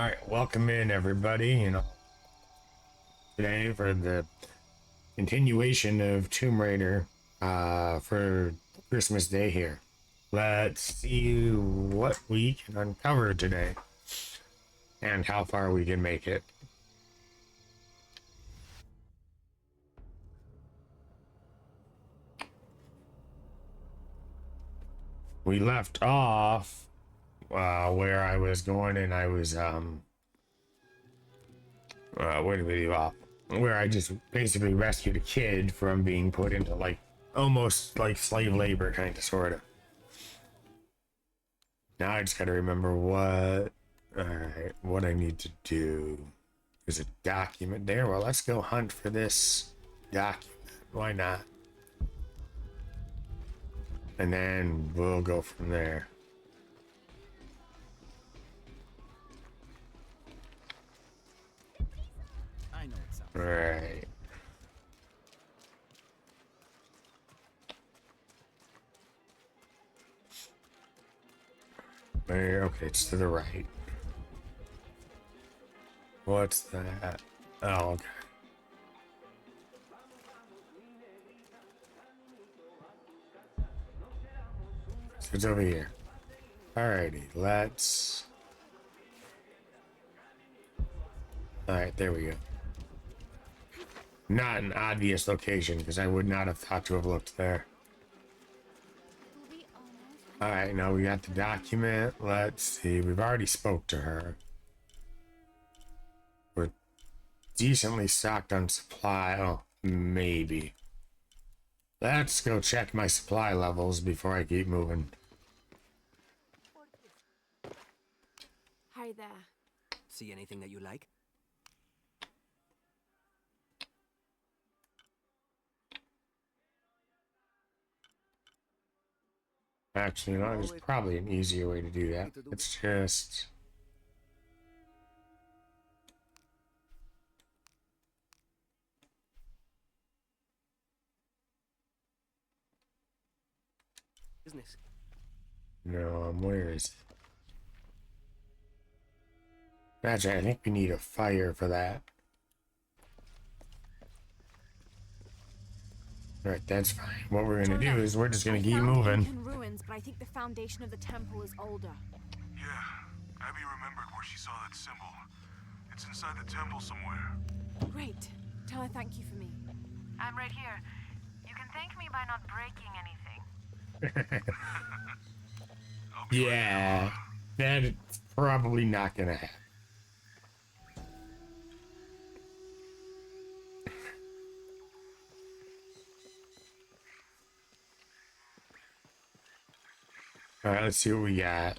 All right, welcome in everybody. Today for the continuation of Tomb Raider for Christmas Day here. Let's see what we can uncover today and how far we can make it. We left off where I was going, and I was where did we leave off? Where I just basically rescued a kid from being put into like almost like slave labor, kind of, sort of. Now I just gotta remember what. Alright, what I need to do. There's a document there. Well, let's go hunt for this document. Why not? And then we'll go from there. I know it sounds. Alright. Okay, it's to the right. What's that? Oh, okay. So it's over here. Alrighty, let's... Alright, there we go. Not an obvious location, because I would not have thought to have looked there. Alright, now we got the document. Let's see. We've already spoke to her. We're decently stocked on supply. Oh, maybe. Let's go check my supply levels before I keep moving. Hi there. See anything that you like? Actually, no, there's probably an easier way to do that. It's just... Business. No, where is it? Actually, I think we need a fire for that. Alright, that's fine. What we're gonna do is we're just gonna keep moving. Incan ruins, but I think the foundation of the temple is older. Yeah, Abby remembered where she saw that symbol. It's inside the temple somewhere. Great. Tell her thank you for me. I'm right here. You can thank me by not breaking anything. Yeah, that's probably not gonna happen. Alright, let's see what we got.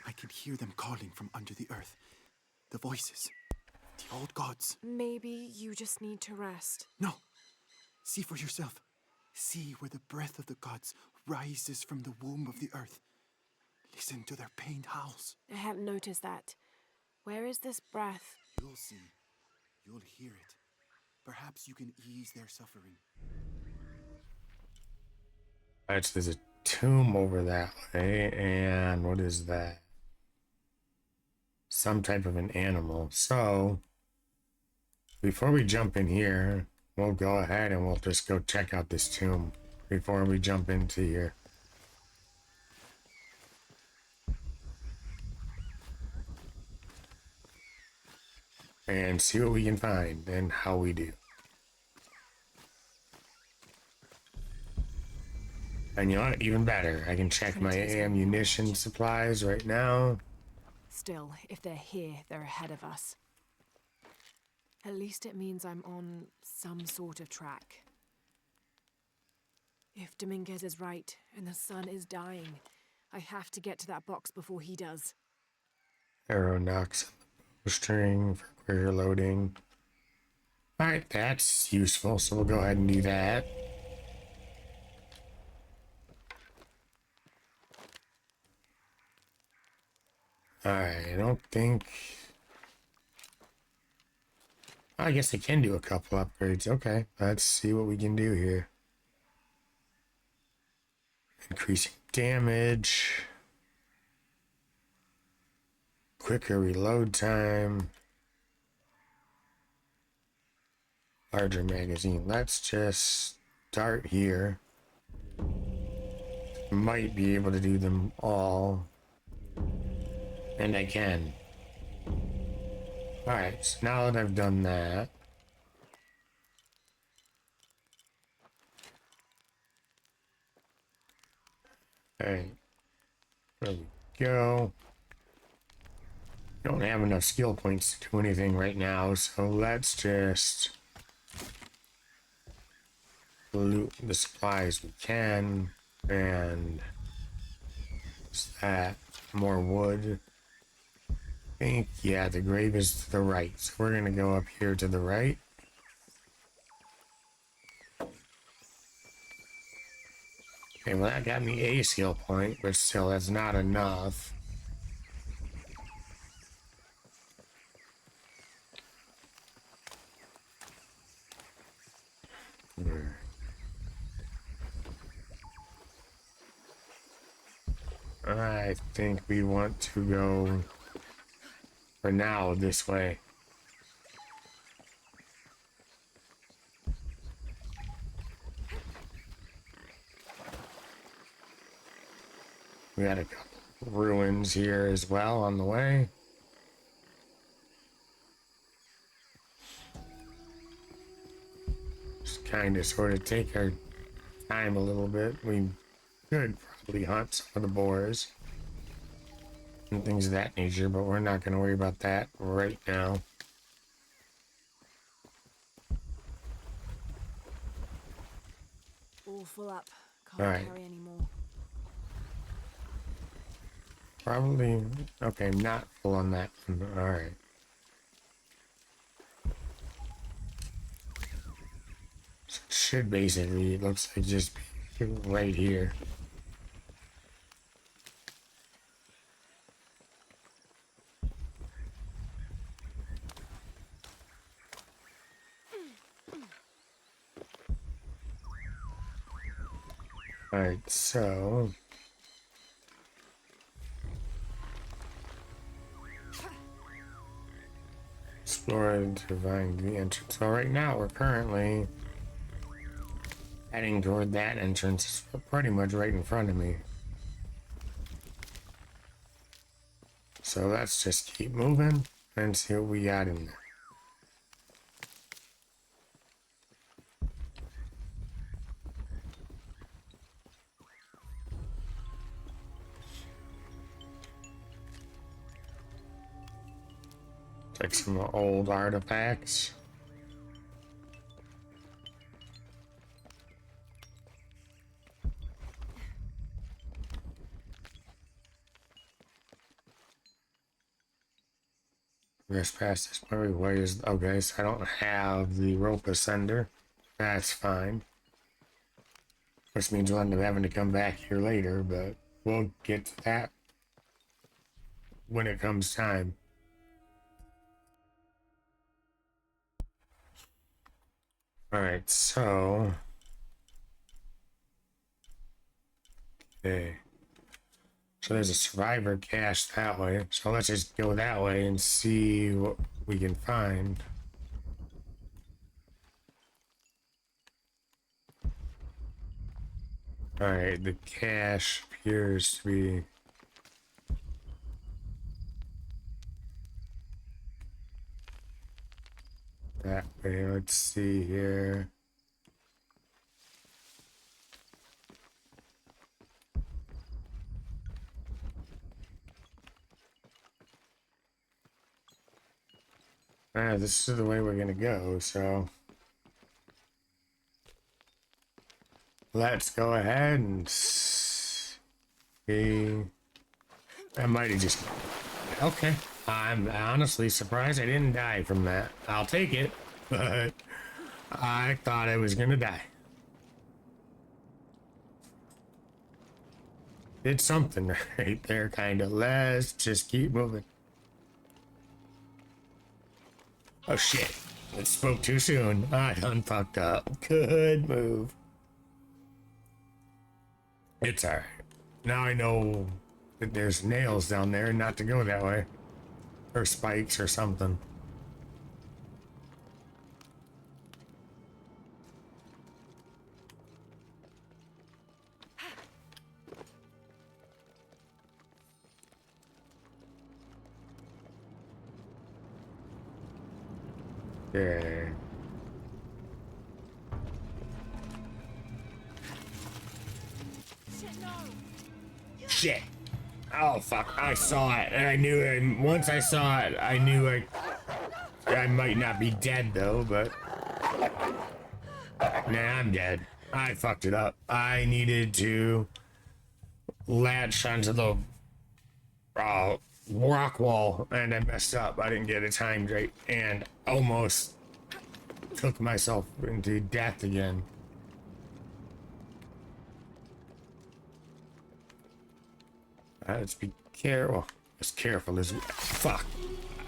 I can hear them calling from under the earth. The voices. The old gods. Maybe you just need to rest. No. See for yourself. See where the breath of the gods rises from the womb of the earth. Listen to their pained howls. I hadn't noticed that. Where is this breath? You'll see. You'll hear it. Perhaps you can ease their suffering. Alright, so there's a tomb over that way, and what is that? Some type of an animal. So, before we jump in here, we'll go ahead and we'll just go check out this tomb before we jump into here. And see what we can find and how we do. And you know what? Even better, I can check my ammunition supplies right now. Still, if they're here, they're ahead of us. At least it means I'm on some sort of track. If Dominguez is right and the sun is dying, I have to get to that box before he does. Arrow knocks on the string for quicker loading. Alright, that's useful, so we'll go ahead and do that. Alright, I don't think... I guess I can do a couple upgrades. Okay, let's see what we can do here. Increasing damage. quicker reload time. Larger magazine. Let's just start here. Might be able to do them all. And I can. Alright, so now that I've done that. Alright. There we go. Don't have enough skill points to do anything right now, so let's just loot the supplies we can. And what's that? More wood. I think, yeah, the grave is to the right. So we're gonna go up here to the right. Okay, well that got me a skill point, but still that's not enough. I think we want to go for now this way. We got a couple ruins here as well on the way. Just kind of sort of take our time a little bit. We could probably hunt some of the boars and things of that nature, but we're not going to worry about that right now. All full up. Can't All right. carry any more. Probably, okay, not full on that one. All right. So it should basically, it looks like just be right here. All right, so explore to find the entrance. So right now we're currently heading toward that entrance. It's pretty much right in front of me. So let's just keep moving and see what we got in there. Like some old artifacts. Just past this point, where is okay? So I don't have the rope ascender. That's fine. Which means we'll end up having to come back here later, but we'll get to that when it comes time. Alright, so okay. So there's a survivor cache that way. So let's just go that way and see what we can find. Alright, the cache appears to be that way. Let's see here. This is the way we're gonna go, so let's go ahead and see. I might have just okay. I'm honestly surprised I didn't die from that. I'll take it, but I thought I was gonna die. Did something right there, kind of. Let's just keep moving. Oh shit, it spoke too soon. I done fucked up. Good move. It's alright. Now I know that there's nails down there and not to go that way. or spikes or something. Okay. Shit. Oh fuck, I saw it and I knew it. And once I saw it, I knew I might not be dead though, but nah, I'm dead. I fucked it up. I needed to latch onto the rock wall and I messed up. I didn't get it timed right and almost took myself into death again. Let's be careful. As careful as fuck.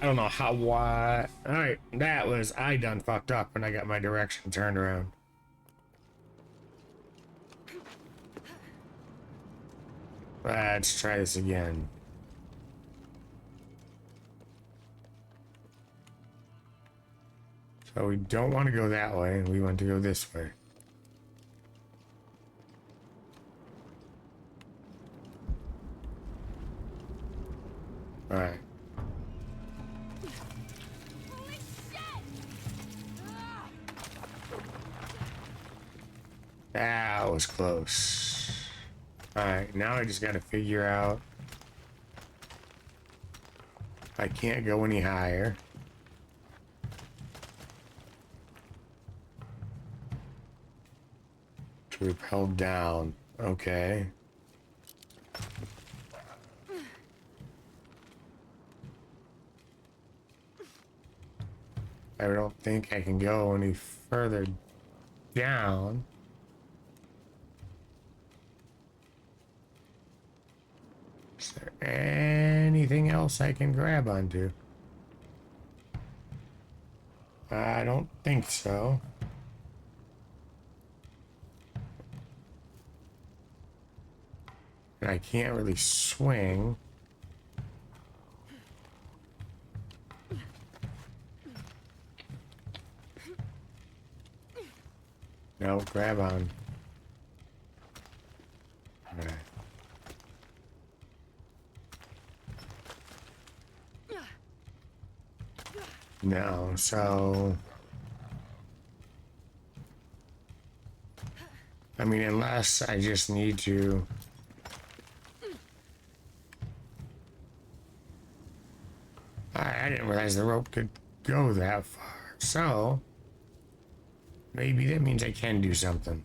I don't know how why. Alright, that was I done fucked up and I got my direction turned around. Let's try this again. So we don't want to go that way, we want to go this way. Alright. That was close. Alright, now I just gotta figure out I can't go any higher. To repel down. Okay. I don't think I can go any further down. Is there anything else I can grab onto? I don't think so. And I can't really swing. No, grab on. Okay. No, so... I mean, unless I just need to... I didn't realize the rope could go that far, so... Maybe that means I can do something.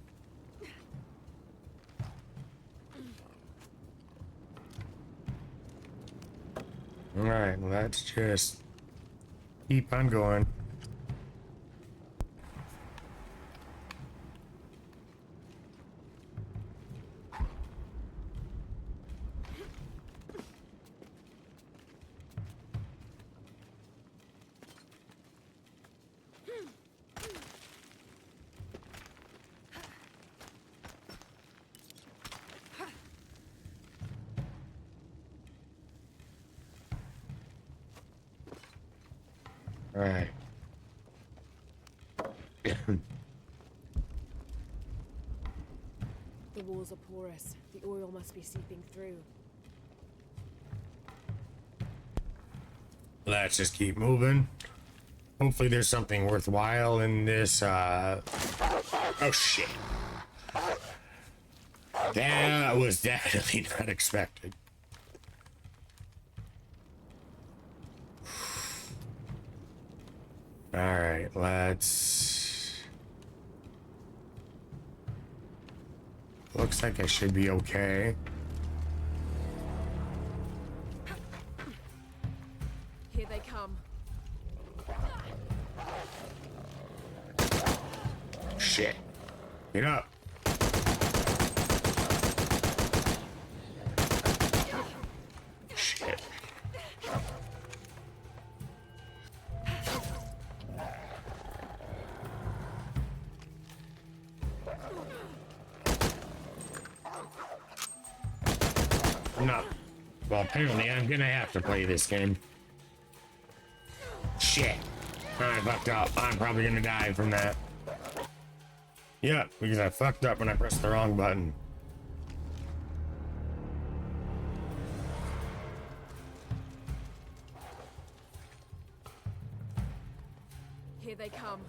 Alright, let's just keep on going. Alright. The walls are porous. The oil must be seeping through. Let's just keep moving. Hopefully there's something worthwhile in this, oh shit. That was definitely not expected. Alright, let's... Looks like I should be okay. Here they come. Shit. Get up. Shit. No. Well, apparently I'm gonna have to play this game. shit. I fucked up. I'm probably gonna die from that. Yep, because I fucked up when I pressed the wrong button. Here they come.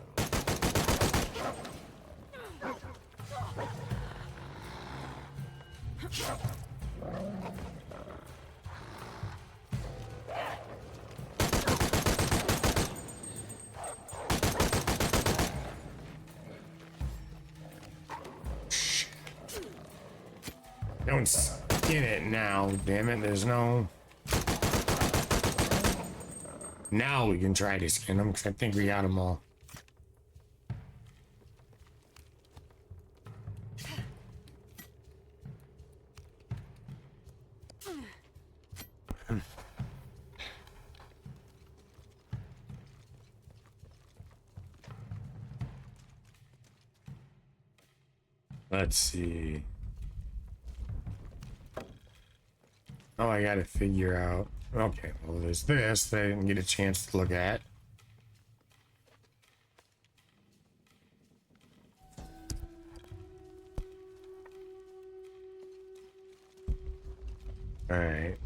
Don't skin it now, damn it. There's no... Now we can try to skin them, because I think we got them all. Let's see. Oh, I gotta figure out. Okay, well, there's this that I didn't get a chance to look at. All right.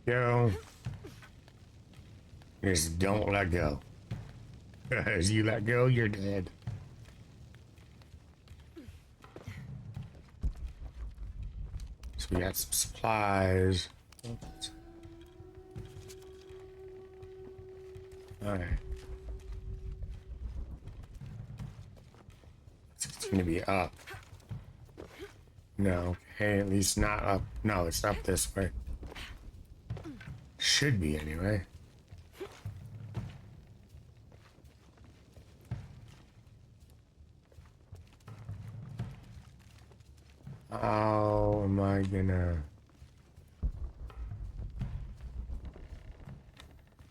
Go. Just don't let go. As you let go, you're dead. So we got some supplies. Alright. It's gonna be up. No, okay, at least not up. No, it's up this way. Should be anyway. How am I gonna...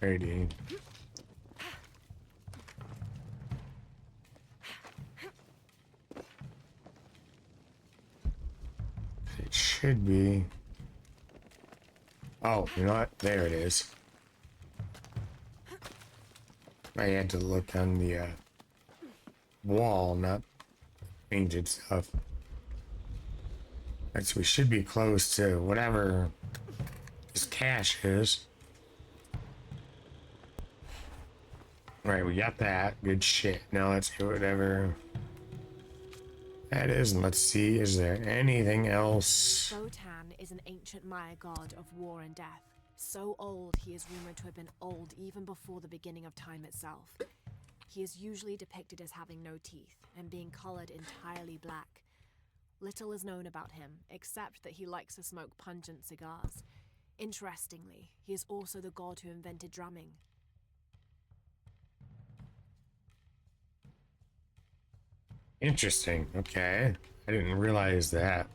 Ready. It should be... Oh, you know what? There it is. I had to look on the wall, not painted stuff. Right, so we should be close to whatever this cache is. Right, we got that. Good shit. Now let's get whatever that is, and let's see, is there anything else? Botan is an ancient Maya god of war and death. So old, he is rumored to have been old even before the beginning of time itself. He is usually depicted as having no teeth and being colored entirely black. Little is known about him, except that he likes to smoke pungent cigars. Interestingly, he is also the god who invented drumming. Interesting. Okay. I didn't realize that.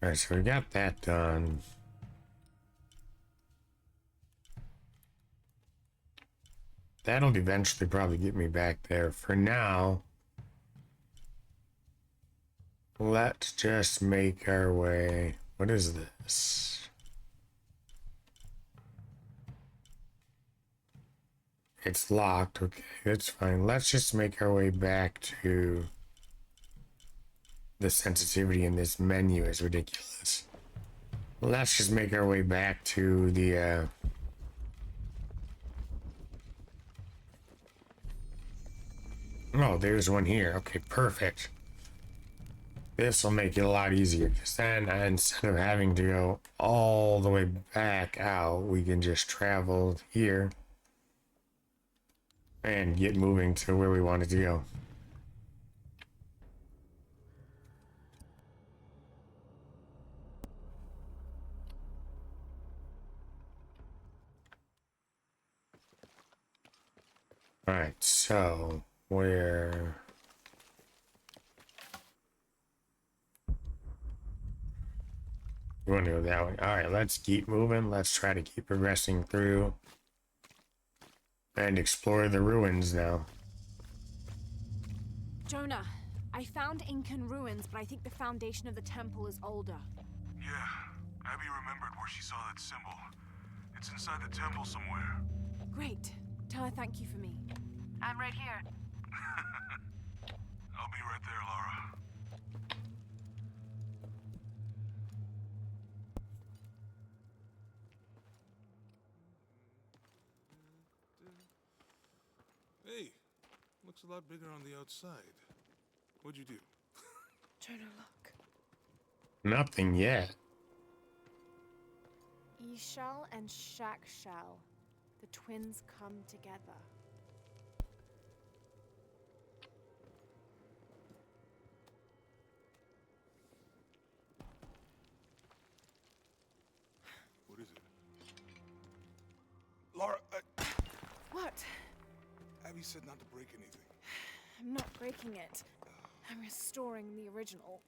Alright, so we got that done. That'll eventually probably get me back there. For now, let's just make our way. What is this? It's locked. Okay, that's fine. Let's just make our way back to... The sensitivity in this menu is ridiculous. Let's just make our way back to the Oh, there's one here. Okay, perfect. This will make it a lot easier, because then instead of having to go all the way back out, we can just travel here and get moving to where we wanted to go. Alright, so where... We want to go that way. Alright, let's keep moving. Let's try to keep progressing through. and explore the ruins now. Jonah, I found Incan ruins, but I think the foundation of the temple is older. Yeah, Abby remembered where she saw that symbol. It's inside the temple somewhere. Great. Tell her thank you for me. I'm right here. I'll be right there, Lara. Hey, looks a lot bigger on the outside. What'd you do? Jonah, look. Nothing yet. E-shell and Shack shell. The twins come together. What is it? Lara, What? Abby said not to break anything. I'm not breaking it. I'm restoring the original.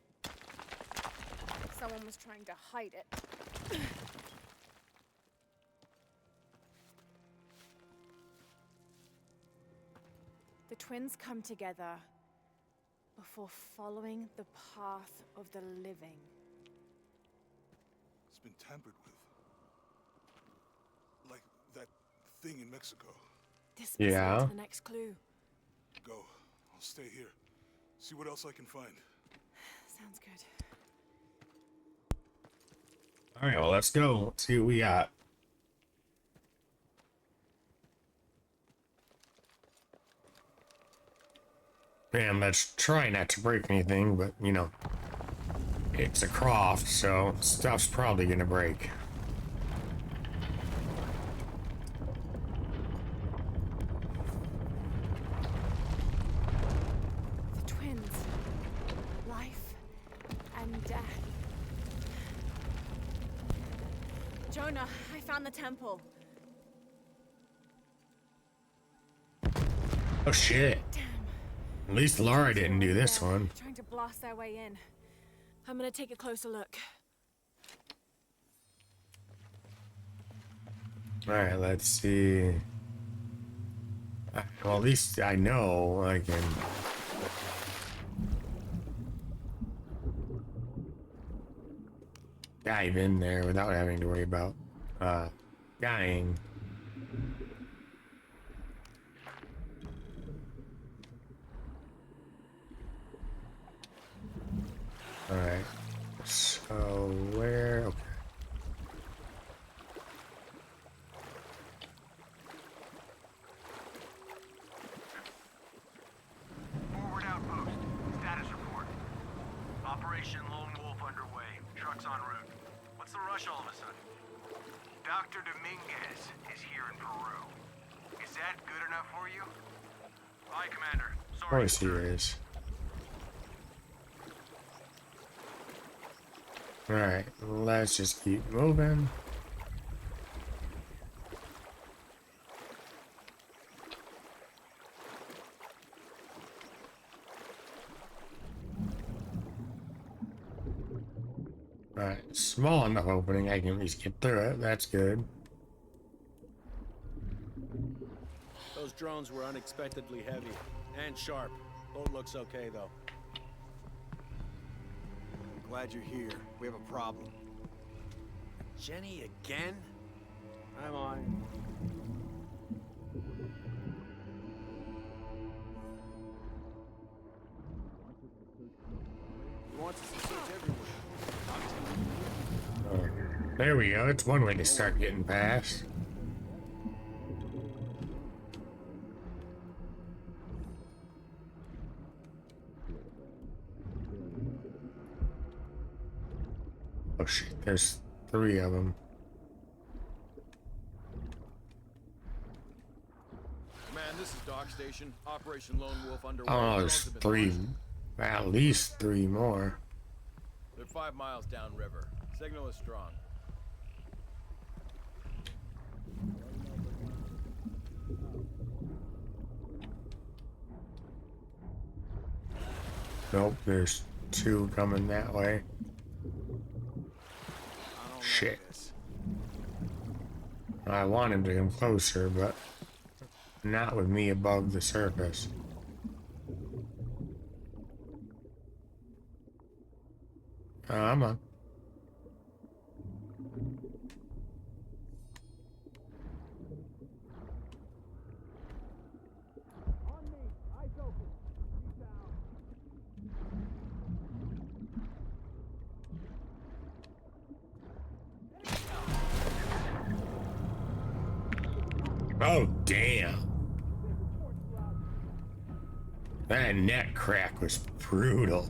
Someone was trying to hide it. The twins come together before following the path of the living. It's been tampered with. Like that thing in Mexico. This must lead Yeah. to the next clue. Go. I'll stay here. See what else I can find. Sounds good. All right, well, let's go. Let's see what we got. Man, let's try not to break anything, but you know, it's a croft, so stuff's probably gonna break. The twins. Life and death. Jonah, I found the temple. Oh shit. Damn. At least Lara didn't do this They're one. Trying to blast their way in. I'm gonna take a closer look. Alright, let's see. Well, at least I know I can. Dive in there without having to worry about dying. Alright. So where? Okay. Forward outpost. Status report. Operation Lone Wolf underway. Trucks en route. What's the rush all of a sudden? Dr. Dominguez is here in Peru. Is that good enough for you? Aye, Commander. Of Sorry. course he is. Alright, let's just keep moving. Alright, small enough opening, I can at least get through it. That's good. Those drones were unexpectedly heavy and sharp. Boat looks okay, though. I'm glad you're here. We have a problem. Jenny again? I'm on. He wants us to search everywhere. There we go. It's one way to start getting past. Oh shit, there's 3 of them. Command, this is Dock Station. Operation Lone Wolf underway. Oh, there's 3. At least 3 more. They're 5 miles downriver. Signal is strong. Nope, there's 2 coming that way. I don't Shit. Like this. I wanted to come closer, but Not with me above the surface. I'm on. Oh, damn. That neck crack was brutal.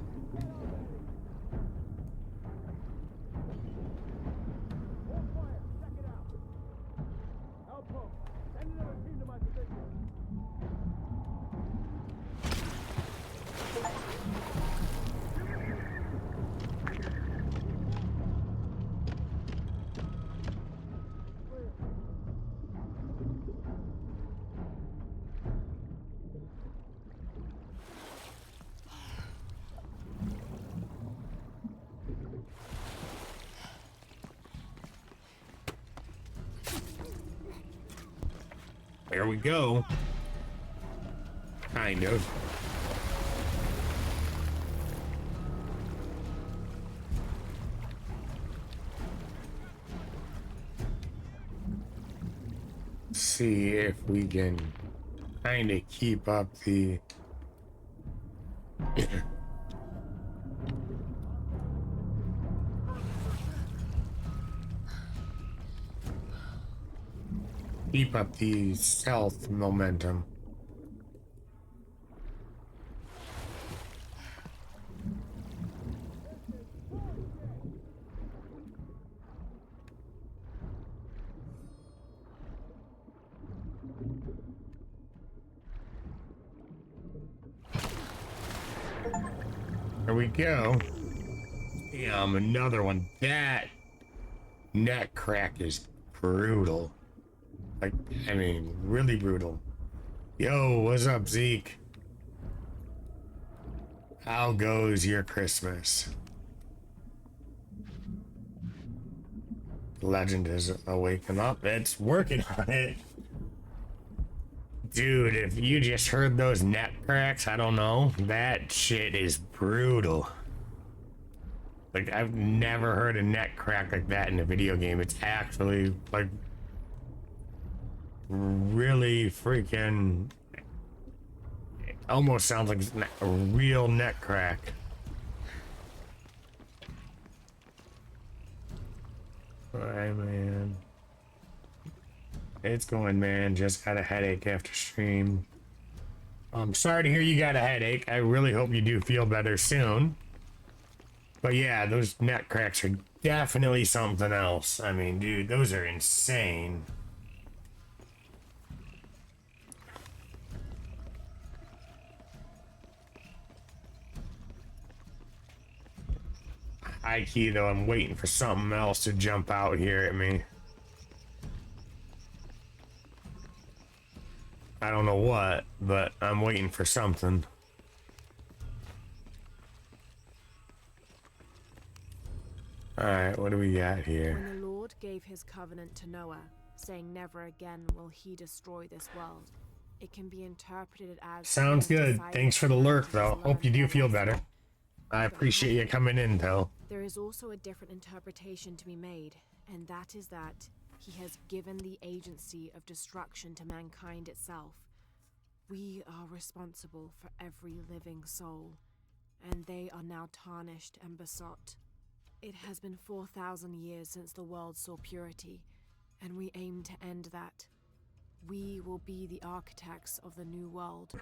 There we go. Kind of. See if we can kind of keep up the keep up the stealth momentum. There we go. Damn, another one. That neck crack is brutal. Like, I mean, really brutal. Yo, what's up, Zeke? How goes your Christmas? Legend is awakened up. It's working on it. Dude, if you just heard those neck cracks, I don't know. That shit is brutal. Like, I've never heard a neck crack like that in a video game. It's actually, like, really freaking... It almost sounds like a real neck crack. Alright, man. It's going, man. Just got a headache after stream. I'm sorry to hear you got a headache. I really hope you do feel better soon. But yeah, those neck cracks are definitely something else. I mean, dude, those are insane. High key though, I'm waiting for something else to jump out here at me. I don't know what, but I'm waiting for something. Alright, what do we got here? When the Lord gave his covenant to Noah, saying never again will he destroy this world, it can be interpreted as... Sounds good. Thanks for the lurk, though. Hope you do feel better. I appreciate you coming in, though. There is also a different interpretation to be made, and that is that he has given the agency of destruction to mankind itself. We are responsible for every living soul, and they are now tarnished and besought. It has been 4,000 years since the world saw purity, and we aim to end that. We will be the architects of the new world.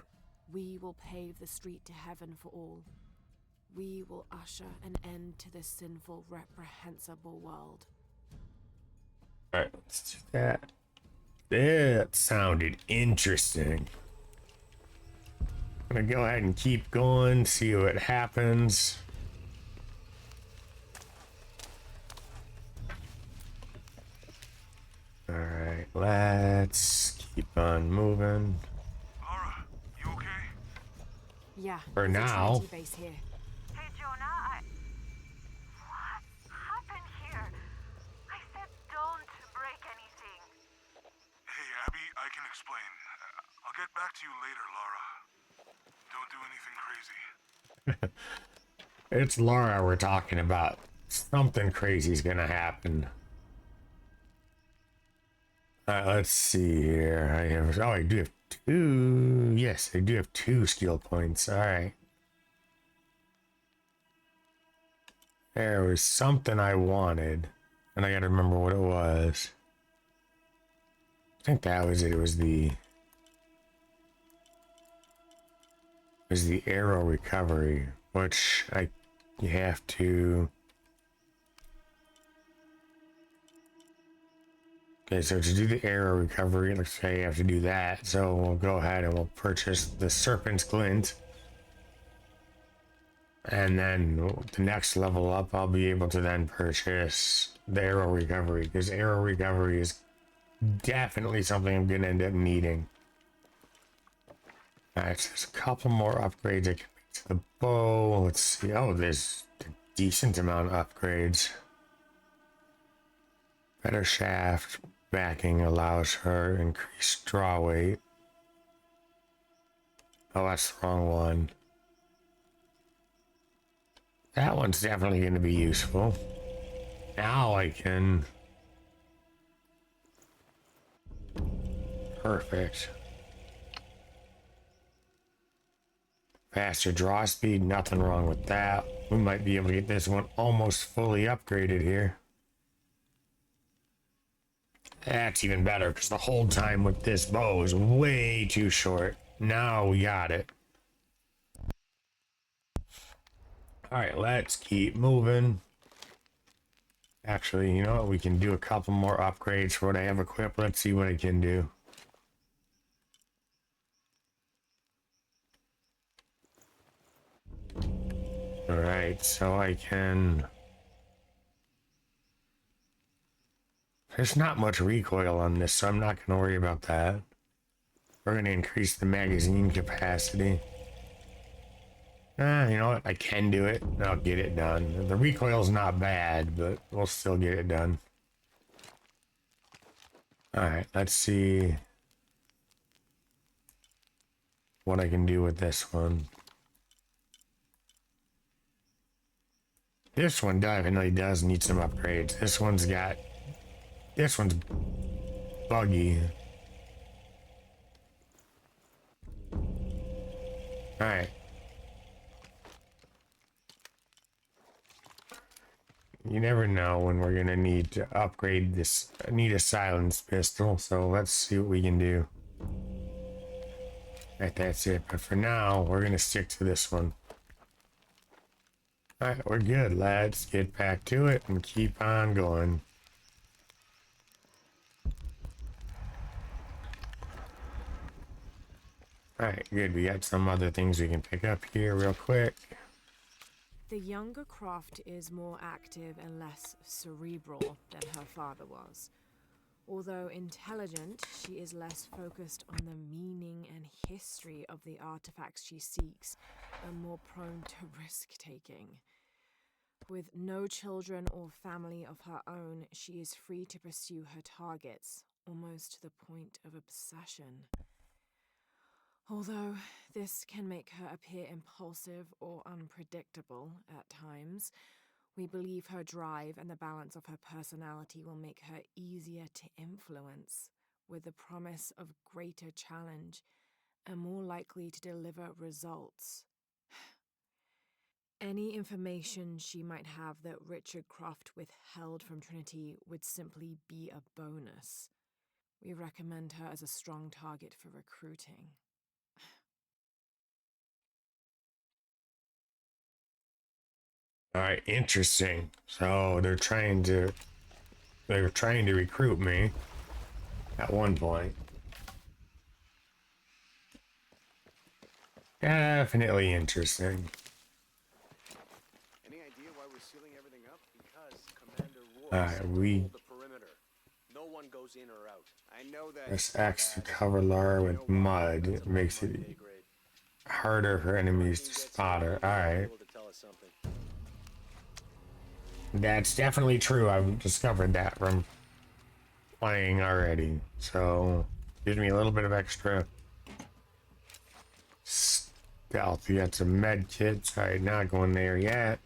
We will pave the street to heaven for all. We will usher an end to this sinful, reprehensible world. Alright, let's do that. That sounded interesting. I'm gonna go ahead and keep going, see what happens. Alright, let's keep on moving. Lara, you okay? Yeah, For there's a now. Trinity base here. Hey, Jonah, what happened here? I said don't break anything. Hey, Abby, I can explain. I'll get back to you later, Lara. Don't do anything crazy. It's Lara we're talking about. Something crazy's gonna happen. Let's see here. I do have two. Yes, I do have 2 skill points. All right. There was something I wanted, and I gotta remember what it was. I think that was it. It was the arrow recovery, which you have to. Okay, so to do the arrow recovery, let's say you have to do that. So we'll go ahead and we'll purchase the Serpent's Glint. And then the next level up, I'll be able to then purchase the arrow recovery, because arrow recovery is definitely something I'm going to end up needing. Alright, so there's a couple more upgrades I can make to the bow. Let's see. Oh, there's a decent amount of upgrades. Better shaft backing allows her increased draw weight. Oh, that's the wrong one. That one's definitely going to be useful. Now I can... Perfect. Faster draw speed, nothing wrong with that. We might be able to get this one almost fully upgraded here. That's even better, because the hold time with this bow is way too short. Now we got it. Alright, let's keep moving. Actually, you know what? We can do a couple more upgrades for what I have equipped. Let's see what I can do. Alright, so I can... There's not much recoil on this, so I'm not going to worry about that. We're going to increase the magazine capacity. You know what? I can do it. I'll get it done. The recoil's not bad, but we'll still get it done. Alright, let's see what I can do with this one. This one definitely does need some upgrades. This one's buggy. Alright. You never know when we're gonna need to upgrade this. I need a silenced pistol, so let's see what we can do. Right, that's it. But for now, we're gonna stick to this one. Alright, we're good. Let's get back to it and keep on going. Alright, good. We got some other things we can pick up here real quick. The younger Croft is more active and less cerebral than her father was. Although intelligent, she is less focused on the meaning and history of the artifacts she seeks and more prone to risk-taking. With no children or family of her own, she is free to pursue her targets, almost to the point of obsession. Although this can make her appear impulsive or unpredictable at times, we believe her drive and the balance of her personality will make her easier to influence, with the promise of greater challenge and more likely to deliver results. Any information she might have that Richard Croft withheld from Trinity would simply be a bonus. We recommend her as a strong target for recruiting. All right, interesting. So they're trying to recruit me at one point. Definitely interesting. Any idea why we're sealing everything up? Because Commander Roy Alright, said to we hold the perimeter. No one goes in or out. I know that. press X to cover Lara with mud. It makes it harder for enemies to spot her. Alright. That's definitely true. I've discovered that from playing already. So gives me a little bit of extra Stealth. You got some med kits. Alright, not going there yet.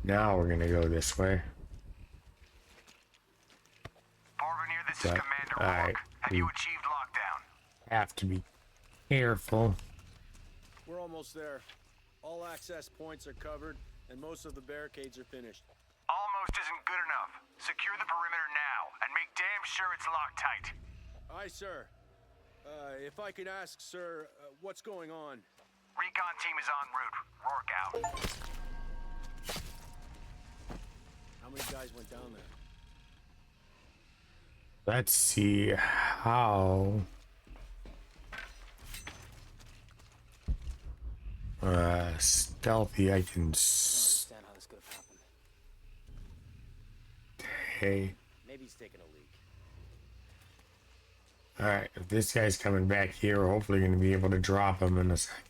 Now we're gonna go this way. Parvenir, this is But, Commander alright, Rourke. Have you achieved lockdown? have to be careful. We're almost there. All access points are covered, and most of the barricades are finished. Almost isn't good enough. Secure the perimeter now, and make damn sure it's locked tight. Aye, sir. If I could ask, sir, what's going on? Recon team is en route. Rourke out. How many guys went down there? Let's see how stealthy I can Understand how this could have happened. stay. Maybe he's taking a leak. Alright, if this guy's coming back here, we're hopefully gonna be able to drop him in a second.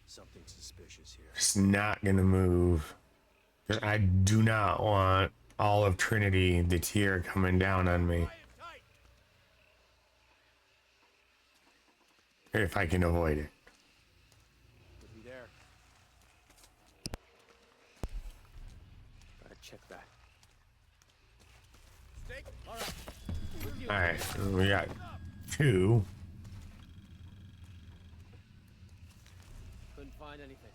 Something suspicious here. It's not gonna move. 'Cause I do not want all of Trinity, the tier, coming down on me. If I can avoid it. Could be there. Gotta check that. Stake? All right. Alright, we got two. Couldn't find anything.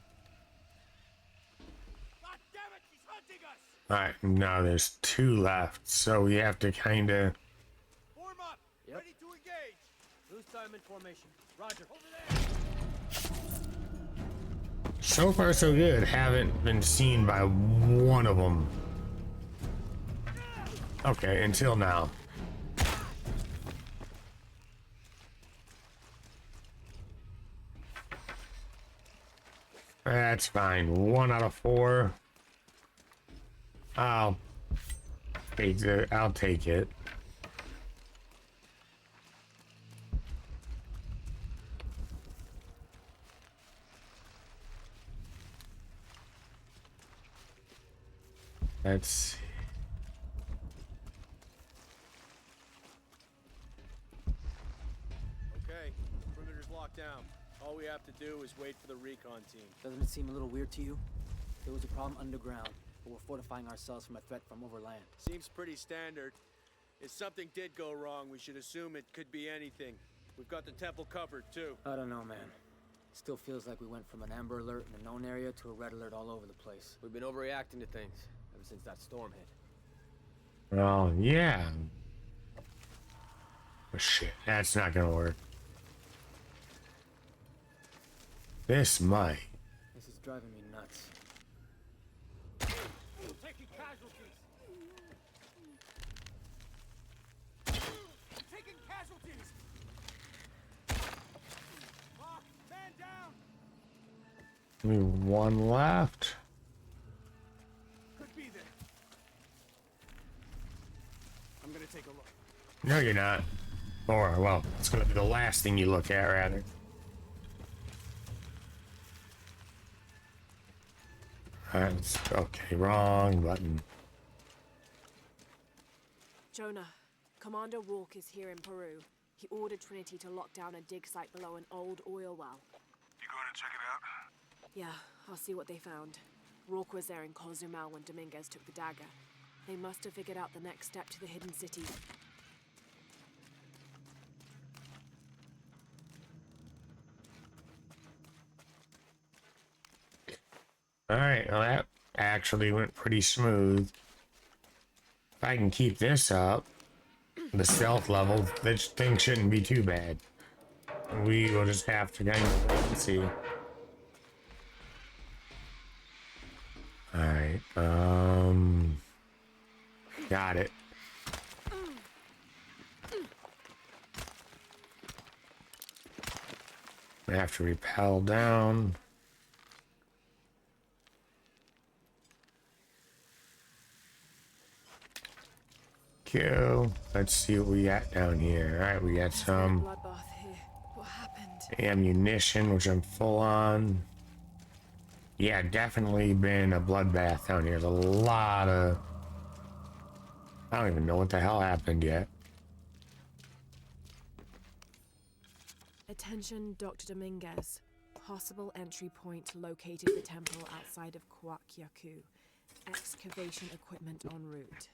God damn it! He's hunting us! Alright, now there's two left, so we have to kinda... Form up. Yep. Ready to engage. Loose time in formation. Roger. Over there. So far so good, haven't been seen by one of them. Okay, until now. That's fine. 1 out of 4. I'll take it. I'll take it. Let's see. Okay. Perimeter's locked down. All we have to do is wait for the recon team. Doesn't it seem a little weird to you? There was a problem underground, but we're fortifying ourselves from a threat from overland. Seems pretty standard. If something did go wrong, we should assume it could be anything. We've got the temple covered, too. I don't know, man. Still feels like we went from an amber alert in a known area to a red alert all over the place. We've been overreacting to things ever since that storm hit. Well, yeah. Oh, shit. That's not gonna work. This might. This is driving me nuts. Taking casualties! Taking casualties! Lock, man down! Only one left. Could be there. I'm gonna take a look. No, you're not. Or, well, it's gonna be the last thing you look at, rather. That's okay, wrong button. Jonah, Commander Rourke is here in Peru. He ordered Trinity to lock down a dig site below an old oil well. You going to check it out? Yeah, I'll see what they found. Rourke was there in Cozumel when Dominguez took the dagger. They must have figured out the next step to the hidden city. Alright, well that actually went pretty smooth. If I can keep this up, the stealth level, this thing shouldn't be too bad. We will just have to kind of wait and see. Alright, got it. I have to rappel down. Go. Let's see what we got down here. Alright, we got some Bloodbath here. What happened? ammunition, which I'm full on. Yeah, definitely been a bloodbath down here. There's a lot of I don't even know what the hell happened yet. Attention, Dr. Dominguez. Possible entry point located the temple outside of Kwakyaku. Excavation equipment en route.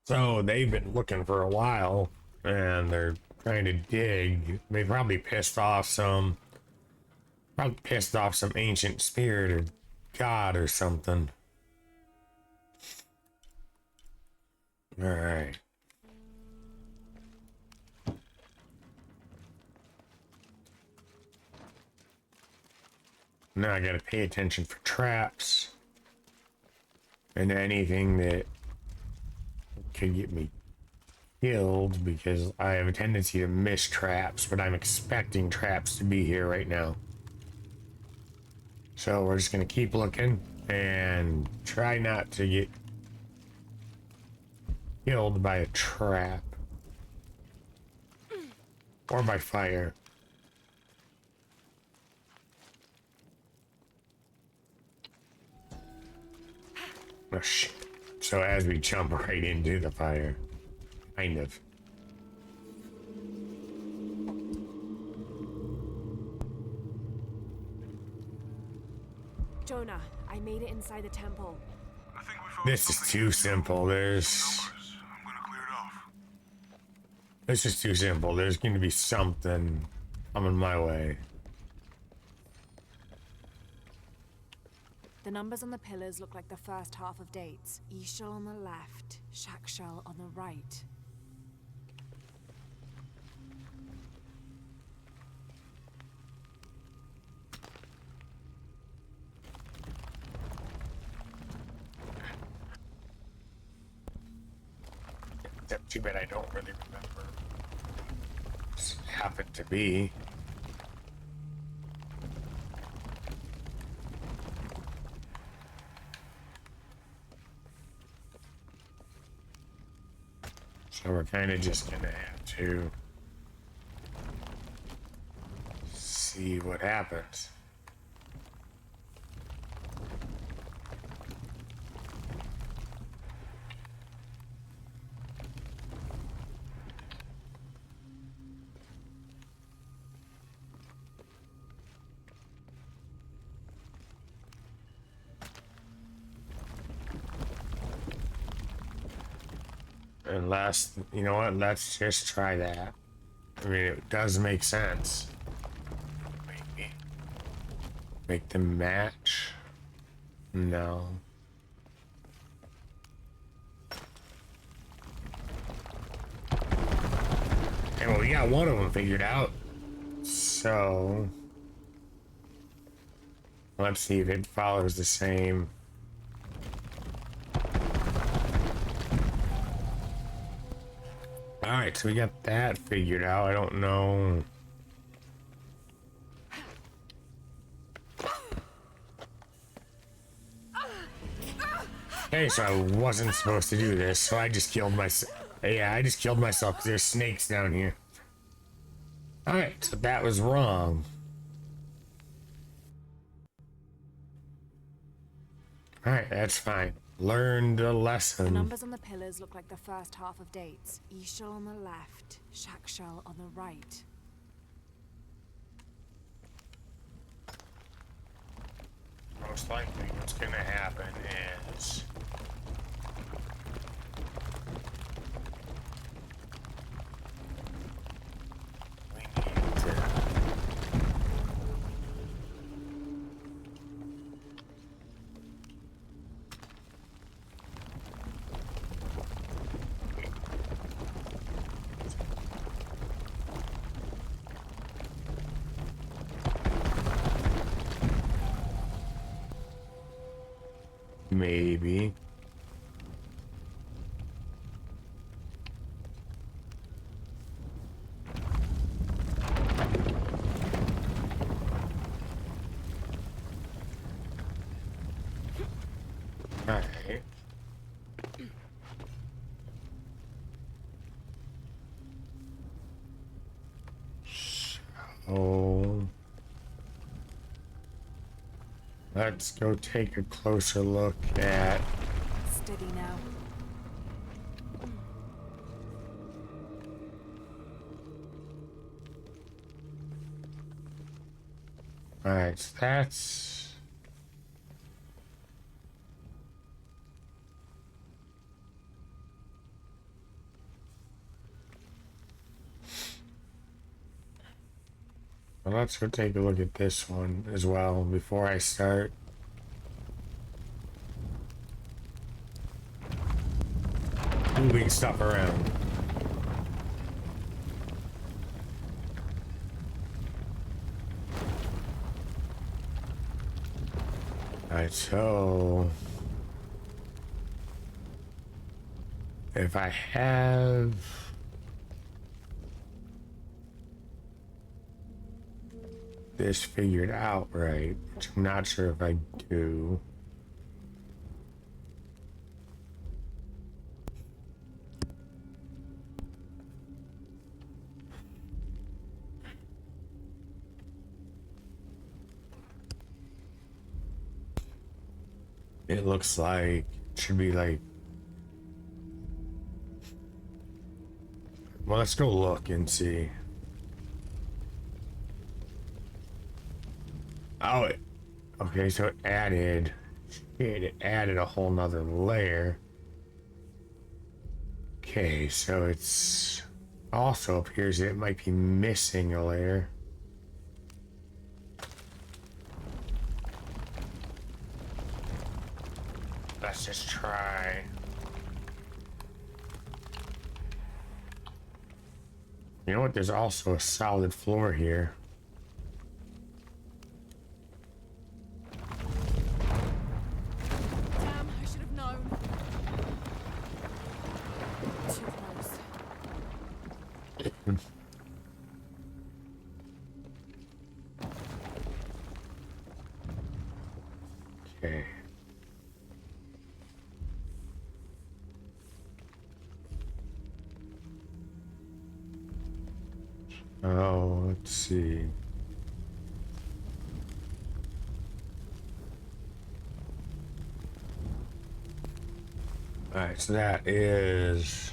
So they've been looking for a while, and they're trying to dig. They probably pissed off some ancient spirit or god or something. All right. Now I gotta pay attention for traps and anything that could get me killed, because I have a tendency to miss traps, but I'm expecting traps to be here right now. So we're just gonna keep looking and try not to get killed by a trap or by fire. Oh shit. So as we jump right into the fire, kind of. Jonah, I made it inside the temple. I think we found This is something too simple. numbers. I'm gonna clear it off. This is too simple. There's going to be something coming my way. The numbers on the pillars look like the first half of dates. Ishal on the left, Shakshal on the right. Too bad I don't really remember. This happened to be. So we're kind of just gonna have to see what happens. Unless, you know what, let's just try that. I mean, it does make sense. Maybe. Make them match? No. Okay, well, we got one of them figured out. So, let's see if it follows the same. Alright, so we got that figured out. I don't know. Okay, so I wasn't supposed to do this, so I just killed myself. Yeah, I just killed myself because there's snakes down here. Alright, so that was wrong. Alright, that's fine. Learned a lesson. The numbers on the pillars look like the first half of dates. Ishal on the left, Shakshal on the right. Most likely what's gonna happen is we need to maybe. Alright. So let's go take a closer look at steady now. Alright, so that's... Well, let's go take a look at this one as well before I start. Moving stuff around. Alright, so if I have this figured out right, which I'm not sure if I do. It looks like it should be like, well, let's go look and see. Oh, okay, so it added a whole nother layer. Okay, so it's also appears it might be missing a layer. Let's just try. You know what? There's also a solid floor here. Damn, I should have known. Too close. Okay. Oh, let's see. Alright, so that is...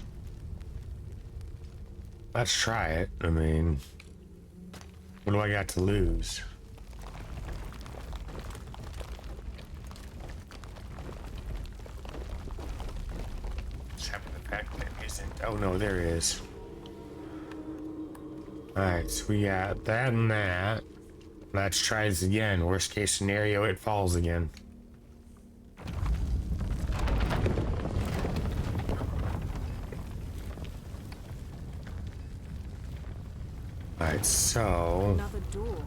Let's try it. I mean, what do I got to lose? Except for the fact that it isn't. Oh no, there is. Alright, so we got that and that. Let's try this again. Worst case scenario, it falls again. Alright, so... Another door.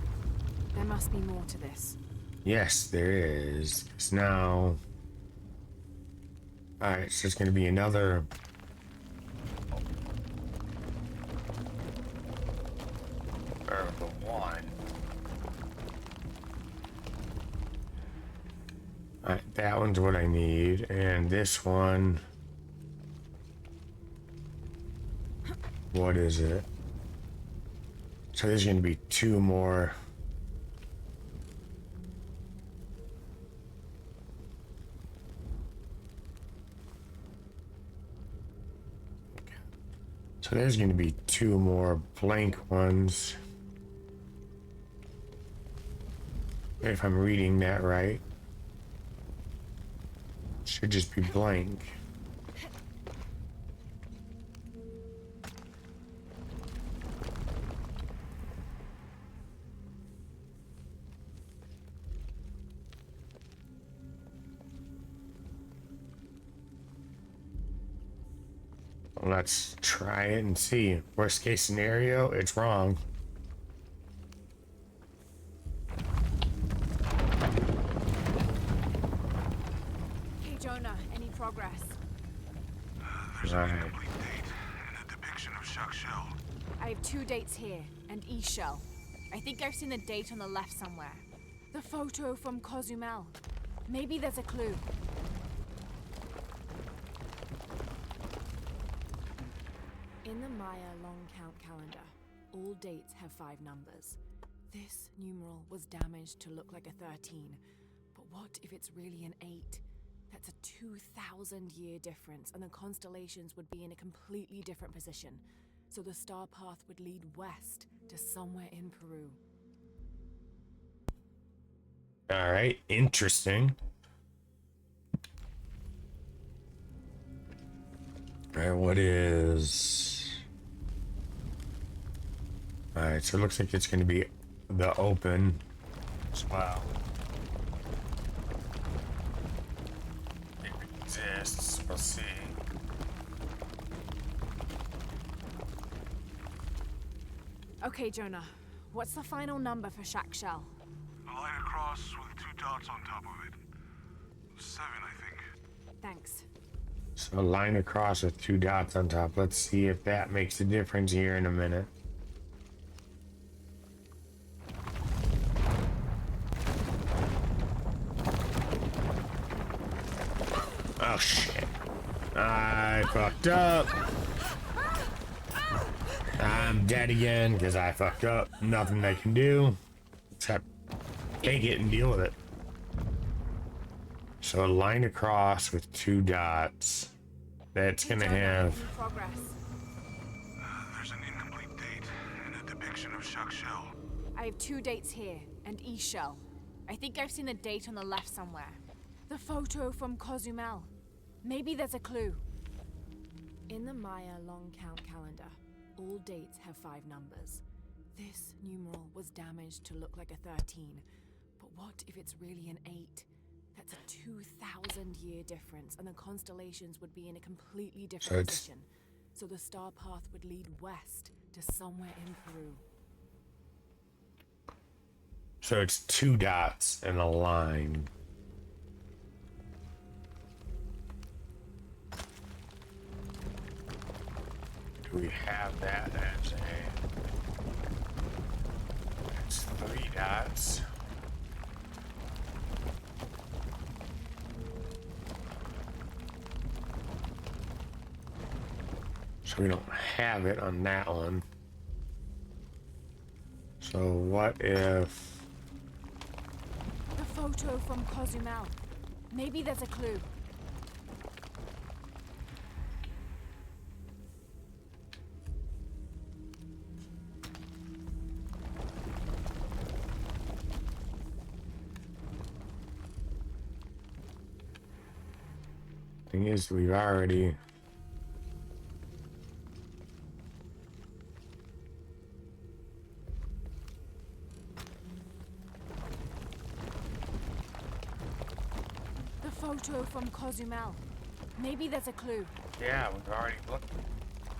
There must be more to this. Yes, there is. Because now... Alright, so there's going to be another... Or the one. Alright, that one's what I need. And this one... What is it? So there's going to be two more. So there's going to be two more blank ones. If I'm reading that right. Should just be blank. Let's try it and see. Worst case scenario, it's wrong. Hey Jonah, any progress? There's a Right. complete date and a depiction of Jacques Shell. I have 2 dates here, and E-Shell. I think I've seen the date on the left somewhere. The photo from Cozumel. Maybe there's a clue. In the Maya long count calendar, all dates have 5 numbers. This numeral was damaged to look like a 13, but what if it's really an 8? That's a 2,000-year difference, and the constellations would be in a completely different position. So the star path would lead west to somewhere in Peru. All right, interesting. All right, what is... All right, so it looks like it's going to be the open as well. It exists. We'll see. Okay, Jonah. What's the final number for Shack Shell? A line across with 2 dots on top of it. 7, I think. Thanks. So a line across with 2 dots on top. Let's see if that makes a difference here in a minute. Oh shit. I fucked up. I'm dead again because I fucked up. Nothing they can do except take it and deal with it. So a line across with 2 dots. That's gonna have... Progress. There's an incomplete date and a depiction of Chuck Shell. I have 2 dates here, and E-Shell. I think I've seen the date on the left somewhere. The photo from Cozumel. Maybe there's a clue. In the Maya long count calendar, all dates have 5 numbers. This numeral was damaged to look like a 13. But what if it's really an 8? That's a 2,000-year difference, and the constellations would be in a completely different position. So the star path would lead west to somewhere in Peru. So it's 2 dots and a line. Do we have that as a... It's 3 dots. So we don't have it on that one. So what if... The photo from Cozumel. Maybe there's a clue. Thing is, we've already... The photo from Cozumel. Maybe there's a clue. Yeah, we've already looked.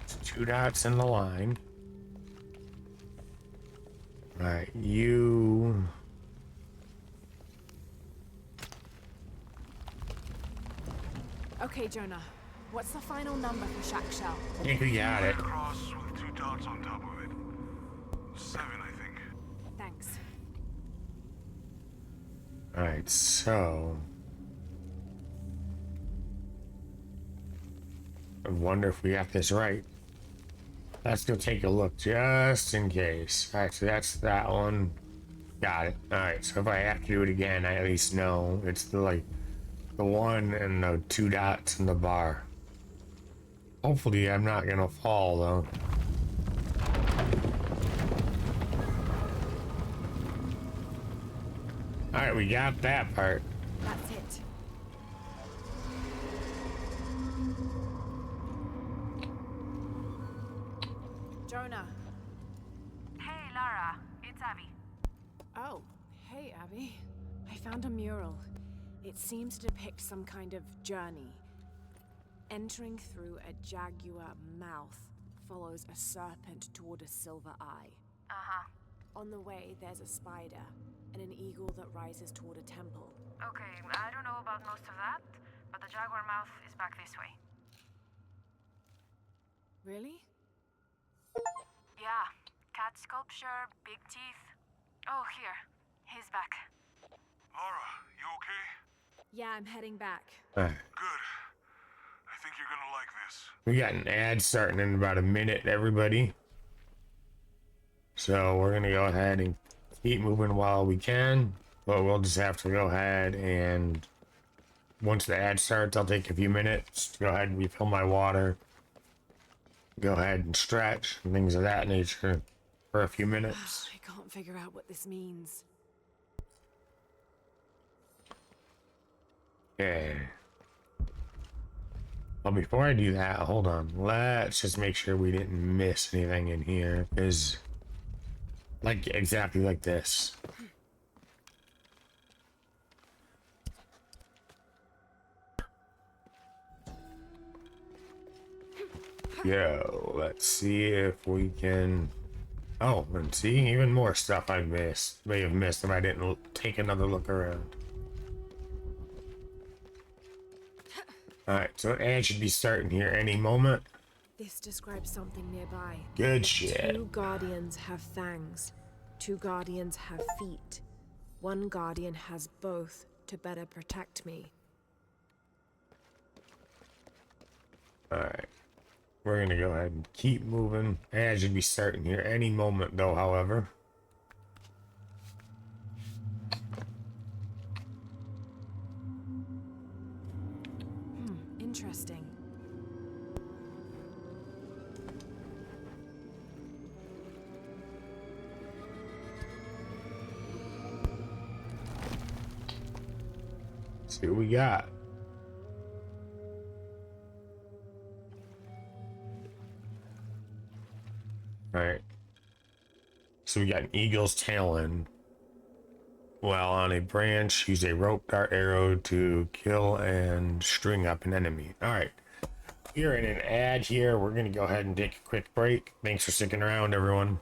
It's 2 dots in the line. Right, you... Okay, Jonah. What's the final number for Shack Shell? I think we got it. Cross with 2 dots on top of it. 7, I think. Thanks. Alright, so... I wonder if we got this right. Let's go take a look just in case. Alright, so that's that one. Got it. Alright, so if I have to do it again, I at least know it's the 1 and the 2 dots in the bar. Hopefully I'm not gonna fall though. Alright, we got that part. That's it. Jonah. Hey, Lara. It's Abby. Oh, hey, Abby. I found a mural. It seems to depict some kind of journey. Entering through a jaguar mouth follows a serpent toward a silver eye. Uh-huh. On the way, there's a spider and an eagle that rises toward a temple. Okay, I don't know about most of that, but the jaguar mouth is back this way. Really? Yeah. Cat sculpture, big teeth. Oh, here. He's back. Lara, you okay? Yeah, I'm heading back. Alright. Good. I think you're gonna like this. We got an ad starting in about a minute, everybody. So we're gonna go ahead and keep moving while we can, but we'll just have to go ahead and once the ad starts, I'll take a few minutes to go ahead and refill my water. Go ahead and stretch and things of that nature for a few minutes. I can't figure out what this means. Okay. Well, before I do that, hold on. Let's just make sure we didn't miss anything in here. Is like exactly like this. Yo, let's see if we can. Oh, and see, even more stuff I may have missed if I didn't take another look around. Alright, so an ad should be starting here any moment. This describes something nearby. Good shit. 2 guardians have fangs. 2 guardians have feet. 1 guardian has both to better protect me. Alright. We're gonna go ahead and keep moving. Ad should be starting here any moment though, however. Interesting. Let's see what we got. Alright. So we got an eagle's talon. While on a branch, use a rope dart arrow to kill and string up an enemy. Alright. We're in an ad here. We're going to go ahead and take a quick break. Thanks for sticking around, everyone.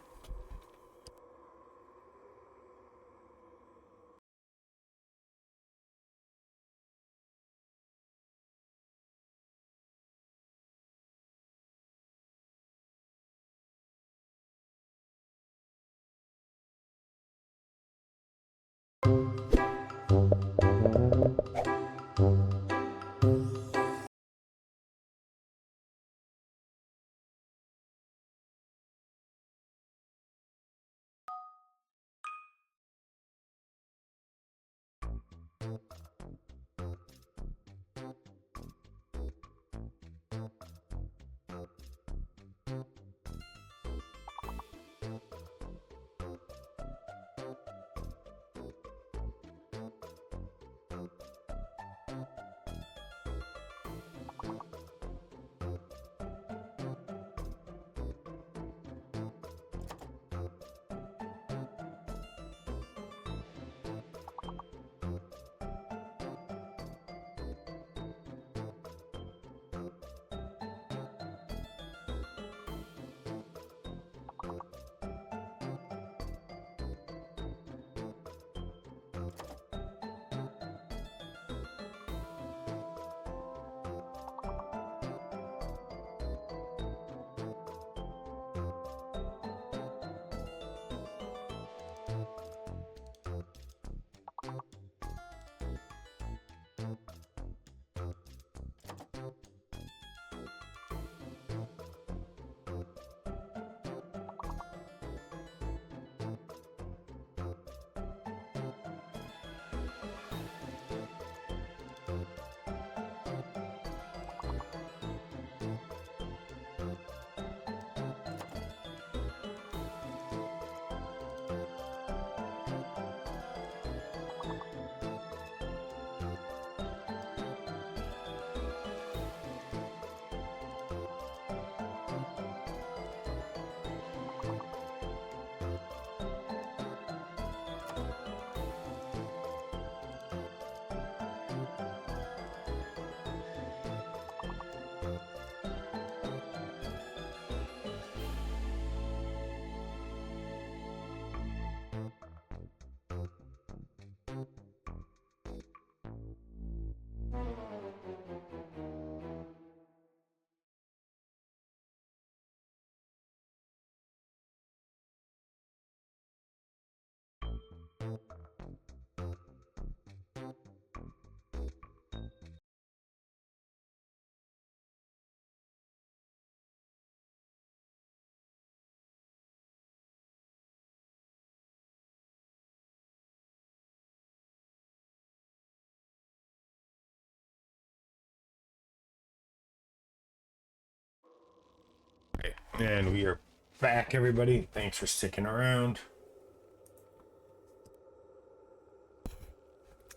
And we are back, everybody. Thanks for sticking around.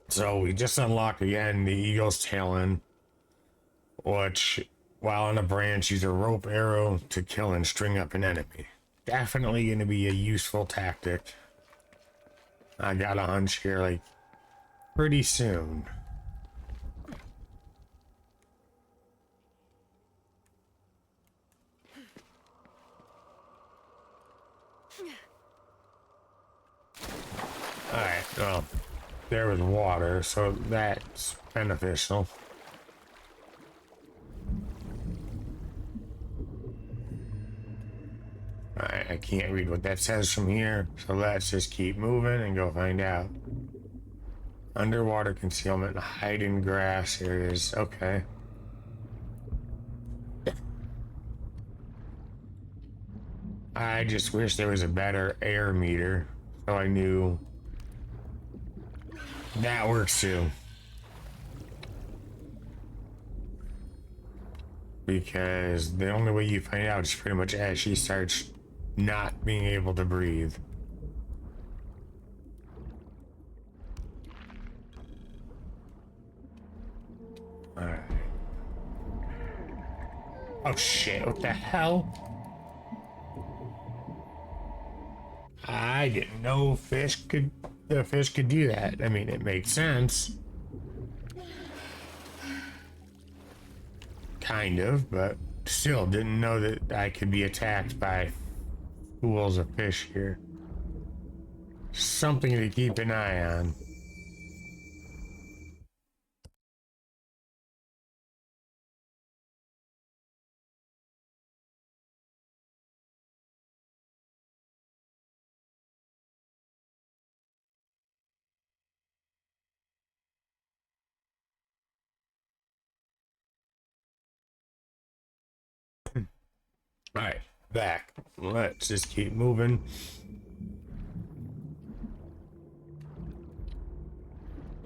So we just unlocked again the Eagle's Talon, which, while on a branch, use a rope arrow to kill and string up an enemy. Definitely going to be a useful tactic. I got a hunch here, like, pretty soon. Alright, well, there was water, so that's beneficial. Alright, I can't read what that says from here, so let's just keep moving and go find out. Underwater concealment, hide in grass areas, okay. I just wish there was a better air meter, so I knew that works too. Because the only way you find out is pretty much as she starts not being able to breathe. Alright. Oh shit, what the hell? I didn't know the fish could do that. I mean, it makes sense. Kind of, but still didn't know that I could be attacked by schools of fish here. Something to keep an eye on. Alright, back. Let's just keep moving.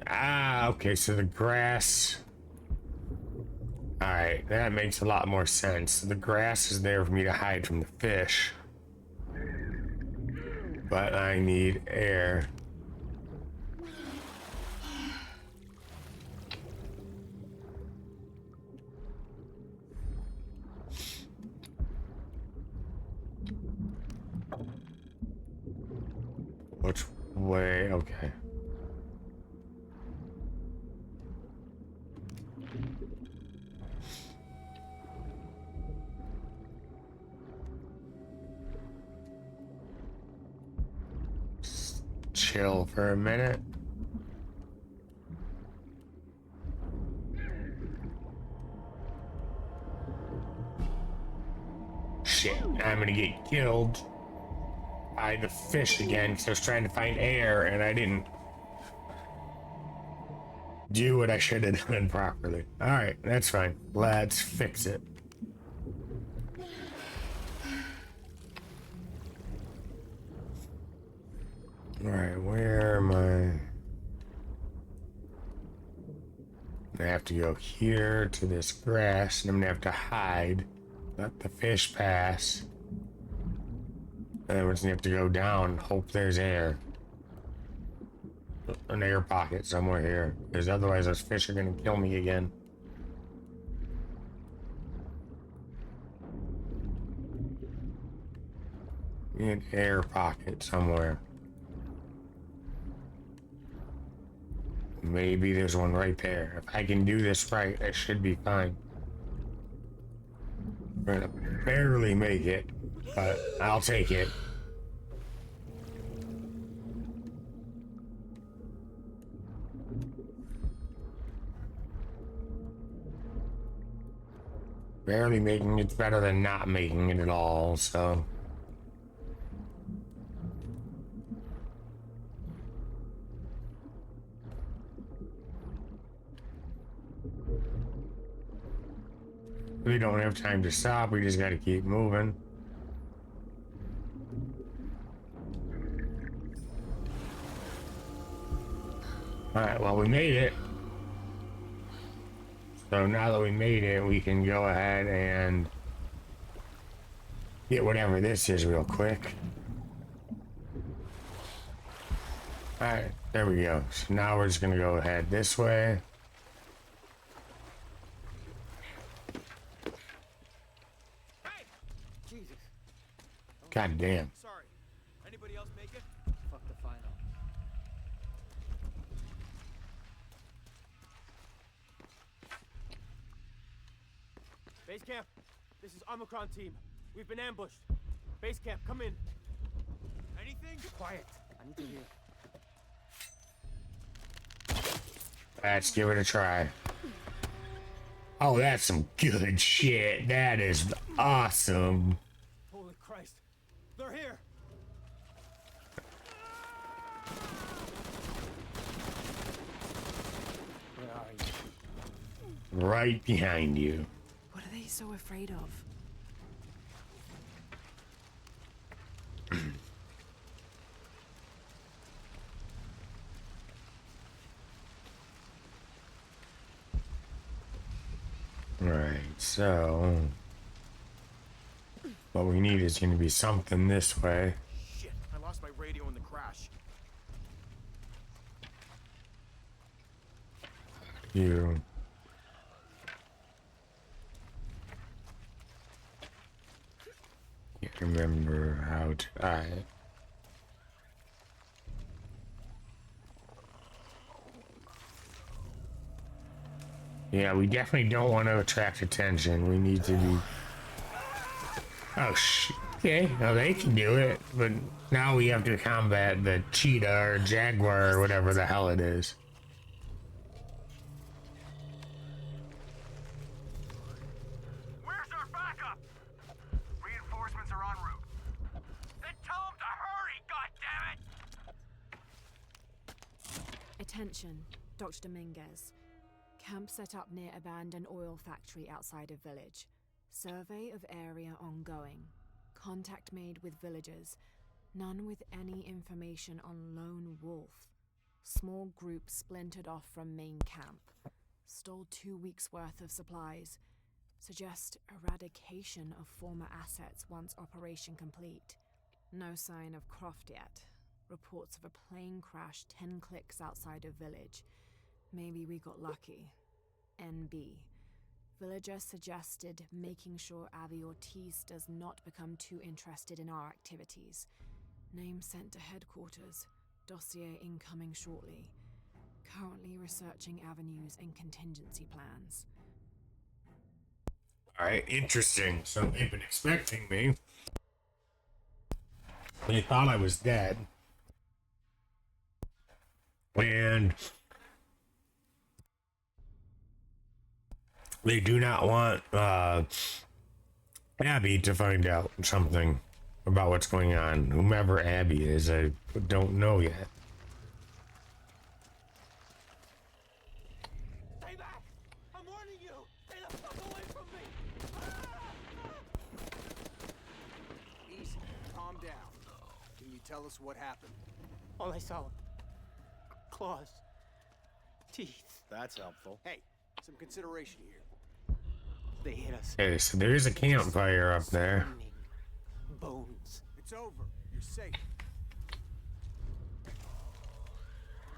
Ah, okay, so the grass. Alright, that makes a lot more sense. The grass is there for me to hide from the fish. But I need air. Which way? Okay. Chill for a minute. Shit, I'm gonna get killed by the fish again because I was trying to find air and I didn't do what I should have done properly. Alright, that's fine. Let's fix it. Alright, where am I? I have to go here to this grass and I'm gonna have to hide. Let the fish pass. And then we're just gonna have to go down and hope there's air. An air pocket somewhere here. Because otherwise those fish are gonna kill me again. An air pocket somewhere. Maybe there's one right there. If I can do this right, I should be fine. We're gonna barely make it, but I'll take it. Barely making it's better than not making it at all, so. We don't have time to stop, we just gotta keep moving. Alright, well, we made it. So now that we made it, we can go ahead and get whatever this is real quick. Alright, there we go. So now we're just gonna go ahead this way. Jesus. God damn. Sorry. Anybody else make it? Fuck the final. Base camp. This is Omicron team. We've been ambushed. Base camp, come in. Anything? Quiet. I need to hear. Let's give it a try. Oh, that's some good shit. That is awesome. Holy Christ. They're here. Where are you? Right behind you. What are they so afraid of? Right, so what we need is going to be something this way. Shit, I lost my radio in the crash. You. Can't remember how to. Yeah, we definitely don't want to attract attention. We need to be. Oh, okay. Now they can do it, but now we have to combat the cheetah or jaguar or whatever the hell it is. Where's our backup? Reinforcements are en route. Then tell them to hurry, goddammit! Attention, Dr. Dominguez. Camp set up near abandoned oil factory outside of village. Survey of area ongoing. Contact made with villagers. None with any information on lone wolf. Small group splintered off from main camp. Stole 2 weeks worth of supplies. Suggest eradication of former assets once operation complete. No sign of Croft yet. Reports of a plane crash 10 clicks outside of village. Maybe we got lucky. NB. Villager suggested making sure Avi Ortiz does not become too interested in our activities. Name sent to headquarters. Dossier incoming shortly. Currently researching avenues and contingency plans. Alright, interesting. So they've been expecting me. They thought I was dead. And they do not want Abby to find out something about what's going on. Whomever Abby is, I don't know yet. Stay back! I'm warning you! Stay the fuck away from me! Easy, calm down. Can you tell us what happened? All I saw. Claws. Teeth. That's helpful. Hey, some consideration here. They hit us. Okay, so there is a campfire up there. Screaming. Bones. It's over. You're safe.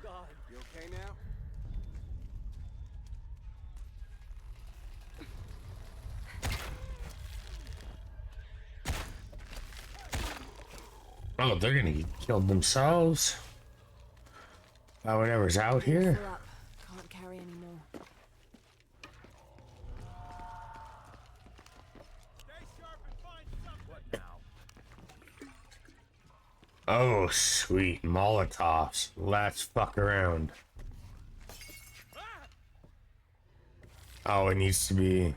God. You okay now? Oh, they're gonna get killed themselves. Whatever's out here. Fill up. Can't carry anymore. Stay sharp and find something! What now? Oh, sweet. Molotovs. Let's fuck around. Oh, it needs to be...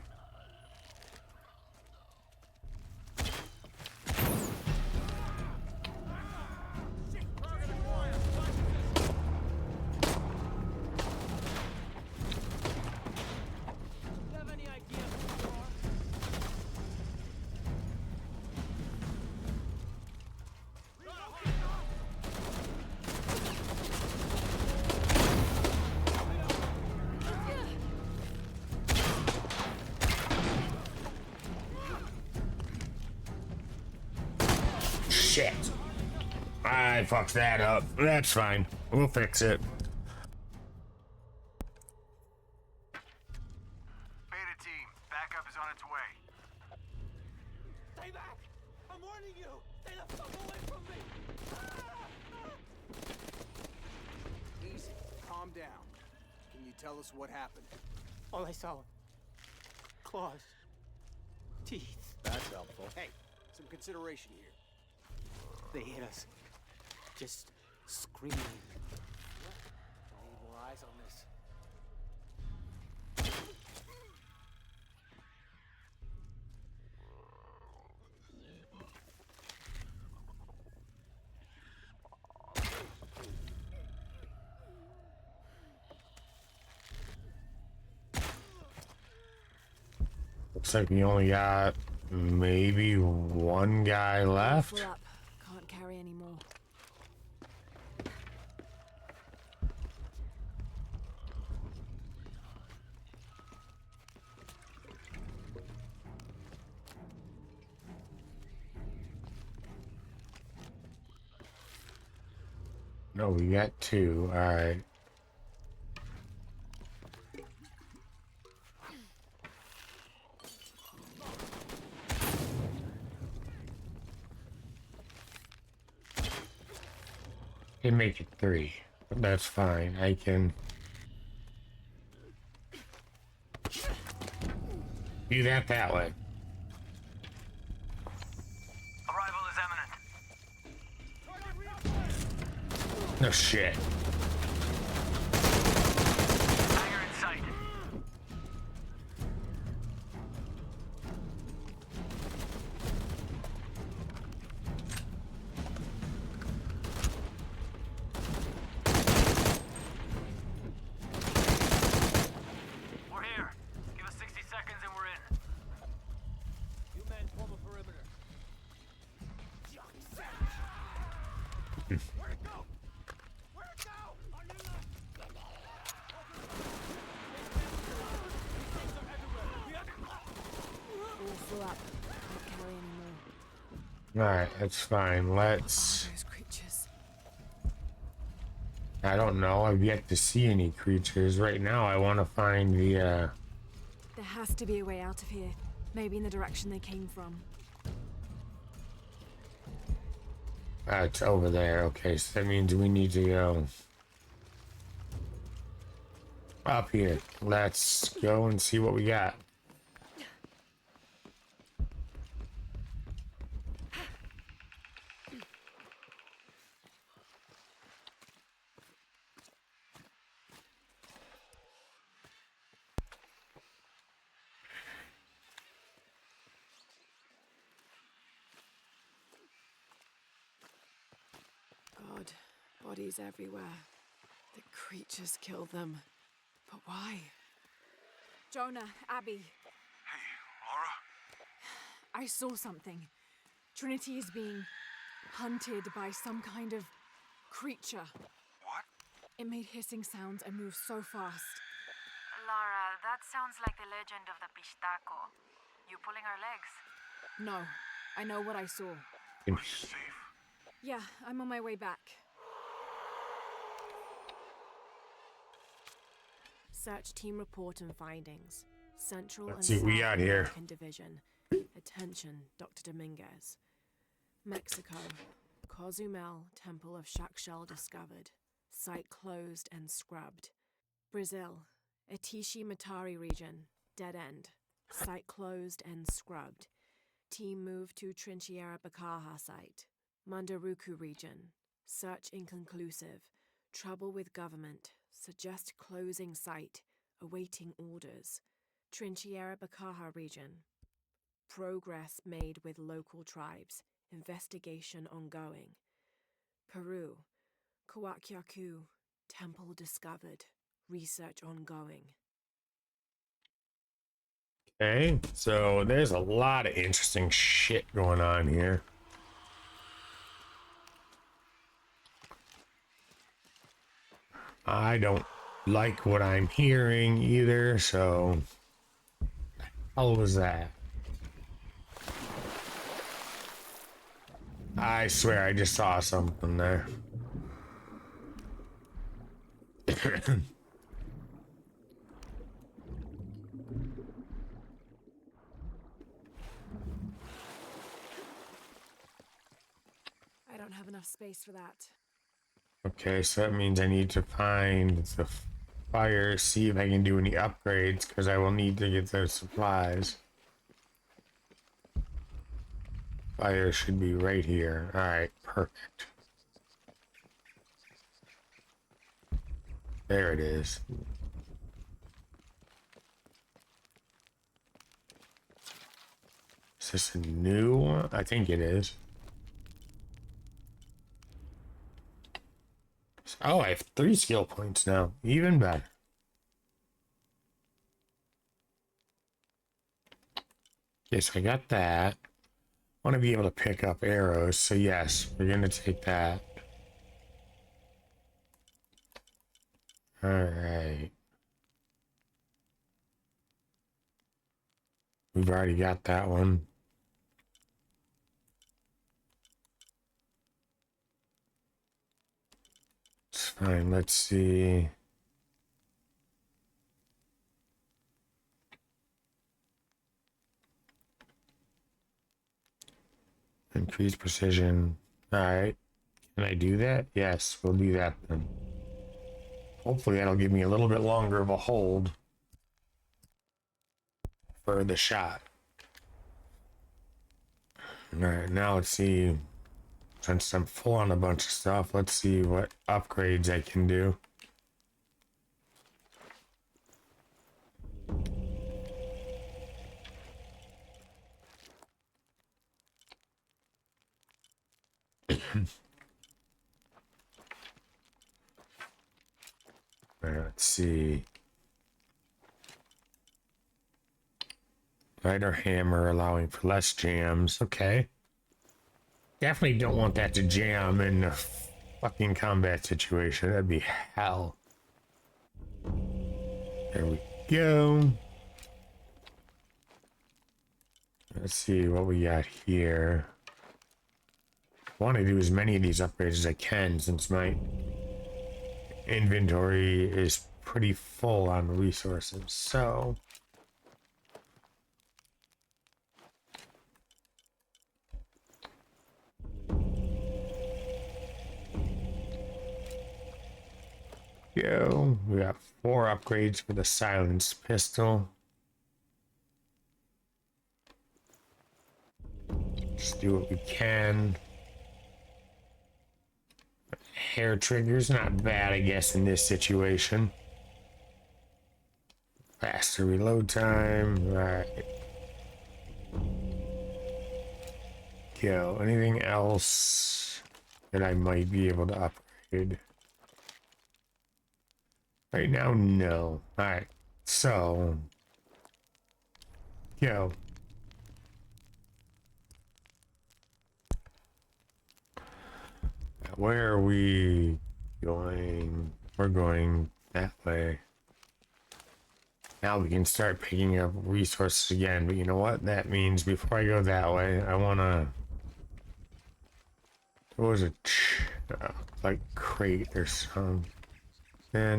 shit. I fucked that up. That's fine. We'll fix it. Beta team, backup is on its way. Stay back! I'm warning you! Stay the fuck away from me! Easy. Calm down. Can you tell us what happened? All I saw. Claws. Teeth. That's helpful. Hey, some consideration here. They hit us. Just screaming. I need more eyes on this. Looks like we only got maybe one guy left. Full up. Can't carry any more. No, we got two. All right. Didn't make it three, but that's fine. I can do that way. Arrival is imminent. No shit. Hangar in sight. We're here. Give us 60 seconds and we're in. You men form a perimeter. Where'd it go? Where'd it go? On your left. These things are everywhere. We have All full up. Can't carry any more. All right, that's fine. Let's. Those creatures. I don't know. I've yet to see any creatures. Right now, I want to find the. There has to be a way out of here. Maybe in the direction they came from. It's over there. Okay, so that means we need to go up here. Let's go and see what we got. God, bodies everywhere. The creatures killed them. But why? Jonah, Abby, Hey, Lara? I saw something. Trinity is being hunted by some kind of creature. What? It made hissing sounds and moved so fast. Lara, that sounds like the legend of the Pistaco. You pulling our legs? No, I know what I saw. Are you safe? Yeah, I'm on my way back. Search team report and findings. Central Let's and see what we South got here. American Division. Attention, Dr. Dominguez. Mexico. Cozumel Temple of Shakshel discovered. Site closed and scrubbed. Brazil. Atishi Matari region. Dead end. Site closed and scrubbed. Team moved to Trinchiera Bacaja site. Mandaruku region. Search inconclusive. Trouble with government. Suggest closing site. Awaiting orders. Trinchiera Bacaja region. Progress made with local tribes. Investigation ongoing. Peru. Coaquiacu. Temple discovered. Research ongoing. Okay, so there's a lot of interesting shit going on here. I don't like what I'm hearing either, so how was that? I swear I just saw something there. I don't have enough space for that. Okay, so that means I need to find the fire, see if I can do any upgrades, because I will need to get those supplies. Fire should be right here. Alright, perfect. There it is. Is this a new one? I think it is. Oh, I have 3 skill points now. Even better. Okay, so I got that. I want to be able to pick up arrows, so yes, we're going to take that. Alright. We've already got that one. It's fine, let's see. Increase precision. Alright. Can I do that? Yes, we'll do that then. Hopefully that'll give me a little bit longer of a hold for the shot. Alright, now let's see. Since I'm full on a bunch of stuff, let's see what upgrades I can do. Let's see. Lighter hammer allowing for less jams. Okay. Definitely don't want that to jam in a fucking combat situation. That'd be hell. There we go. Let's see what we got here. I want to do as many of these upgrades as I can since my inventory is pretty full on resources. So go. We got 4 upgrades for the silenced pistol. Just do what we can. Hair trigger's not bad, I guess, in this situation. Faster reload time. Alright. Go. Anything else that I might be able to upgrade? Right now, no. Alright. So. Go. Where are we going? We're going that way. Now we can start picking up resources again, but you know what? That means before I go that way, I want to... There was a like crate or something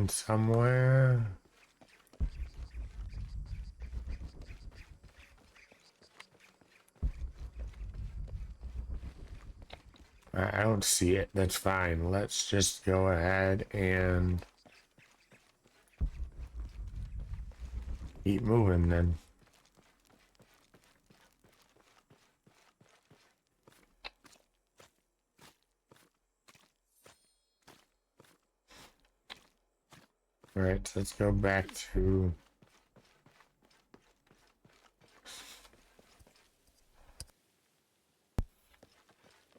somewhere. I don't see it. That's fine. Let's just go ahead and keep moving then. All right, so let's go back to...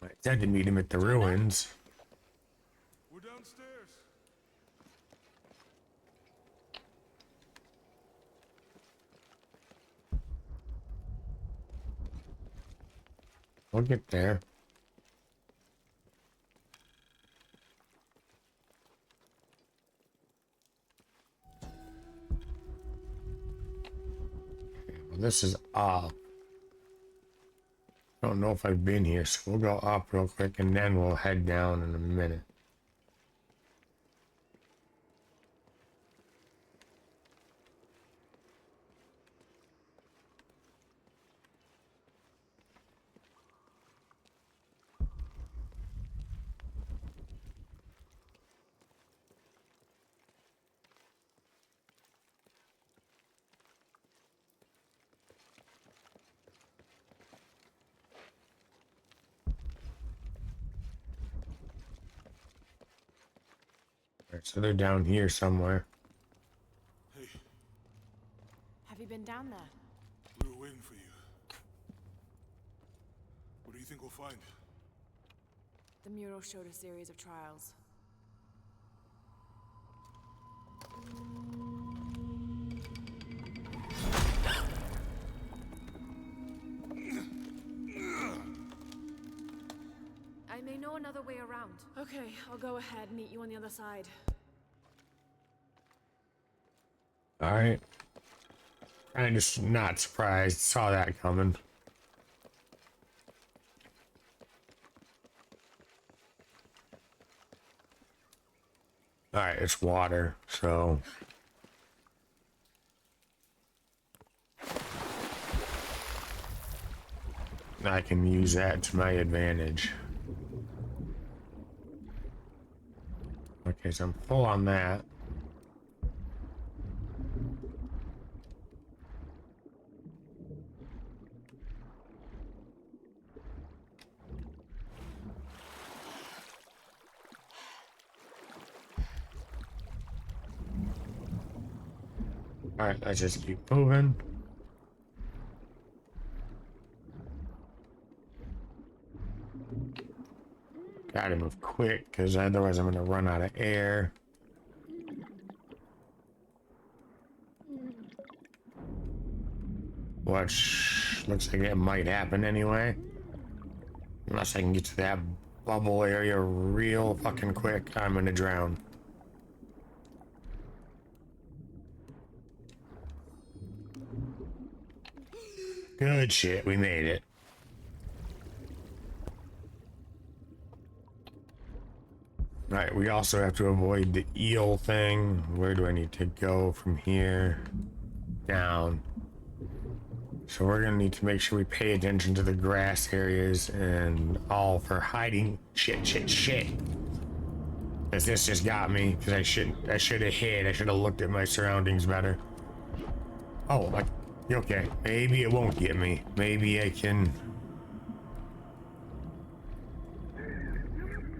I said to meet him at the ruins. We're downstairs. We'll get there. Okay, well, this is up. Don't know if I've been here, so we'll go up real quick and then we'll head down in a minute. Alright, so they're down here somewhere. Hey, Have you been down there? we were waiting for you. What do you think we'll find? The mural showed a series of trials. I may know another way around. Okay, I'll go ahead and meet you on the other side. Alright. I'm just not surprised. Saw that coming. Alright, it's water, so... I can use that to my advantage. Okay, so I'm full on that. Alright, let's just keep moving. Gotta move quick, because otherwise I'm gonna run out of air. Which looks like it might happen anyway. Unless I can get to that bubble area real fucking quick, I'm gonna drown. Good shit, we made it. Alright, we also have to avoid the eel thing. Where do I need to go from here? Down. So we're gonna need to make sure we pay attention to the grass areas and all for hiding. Shit. Cause this just got me, because I should have hid. I should have looked at my surroundings better. Oh, okay. Maybe it won't get me. Maybe I can...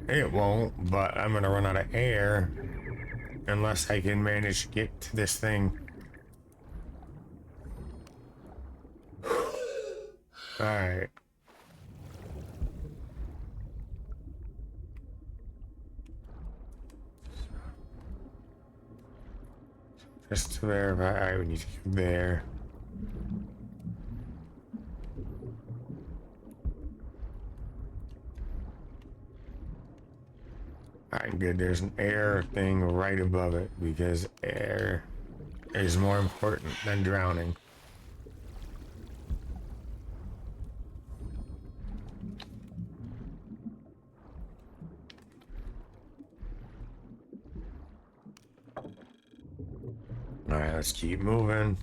It won't, but I'm gonna run out of air unless I can manage to get to this thing. Alright. Just to verify, I would need to go there. Alright, good. There's an air thing right above it because air is more important than drowning. Alright, let's keep moving.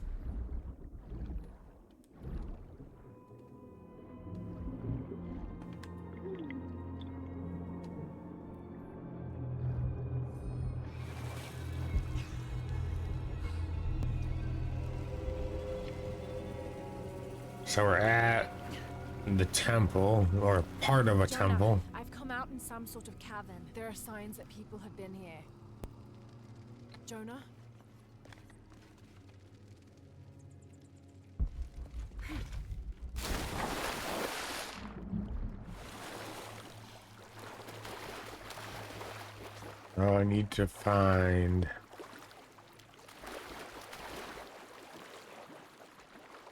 So we're at the temple, or part of a temple. I've come out in some sort of cavern. There are signs that people have been here. Jonah? Oh, I need to find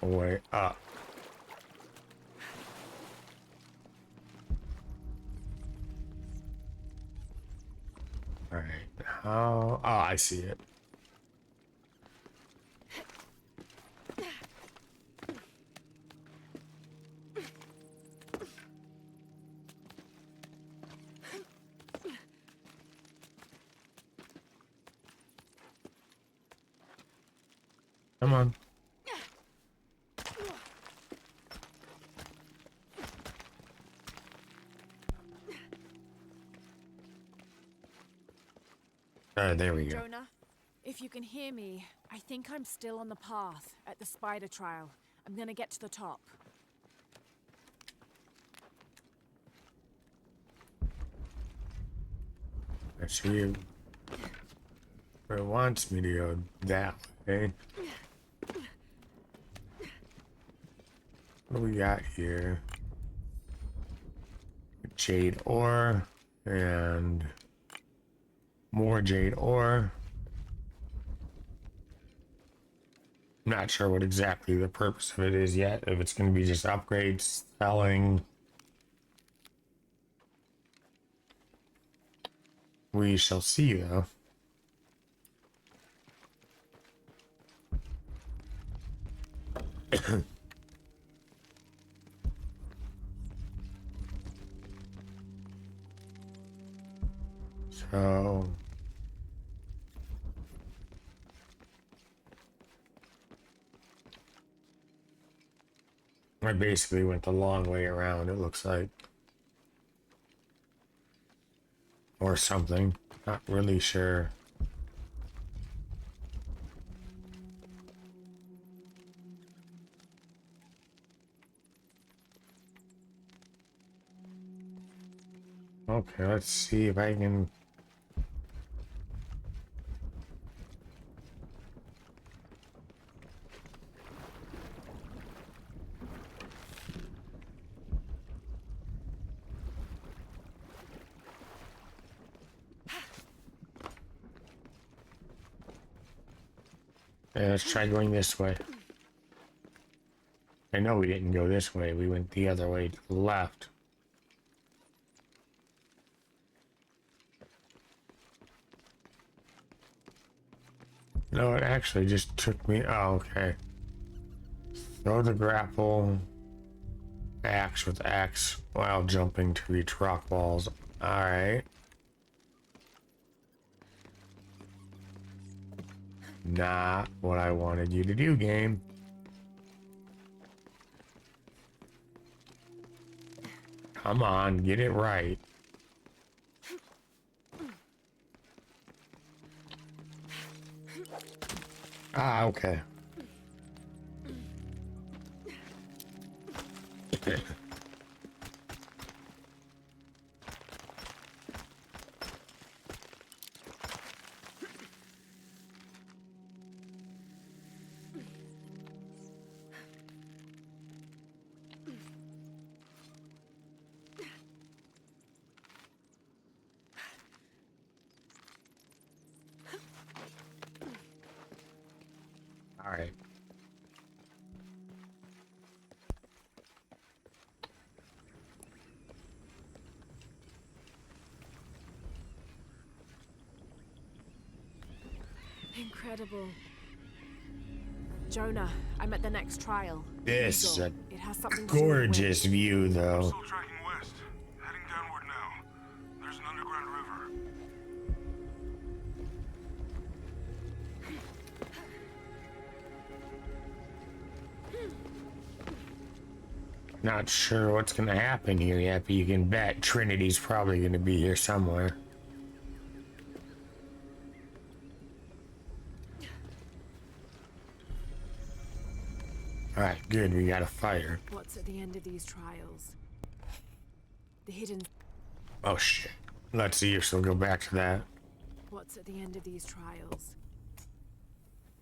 a way up. Alright, how... Oh, I see it. Come on. There we go. Jonah, if you can hear me, I think I'm still on the path at the spider trial. I'm gonna get to the top. I see it. It wants me to go that way. What do we got here? Jade ore and more jade ore. I'm not sure what exactly the purpose of it is yet. If it's going to be just upgrades, selling. We shall see, though. So I basically went the long way around, it looks like. Or something. Not really sure. Okay, let's see if I can. Yeah, let's try going this way. I know we didn't go this way. We went the other way to the left. No, it actually just took me. Oh, okay. Throw the grapple axe with axe while jumping to reach rock walls. Alright. Not what I wanted you to do, game. Come on, get it right. Ah, okay. All right. Incredible. Jonah, I'm at the next trial. This is a It has something to do with gorgeous wind. view, though. Still tracking west. Heading downward now. There's an underground river. Not sure what's gonna happen here yet, but you can bet Trinity's probably gonna be here somewhere. Alright, good, we got a fire. What's at the end of these trials? The hidden... Oh shit. Let's see if she'll go back to that. What's at the end of these trials?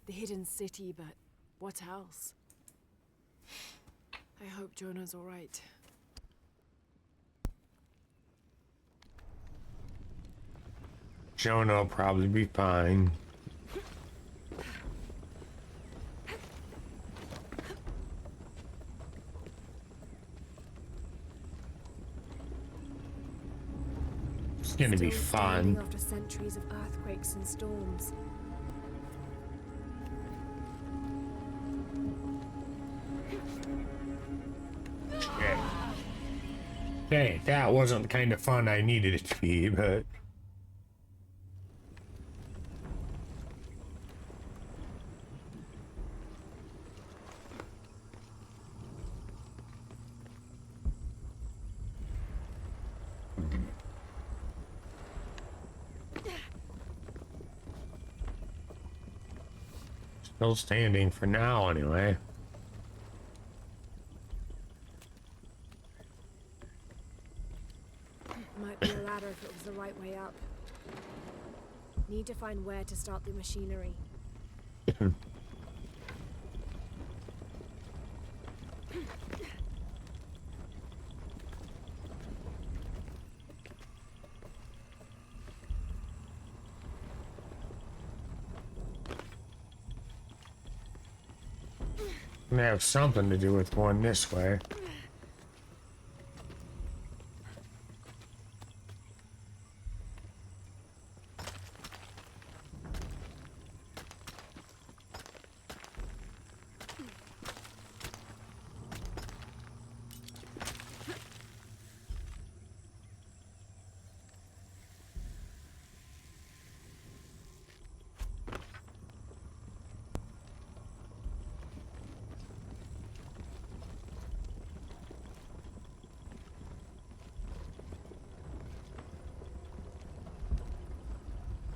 The hidden city, but what else? I hope Jonah's alright. Jonah will probably be fine. It's gonna be Still fun. standing after centuries of earthquakes and storms. Shit. Hey, that wasn't the kind of fun I needed it to be, but... Still standing for now, anyway. Might be a ladder if it was the right way up. Need to find where to start the machinery. May have something to do with going this way.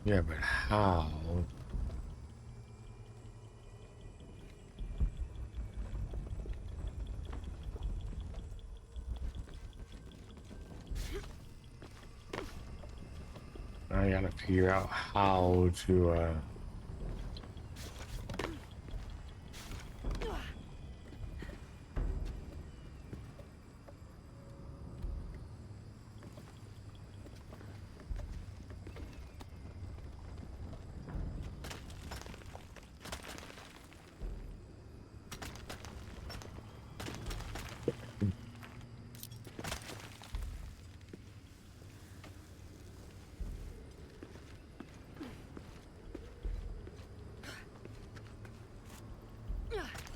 Yeah, but how? I gotta figure out how to,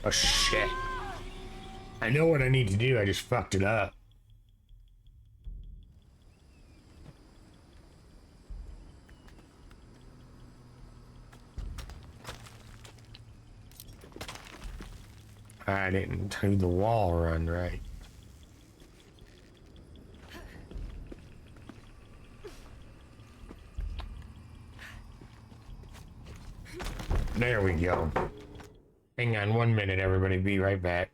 oh shit. I know what I need to do, I just fucked it up. I didn't do the wall run right. There we go. Hang on 1 minute, everybody. Be right back.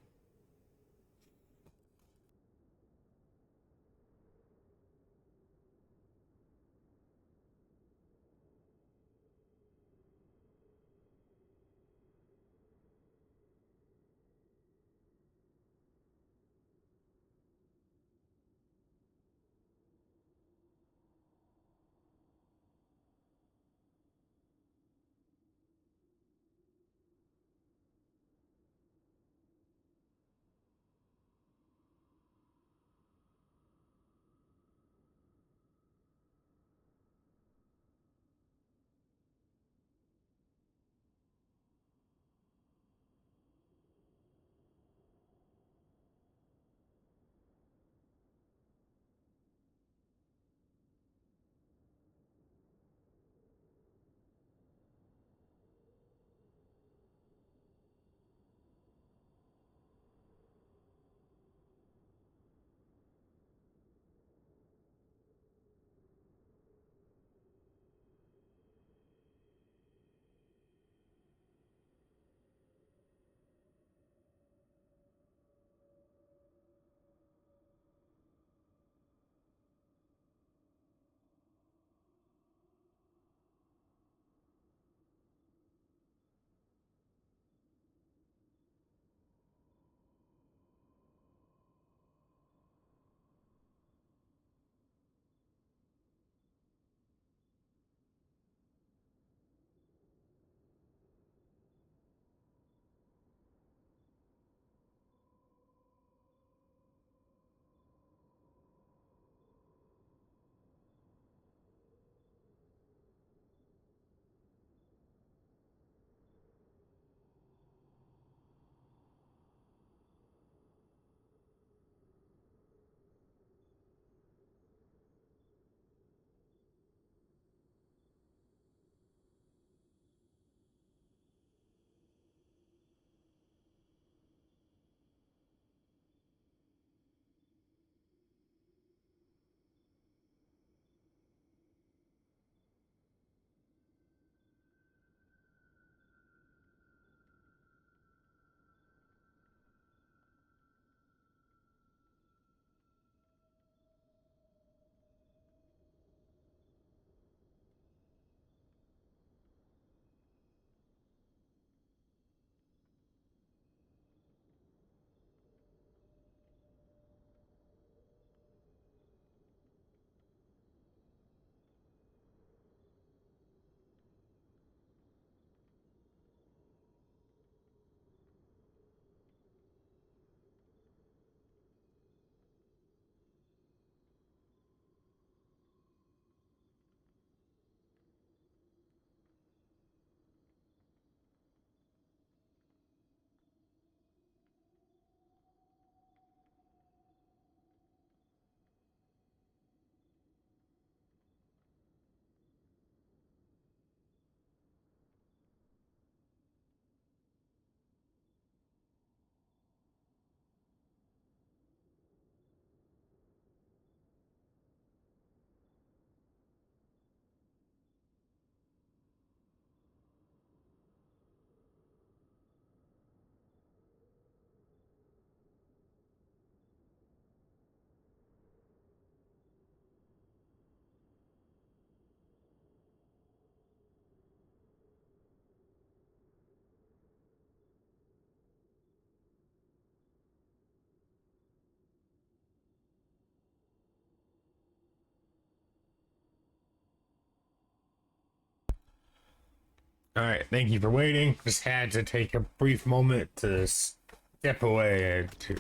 All right, thank you for waiting. Just had to take a brief moment to step away to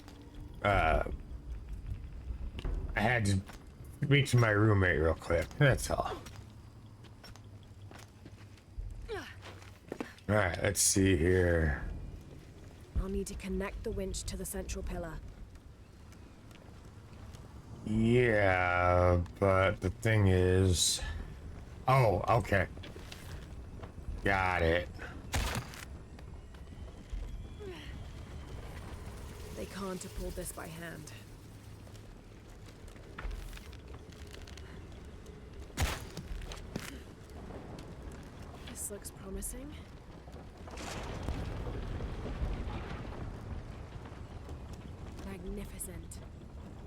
I had to speak to my roommate real quick. That's all. All right, let's see here. I'll need to connect the winch to the central pillar. Yeah, but the thing is... Oh, okay. Got it. They can't have pulled this by hand. This looks promising. Magnificent.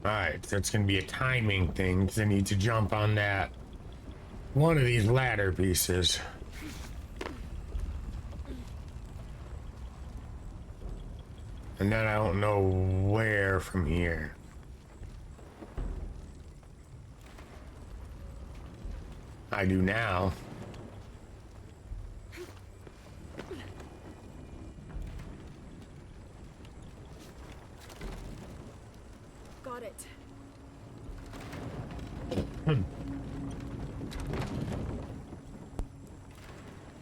Alright, so it's gonna be a timing thing, because I need to jump on that one of these ladder pieces. And then I don't know where from here. I do now. Got it.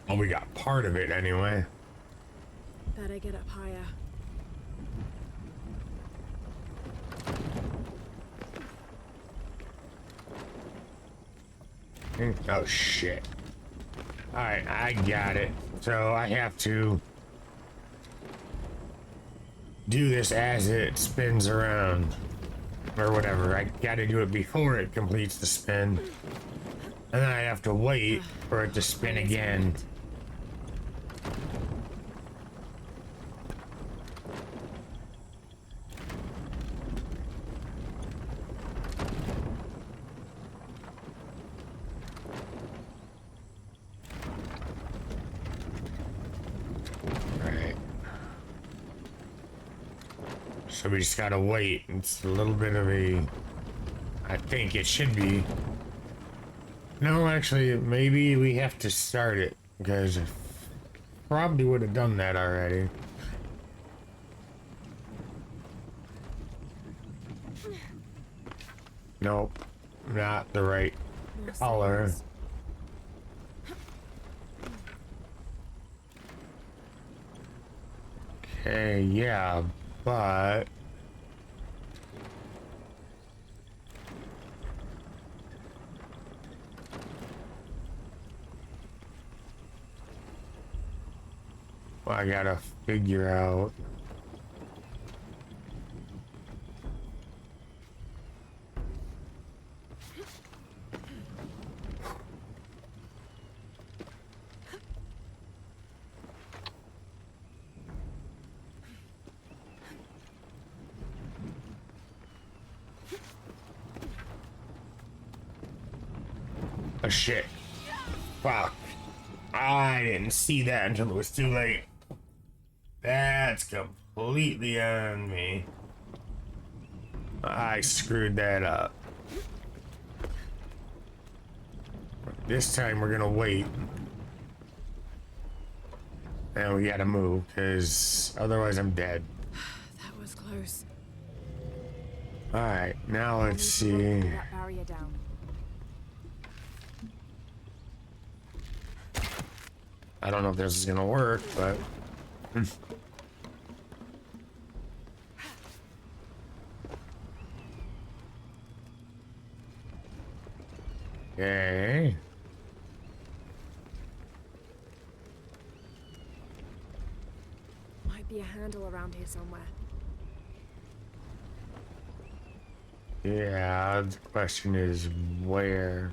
Oh, we got part of it anyway. Better get up higher. Oh shit. Alright, I got it. So I have to do this as it spins around. Or whatever. I gotta do it before it completes the spin. And then I have to wait for it to spin again. So we just gotta wait. It's a little bit of a... I think it should be... No, actually, maybe we have to start it, because I probably would have done that already. Nope, not the right color. Okay, yeah, but... Well, I gotta figure out... Oh shit. Fuck. I didn't see that until it was too late. That's completely on me. I screwed that up. This time we're gonna wait. And we gotta move, because otherwise I'm dead. That was close. Alright, now let's see. That barrier down. I don't know if this is gonna work, but... Okay. Might be a handle around here somewhere. Yeah, the question is where?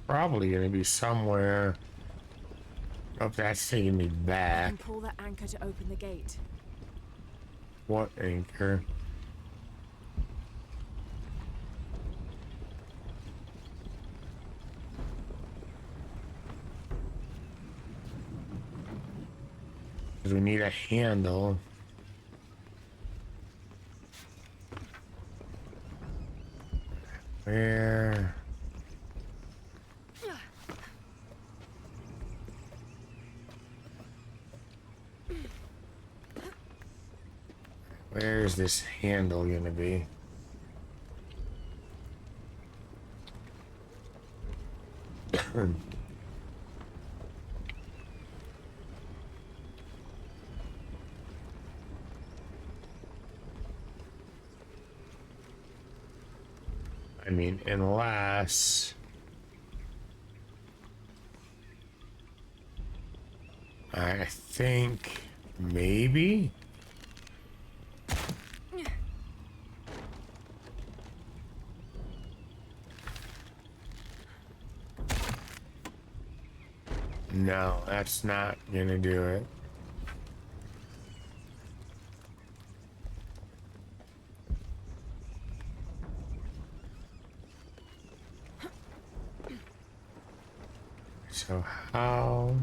Probably gonna be somewhere. Oh, that's taking me I back. can pull that anchor to open the gate. What anchor? Because we need a handle. Where? Where's this handle gonna be? I mean, unless I think maybe. No, that's not gonna do it. So how?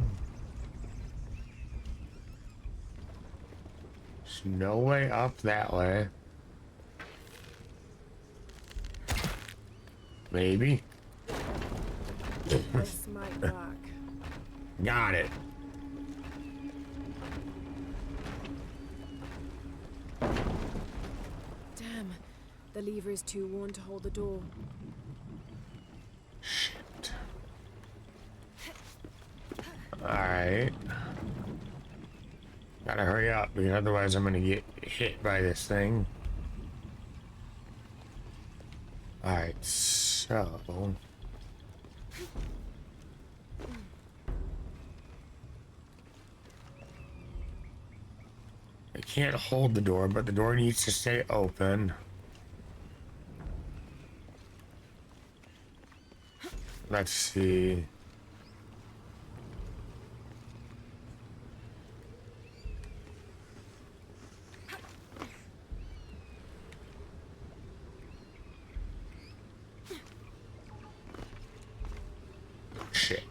There's no way up that way. Maybe. This might work. Got it. Damn, the lever is too worn to hold the door. Shit. Alright. Gotta hurry up, because otherwise I'm gonna get hit by this thing. Alright, so... I can't hold the door, but the door needs to stay open. Let's see. Shit.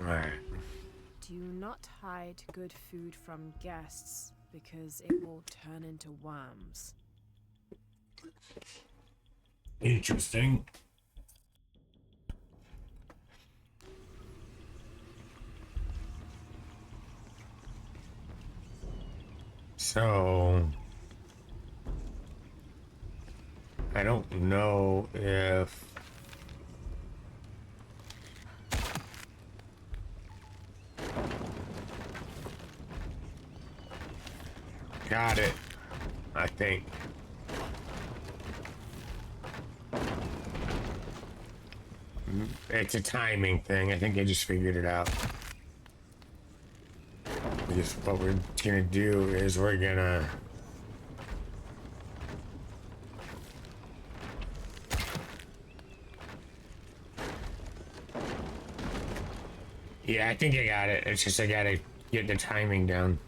Alright. Do not hide good food from guests, because it will turn into worms. Interesting. So I don't know if got it, I think. It's a timing thing. I think I just figured it out. Because what we're gonna do is we're gonna yeah, I think I got it. It's just I gotta get the timing down.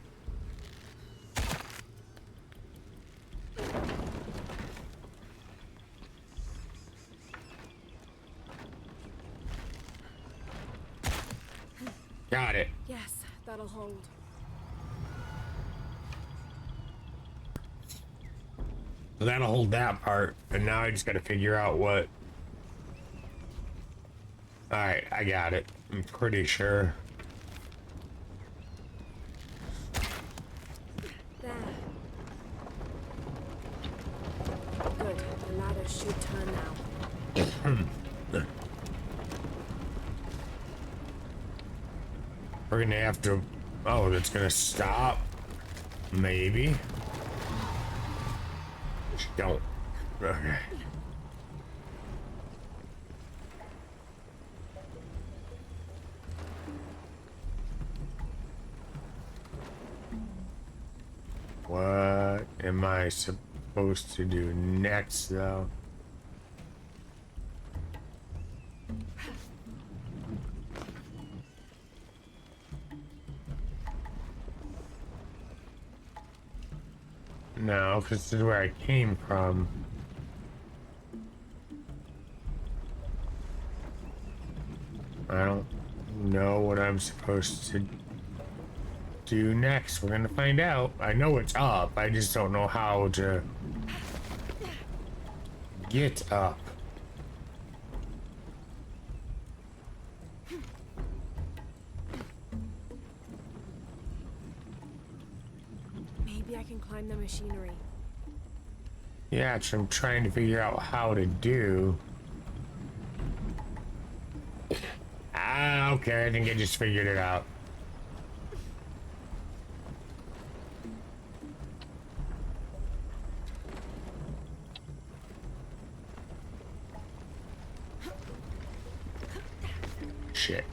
Got it. Yes, that'll hold. So that'll hold that part, and now I just gotta figure out what. Alright, I got it. I'm pretty sure. There. Good. The ladder should turn now. We're gonna have to. Oh, that's gonna stop. Maybe. Don't. Okay. What am I supposed to do next, though? No, because this is where I came from. I don't know what I'm supposed to. do next? We're gonna find out. I know it's up. I just don't know how to get up. Maybe I can climb the machinery. Yeah, which I'm trying to figure out how to do. Ah, okay, I think I just figured it out. Shit.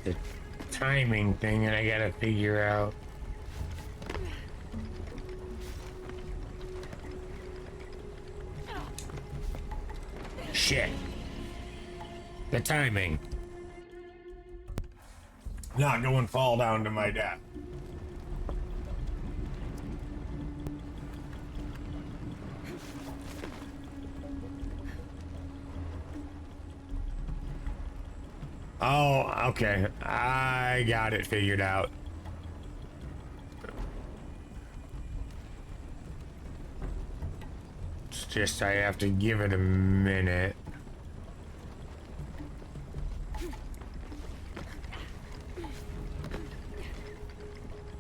The timing thing that I gotta figure out. Shit. The timing. Not going fall down to my death. Oh, okay. I got it figured out. It's just I have to give it a minute.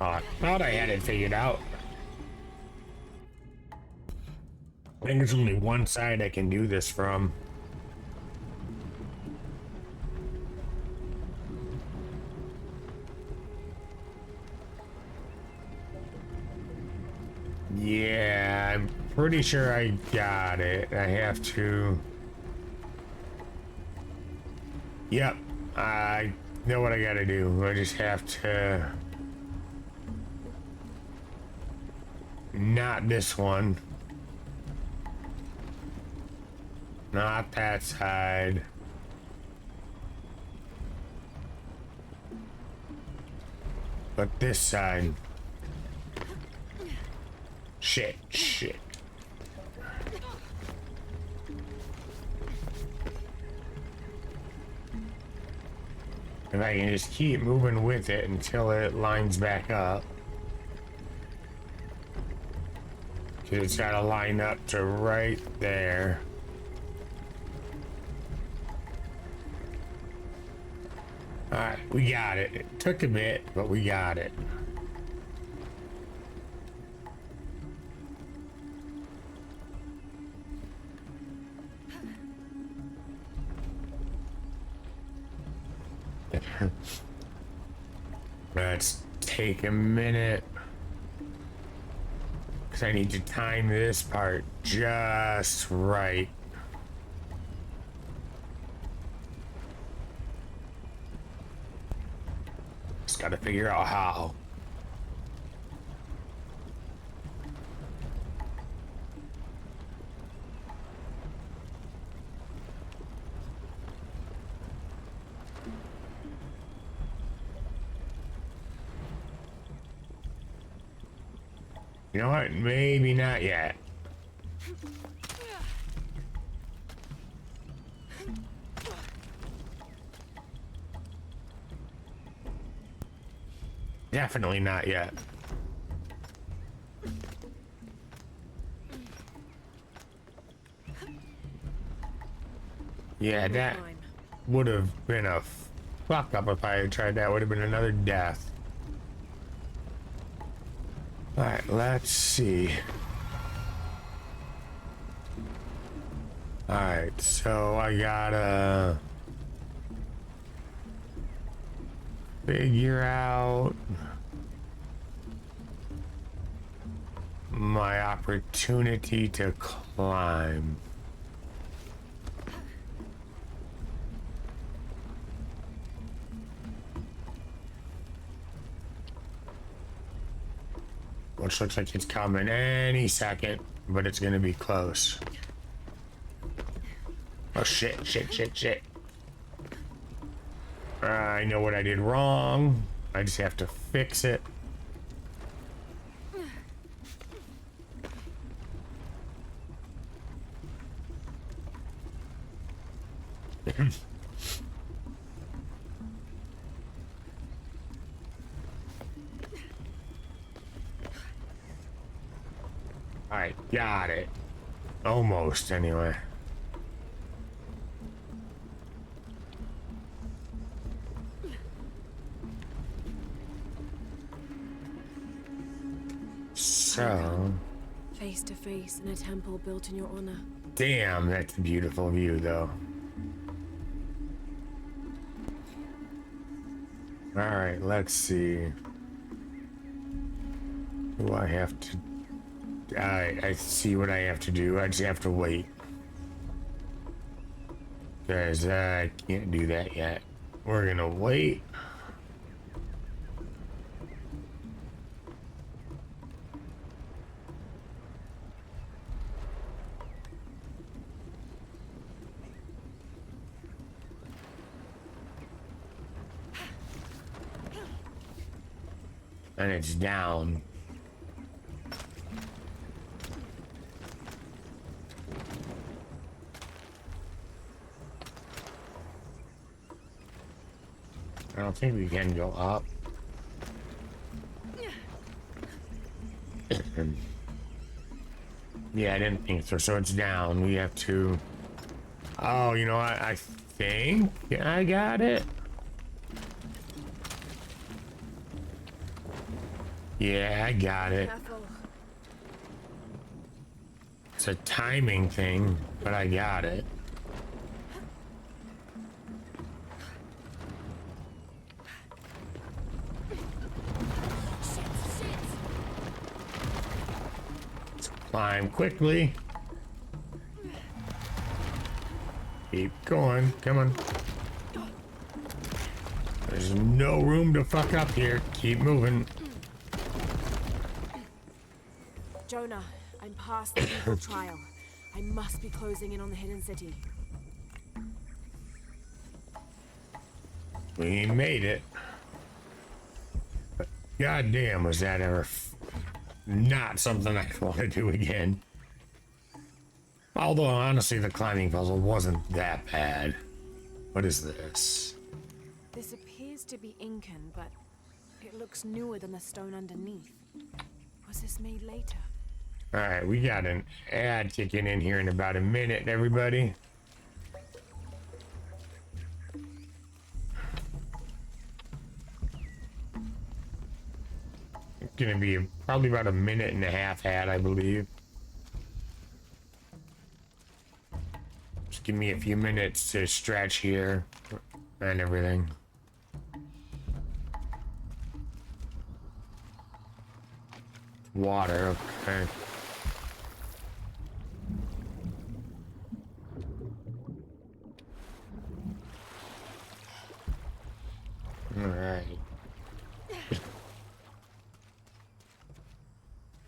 Oh, I thought I had it figured out. I think there's only one side I can do this from. Yeah, I'm pretty sure I got it. I have to... Yep, I know what I gotta do. I just have to... Not this one. Not that side. But this side. Shit, shit. If I can just keep moving with it until it lines back up. Cause it's gotta line up to right there. Alright, we got it. It took a bit, but we got it. Let's take a minute. Because I need to time this part just right. Just gotta figure out how. You know what? Maybe not yet. Definitely not yet. Yeah, that would have been a fuck up if I had tried that. Would have been another death. Alright, let's see. Alright, so I gotta figure out my opportunity to climb. Which looks like it's coming any second, but it's gonna be close. Oh shit, shit, shit, shit. I know what I did wrong. I just have to fix it. Alright, got it. Almost, anyway. So... Face to face in a temple built in your honor. Damn, that's a beautiful view, though. Alright, let's see. Do I have to... I see what I have to do. I just have to wait. Because I can't do that yet. We're gonna wait. And it's down. I don't think we can go up. Yeah, I didn't think so. So it's down. We have to... Oh, you know what? I think I got it. Yeah, I got it. Careful. It's a timing thing, but I got it. Let's climb quickly. Keep going. Come on. There's no room to fuck up here. Keep moving. Jonah, I'm past the legal trial. I must be closing in on the hidden city. We made it. But goddamn, was that ever not something I want to do again. Although, honestly, the climbing puzzle wasn't that bad. What is this? This appears to be Incan, but it looks newer than the stone underneath. Was this made later? Alright, we got an ad kicking in here in about a minute, everybody. It's gonna be probably about a minute and a half ad, I believe. Just give me a few minutes to stretch here and everything. Water, okay. Alright.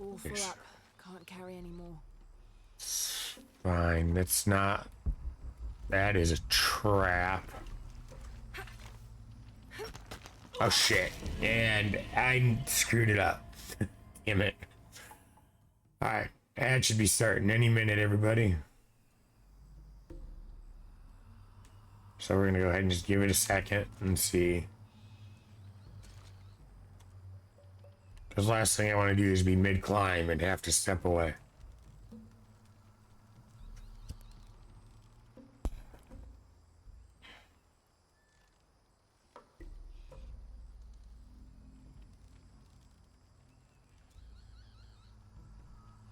All full up. Can't carry anymore. Fine, that's not... That is a trap. Oh shit. And I screwed it up. Damn it. Alright, ad should be starting any minute, everybody. So we're gonna go ahead and just give it a second and see. Because last thing I want to do is be mid-climb and have to step away.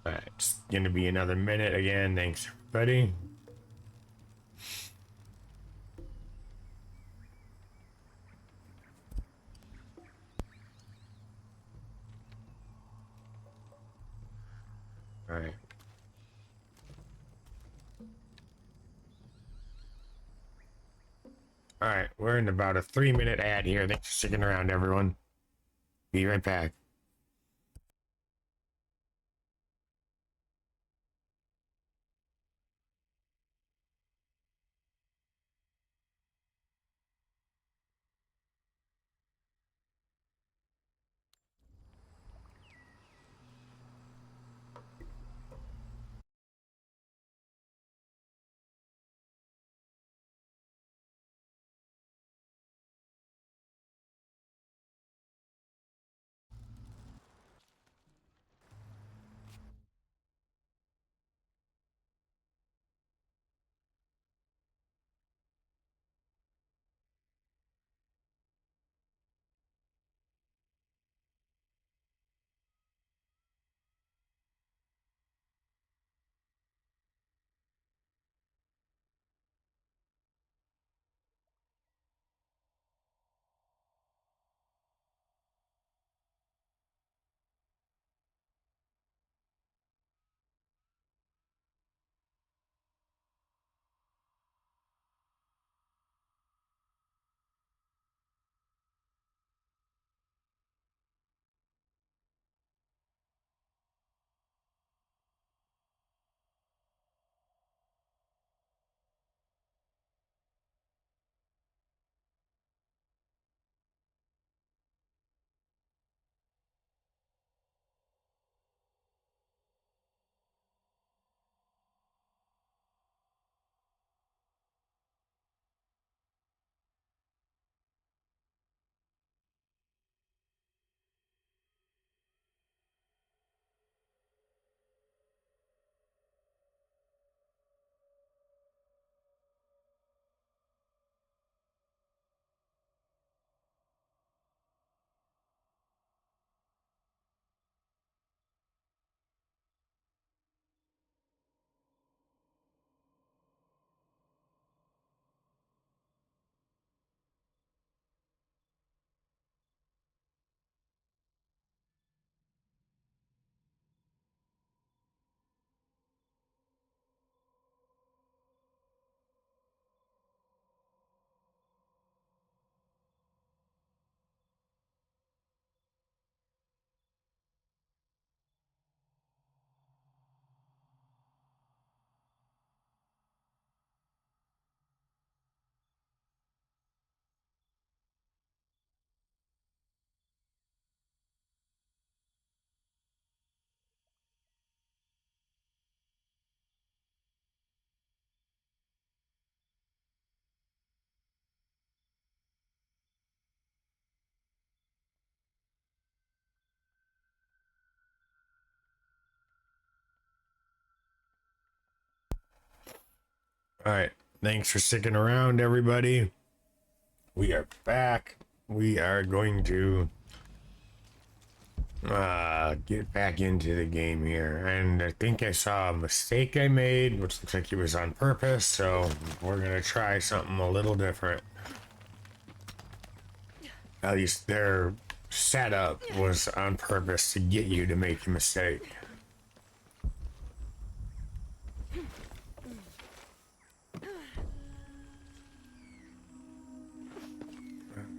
Alright, it's gonna be another minute again. Thanks, everybody. Alright. Alright, we're in about a 3-minute ad here. Thanks for sticking around, everyone. Be right back. All right. Thanks for sticking around, everybody. We are back. We are going to get back into the game here. And I think I saw a mistake I made, which looks like it was on purpose. So we're going to try something a little different. At least their setup was on purpose to get you to make a mistake.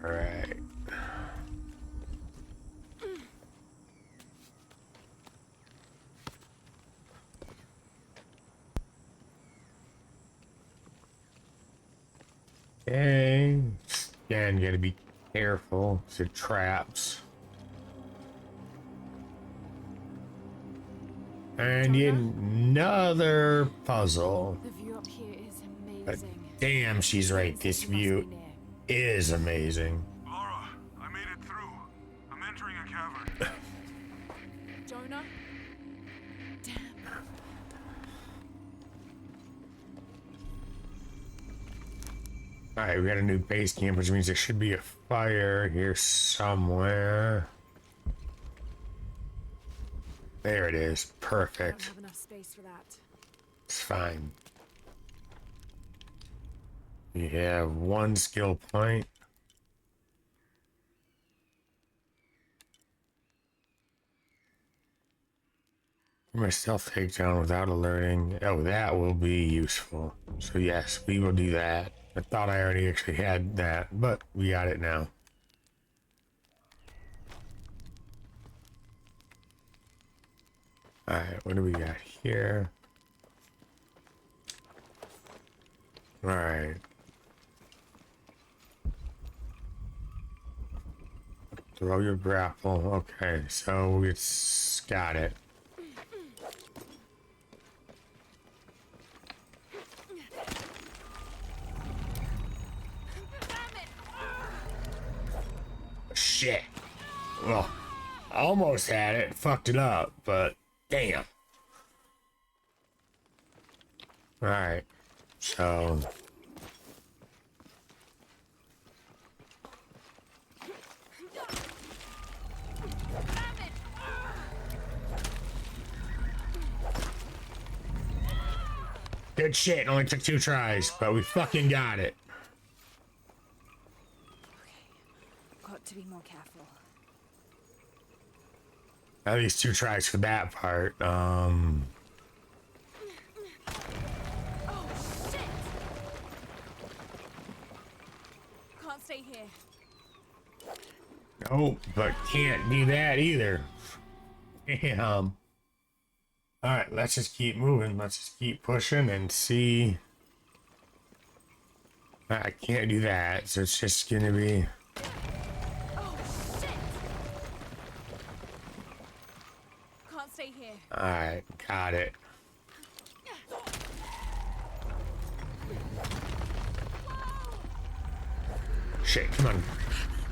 All right. Okay. Again, gotta be careful. It's the traps. And another puzzle. The view up here is But amazing. damn, she's right. This view is amazing. Lara, I made it through. I'm entering a cavern. Jonah? Damn. Alright, we got a new base camp, which means there should be a fire here somewhere. There it is. I don't Perfect. have enough space for that. It's fine. You have one skill point. My stealth takedown without alerting. Oh, that will be useful. So yes, we will do that. I thought I already actually had that, but we got it now. Alright, what do we got here? Alright. Throw your grapple. Okay, so it's got it. Shit. Well, almost had it. Fucked it up, but damn. Alright. So. Good shit. It only took 2 tries, but we fucking got it. Got to be more careful. At least 2 tries for that part. Oh, shit! Can't stay here. Oh, but can't do that either. Damn. Alright, let's just keep moving. Let's just keep pushing and see. I can't do that, so it's just gonna be. Oh, shit! Can't stay here. Alright, got it. Shit, come on.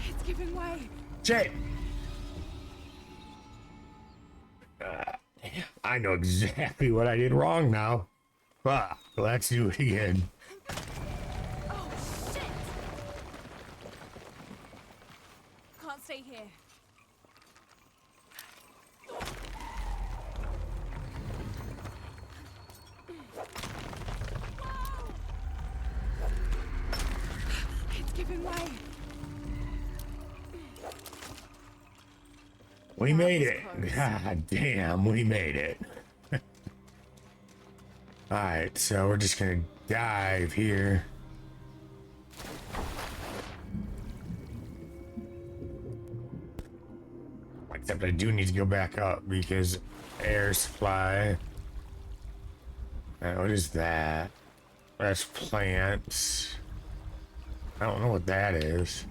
It's giving way. Shit! I know exactly what I did wrong now. Fuck, let's do it again. Oh, shit! Can't stay here. It's giving way. We made it. God damn, we made it. Alright, so we're just gonna dive here. Except I do need to go back up because air supply. What is that? That's plants. I don't know what that is.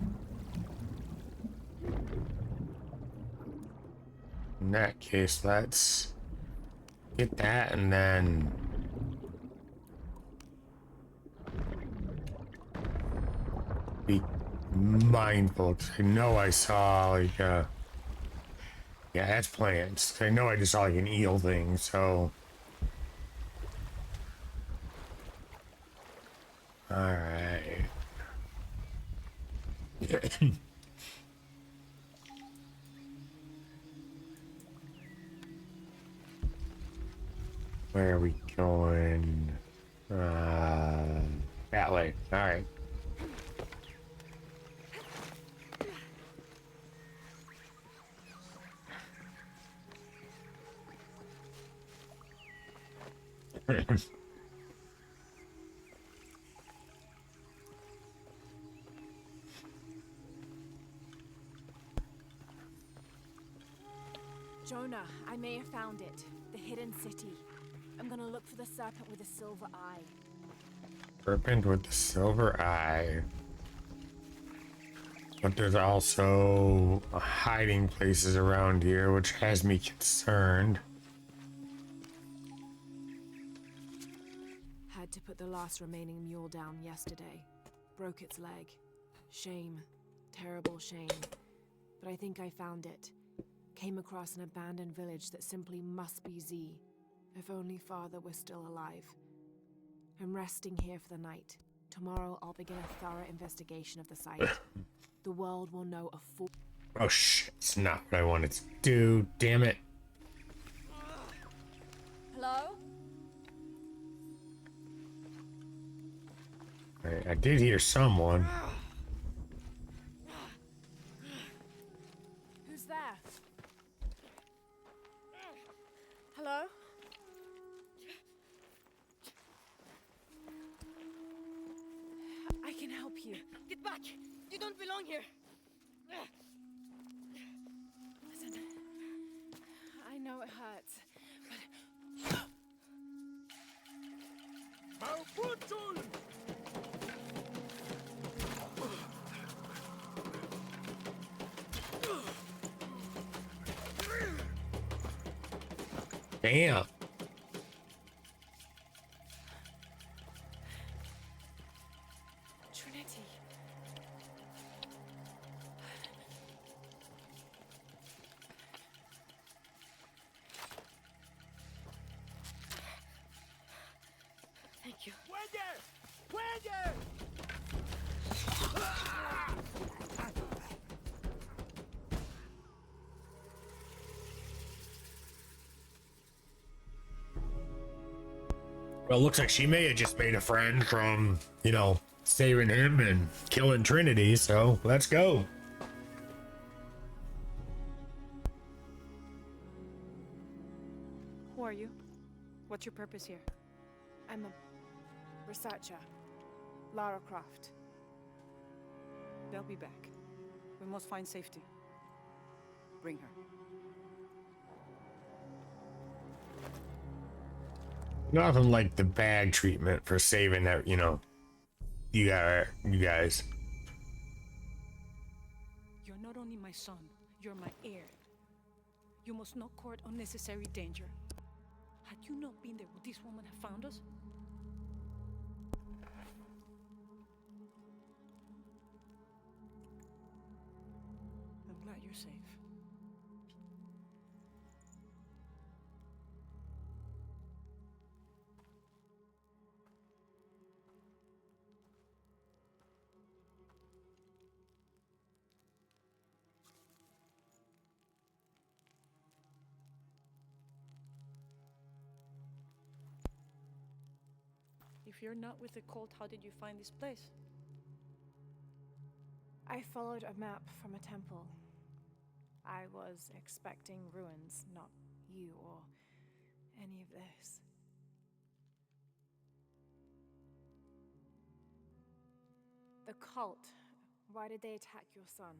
In that case, let's get that and then be mindful. 'Cause I know I saw like yeah, that's plants. I know I just saw like an eel thing, so Alright. Where are we going? That way. Alright. Jonah, I may have found it. The hidden city. I'm gonna look for the serpent with a silver eye. Serpent with the silver eye. But there's also hiding places around here, which has me concerned. Had to put the last remaining mule down yesterday. Broke its leg. Shame. Terrible shame. But I think I found it. Came across an abandoned village that simply must be Z. If only father was still alive. I'm resting here for the night. Tomorrow I'll begin a thorough investigation of the site. The world will know a full... Oh shit, it's not what I wanted to do, damn it. Hello? I did hear someone. Who's there? Hello? I can help you. Get back! You don't belong here! Listen, I know it hurts, Damn. Trinity. Thank you. Well, it looks like she may have just made a friend from, you know, saving him and killing Trinity, so let's go. Who are you? What's your purpose here? I'm a researcher. Lara Croft. They'll be back. We must find safety. Bring her. Nothing like the bag treatment for saving that, you know, you guys. You're not only my son, you're my heir. You must not court unnecessary danger. Had you not been there, would this woman have found us? I'm glad you're safe. If you're not with the cult, how did you find this place? I followed a map from a temple. I was expecting ruins, not you or any of this. The cult. Why did they attack your son?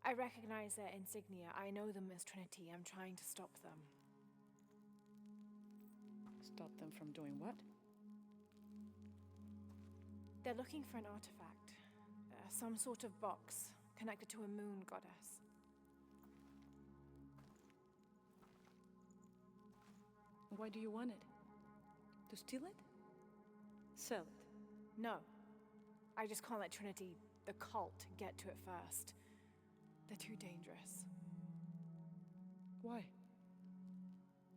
I recognize their insignia. I know them as Trinity. I'm trying to stop them. Stop them from doing what? They're looking for an artifact. Some sort of box connected to a moon goddess. Why do you want it? To steal it? Sell it? No. I just can't let Trinity, the cult, get to it first. They're too dangerous. Why?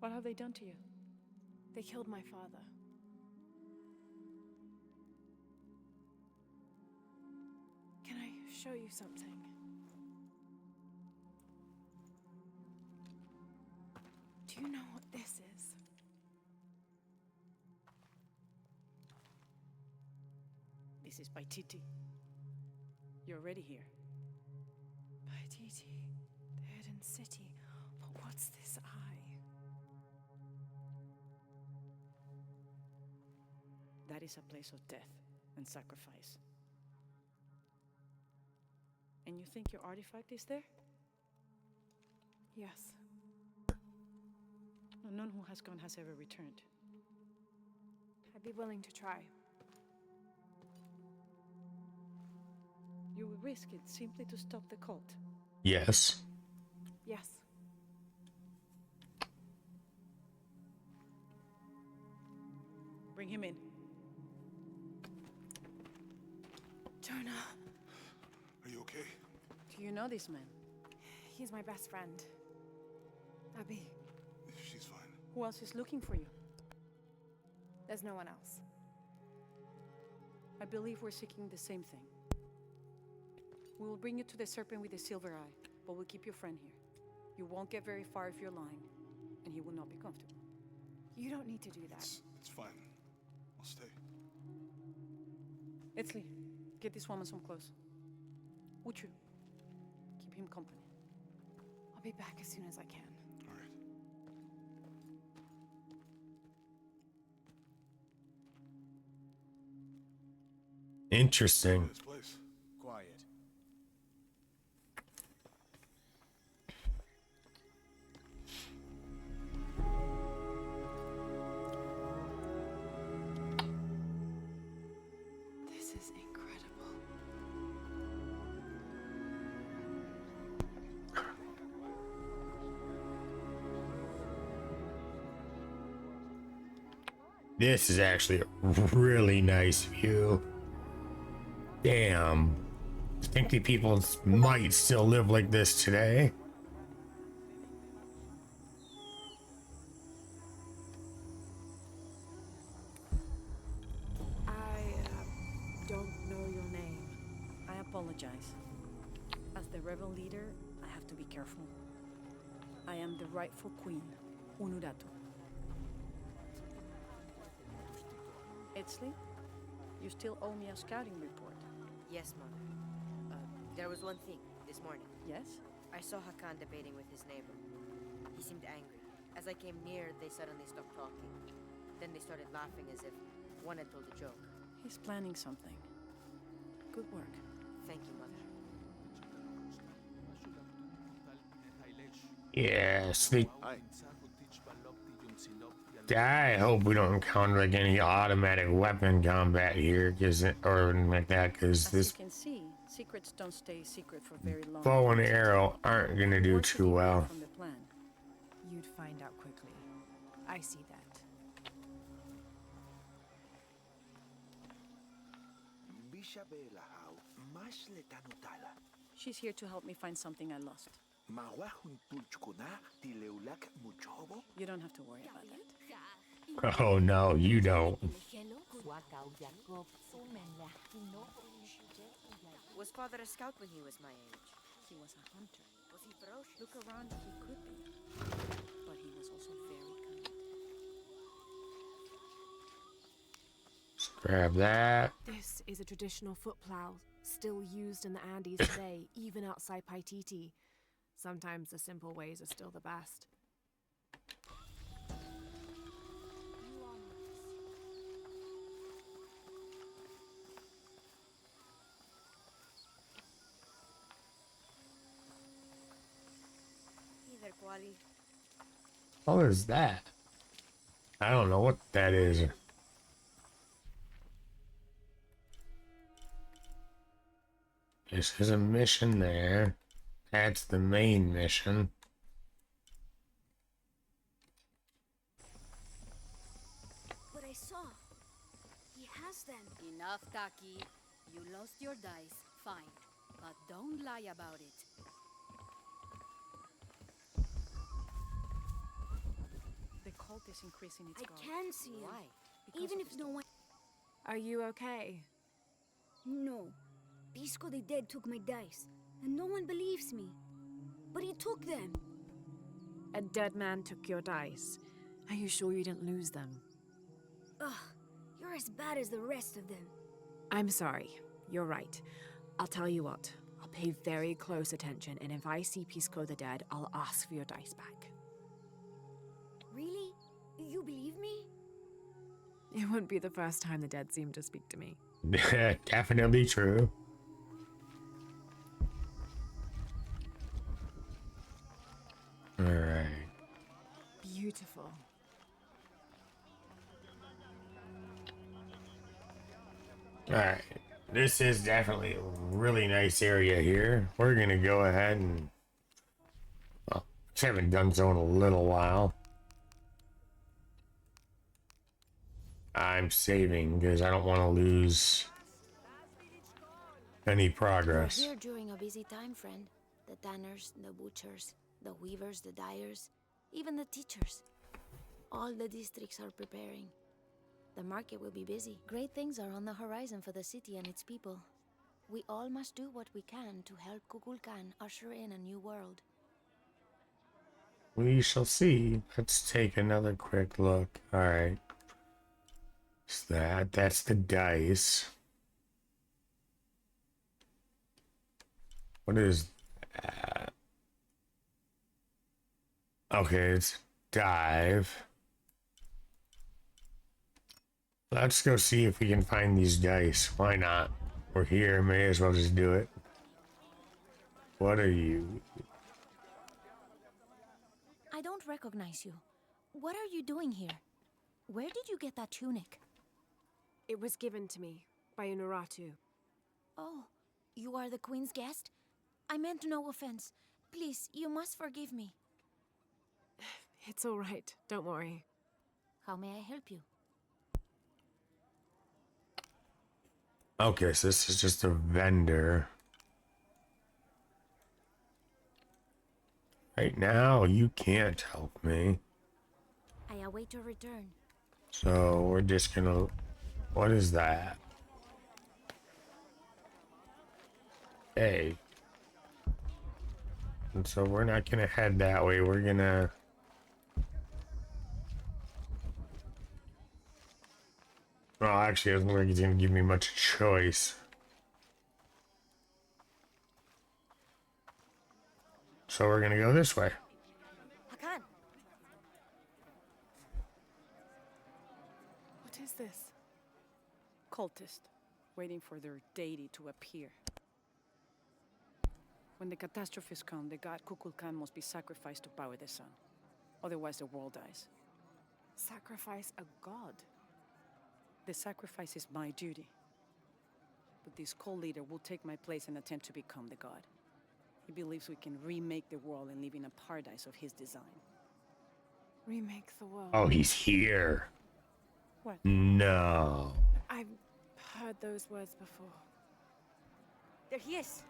What have they done to you? They killed my father. show you something. Do you know what this is? This is Paititi. You're already here. Paititi, the hidden city. But what's this eye? That is a place of death and sacrifice. And you think your artifact is there? Yes. No, none who has gone has ever returned. I'd be willing to try. You would risk it simply to stop the cult. Yes. Yes. Bring him in. Jonah. Are you okay? Do you know this man? He's my best friend. Abby. She's fine. Who else is looking for you? There's no one else. I believe we're seeking the same thing. We will bring you to the serpent with the silver eye, but we'll keep your friend here. You won't get very far if you're lying, and he will not be comfortable. You don't need to do that. It's fine. I'll stay. Etzli, get this woman some clothes. Uchu, keep him company. I'll be back as soon as I can. All right. Interesting. This place. Quiet. This is incredible. This is actually a really nice view. Damn. I think the people might still live like this today. I don't know your name. I apologize. As the rebel leader, I have to be careful. I am the rightful queen, Unuratu. Etzli, you still owe me a scouting report. Yes, Mother. There was one thing, this morning. Yes? I saw Hakan debating with his neighbor. He seemed angry. As I came near, they suddenly stopped talking. Then they started laughing as if one had told a joke. He's planning something. Good work. Thank you, Mother. Yes, I hope we don't encounter like any automatic weapon combat here, or anything like that, because this As you can see, secrets don't stay secret for very long. bow and arrow aren't gonna do too well. From the plan. You'd find out quickly. I see that. She's here to help me find something I lost. You don't have to worry about that. Oh no, you don't. Was Father a scout when he was my age? He was a hunter. Was he ferocious? Look around, he could be. But he was also very kind. Let's grab that. This is a traditional foot plow, still used in the Andes today, even outside Paititi. Sometimes the simple ways are still the best. Hey there, Quali. What is that? I don't know what that is. This is a mission there. That's the main mission. What I saw. He has them. Enough, Taki. You lost your dice. Fine. But don't lie about it. The cult is increasing its guard. I can see him. Why? Even if no one... Are you okay? No. Pisco the Dead took my dice, and no one believes me. But he took them. A dead man took your dice. Are you sure you didn't lose them? Ugh, you're as bad as the rest of them. I'm sorry. You're right. I'll tell you what. I'll pay very close attention, and if I see Pisco the Dead, I'll ask for your dice back. Really? You believe me? It wouldn't be the first time the dead seemed to speak to me. Definitely true. All right. Beautiful. All right. This is definitely a really nice area here. We're gonna go ahead and, well, I haven't done so in a little while. I'm saving because I don't want to lose any progress. We're here during a busy time, friend. The tanners, the butchers, the weavers, the dyers, even the teachers. All the districts are preparing. The market will be busy. Great things are on the horizon for the city and its people. We all must do what we can to help Kukulkan usher in a new world. We shall see. Let's take another quick look. All right. So that's the dice. What is that? Okay, it's dive. Let's go see if we can find these dice. Why not? We're here, may as well just do it. What are you? I don't recognize you. What are you doing here? Where did you get that tunic? It was given to me by Unuratu. Oh, you are the Queen's guest? I meant no offense. Please, you must forgive me. It's all right. Don't worry. How may I help you? Okay, so this is just a vendor. Right now, you can't help me. I await your return. So we're just gonna... What is that? Hey. And so we're not gonna head that way. We're gonna... Well, actually, it doesn't look like it's gonna give me much choice. So we're gonna go this way. Hakan! What is this? Cultist, waiting for their deity to appear. When the catastrophes come, the god Kukulkan must be sacrificed to power the sun. Otherwise, the world dies. Sacrifice a god? The sacrifice is my duty. But this cult leader will take my place and attempt to become the god. He believes we can remake the world and live in a paradise of his design. Remake the world? Oh, he's here. What? No. I've heard those words before. There he is.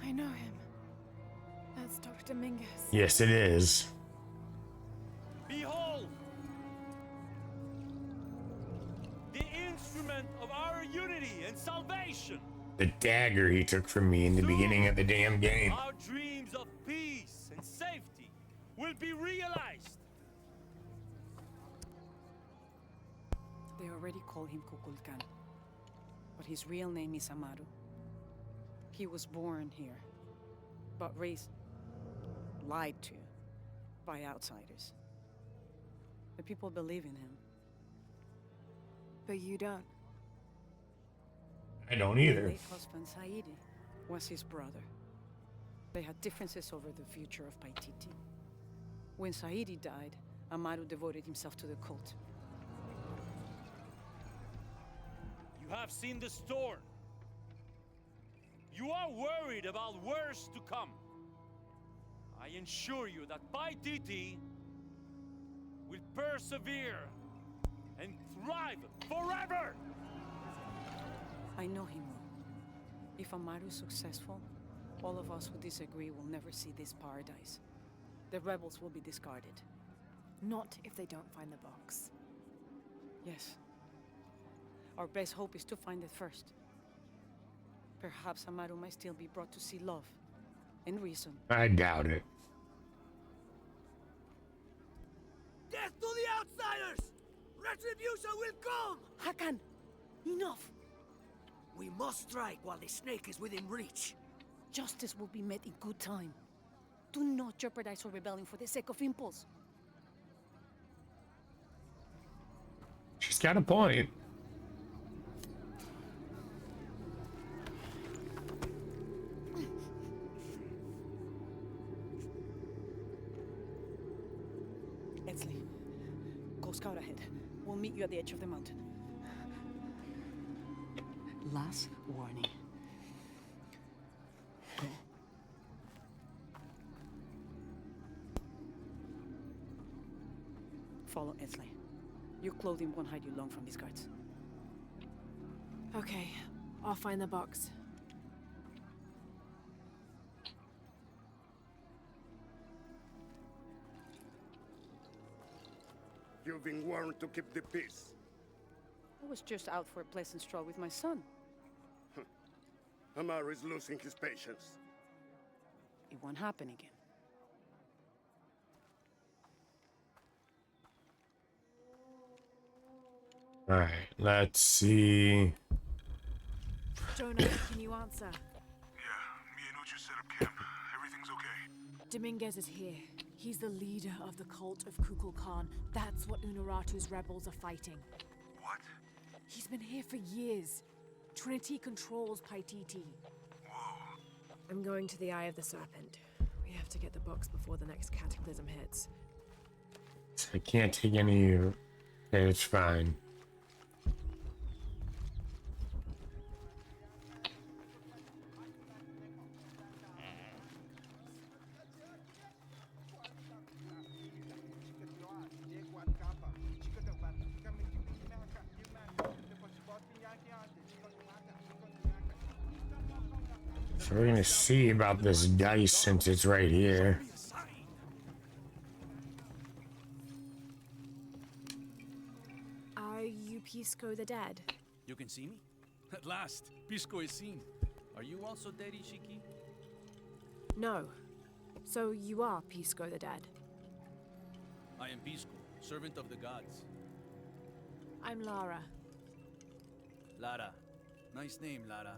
I know him. That's Dr. Mingus. Yes, it is. Behold! The instrument of our unity and salvation! The dagger he took from me in the beginning of the damn game. Our dreams of peace and safety will be realized! They already call him Kukulkan. But his real name is Amaru. He was born here, but raised, lied to, by outsiders. The people believe in him. But you don't. I don't His either. late husband, Saidi, was his brother. They had differences over the future of Paititi. When Saidi died, Amaru devoted himself to the cult. You have seen the storm. You are worried about worse to come. I ensure you that Paititi will persevere and thrive forever! I know him well. If Amaru is successful, all of us who disagree will never see this paradise. The rebels will be discarded. Not if they don't find the box. Yes. Our best hope is to find it first. Perhaps Amaru might still be brought to see love and reason. I doubt it. Death to the outsiders! Retribution will come! Hakan! Enough! We must strike while the snake is within reach. Justice will be met in good time. Do not jeopardize our rebellion for the sake of impulse. She's got a point. Edsley, go scout ahead. We'll meet you at the edge of the mountain. Last warning. Go. Follow Edsley. Your clothing won't hide you long from these guards. Okay, I'll find the box. You've been warned to keep the peace. I was just out for a pleasant stroll with my son. Amaru is losing his patience. It won't happen again. All right, let's see. Jonah, can you answer? Yeah, me and Uchu set up camp. Everything's okay. Dominguez is here. He's the leader of the cult of Kukulkan. That's what Unuratu's rebels are fighting. What? He's been here for years. Trinity controls Paititi. Whoa. I'm going to the Eye of the Serpent. We have to get the box before the next cataclysm hits. I can't take any. Okay, it's fine. So we're gonna see about this dice since it's right here. Are you Pisco the Dead? You can see me? At last, Pisco is seen. Are you also dead, Ishiki? No. So you are Pisco the Dead? I am Pisco, servant of the gods. I'm Lara. Lara. Nice name, Lara.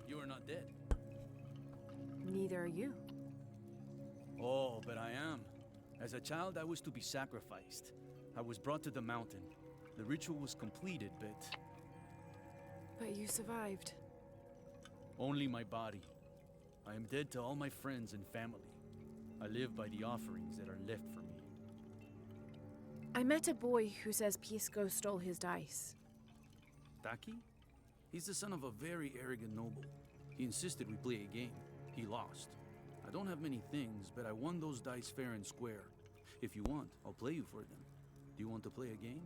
You are not dead. Neither are you. Oh, but I am. As a child, I was to be sacrificed. I was brought to the mountain. The ritual was completed, but... But you survived. Only my body. I am dead to all my friends and family. I live by the offerings that are left for me. I met a boy who says Pisco stole his dice. Taki? He's the son of a very arrogant noble. He insisted we play a game. He lost. I don't have many things, but I won those dice fair and square. If you want, I'll play you for them. Do you want to play a game?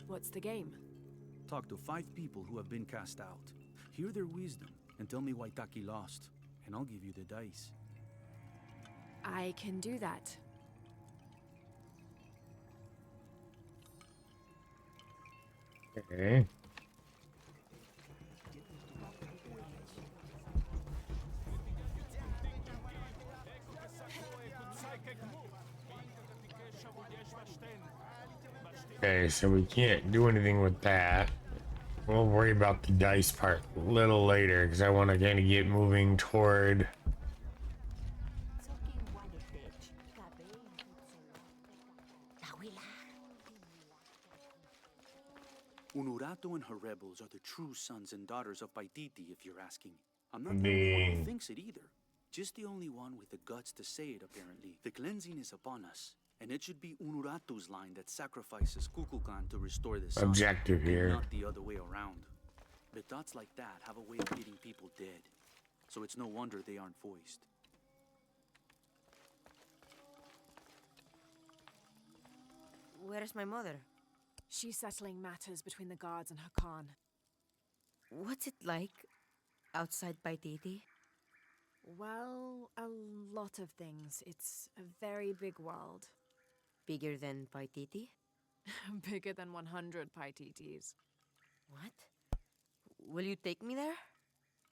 What's the game? Talk to 5 people who have been cast out. Hear their wisdom and tell me why Taki lost, and I'll give you the dice. I can do that. Okay. Okay, so we can't do anything with that. We'll worry about the dice part a little later because I want to kind of get moving toward. Unuratu and her rebels are the true sons and daughters of Paititi, if you're asking. I'm not the only one who thinks it either. Just the only one with the guts to say it, apparently. The cleansing is upon us, and it should be Unuratu's line that sacrifices Kukulkan to restore the sun. Objective here. Not the other way around. But thoughts like that have a way of getting people dead. So it's no wonder they aren't voiced. Where's my mother? She's settling matters between the guards and Hakan. What's it like outside Paititi? Well, a lot of things. It's a very big world. Bigger than Paititi? Bigger than 100 Paititis. What? Will you take me there?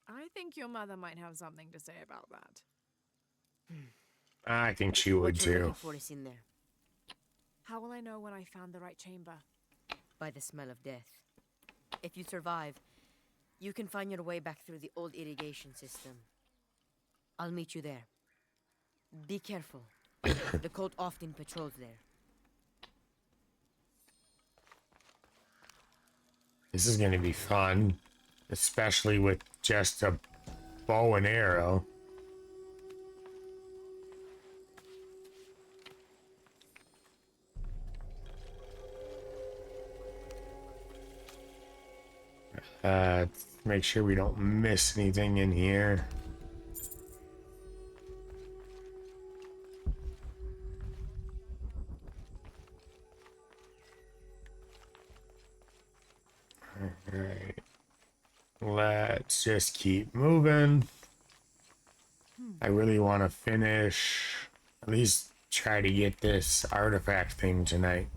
I think your mother might have something to say about that. I think she would What you're too. looking for is in there. How will I know when I found the right chamber? By the smell of death. If you survive, you can find your way back through the old irrigation system. I'll meet you there. Be careful. The cult often patrols there. This is going to be fun, especially with just a bow and arrow. Make sure we don't miss anything in here. Alright. Let's just keep moving. I really want to finish, at least try to get this artifact thing tonight.